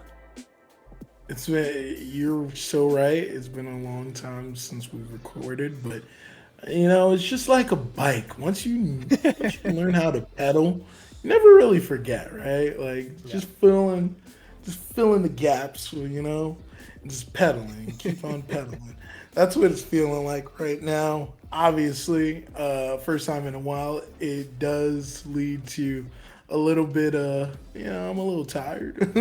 You're so right. It's been a long time since we've recorded, but it's just like a bike. Once you learn how to pedal, you never really forget, right? Like Yeah. just filling the gaps, and just pedaling, keep on pedaling. That's what it's feeling like right now. Obviously, first time in a while, it does lead to a little bit I'm a little tired.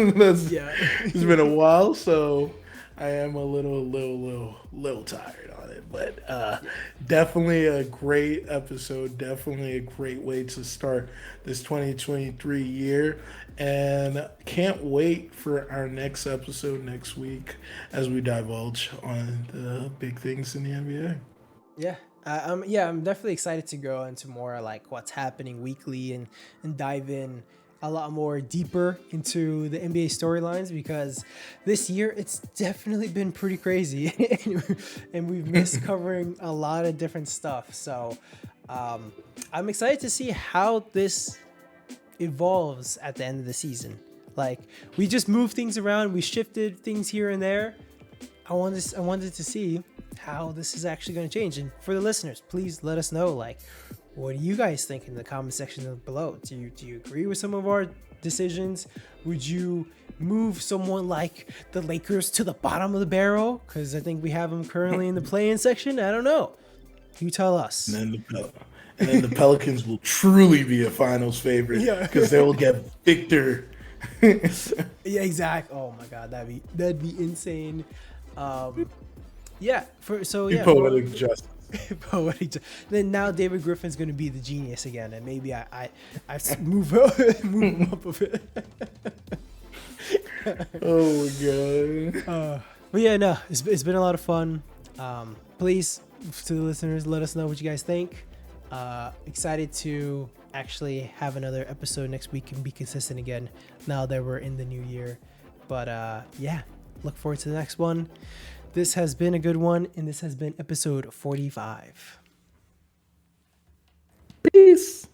Yeah. It's been a while, so I am a little tired on it. But definitely a great episode. Definitely a great way to start this 2023 year. And can't wait for our next episode next week as we divulge on the big things in the NBA. Yeah. I'm definitely excited to go into more like what's happening weekly and dive in a lot more deeper into the NBA storylines because this year it's definitely been pretty crazy and we've missed covering a lot of different stuff. So I'm excited to see how this evolves at the end of the season. Like we just moved things around, we shifted things here and there. I wanted to see how this is actually going to change. And for the listeners, please let us know, like, what do you guys think in the comment section below? Do you agree with some of our decisions? Would you move someone like the Lakers to the bottom of the barrel? Because I think we have them currently in the play-in section. I don't know. You tell us. And then the Pelicans will truly be a finals favorite because they will get Victor. Yeah, exactly. Oh my God, that'd be insane. Poetic justice. Then now David Griffin's going to be the genius again, and maybe I move him up a bit. Oh my God. But yeah, no, it's been a lot of fun. Please, to the listeners, let us know what you guys think. Excited to actually have another episode next week and be consistent again now that we're in the new year. But yeah, look forward to the next one. This has been a good one, and this has been episode 45. Peace.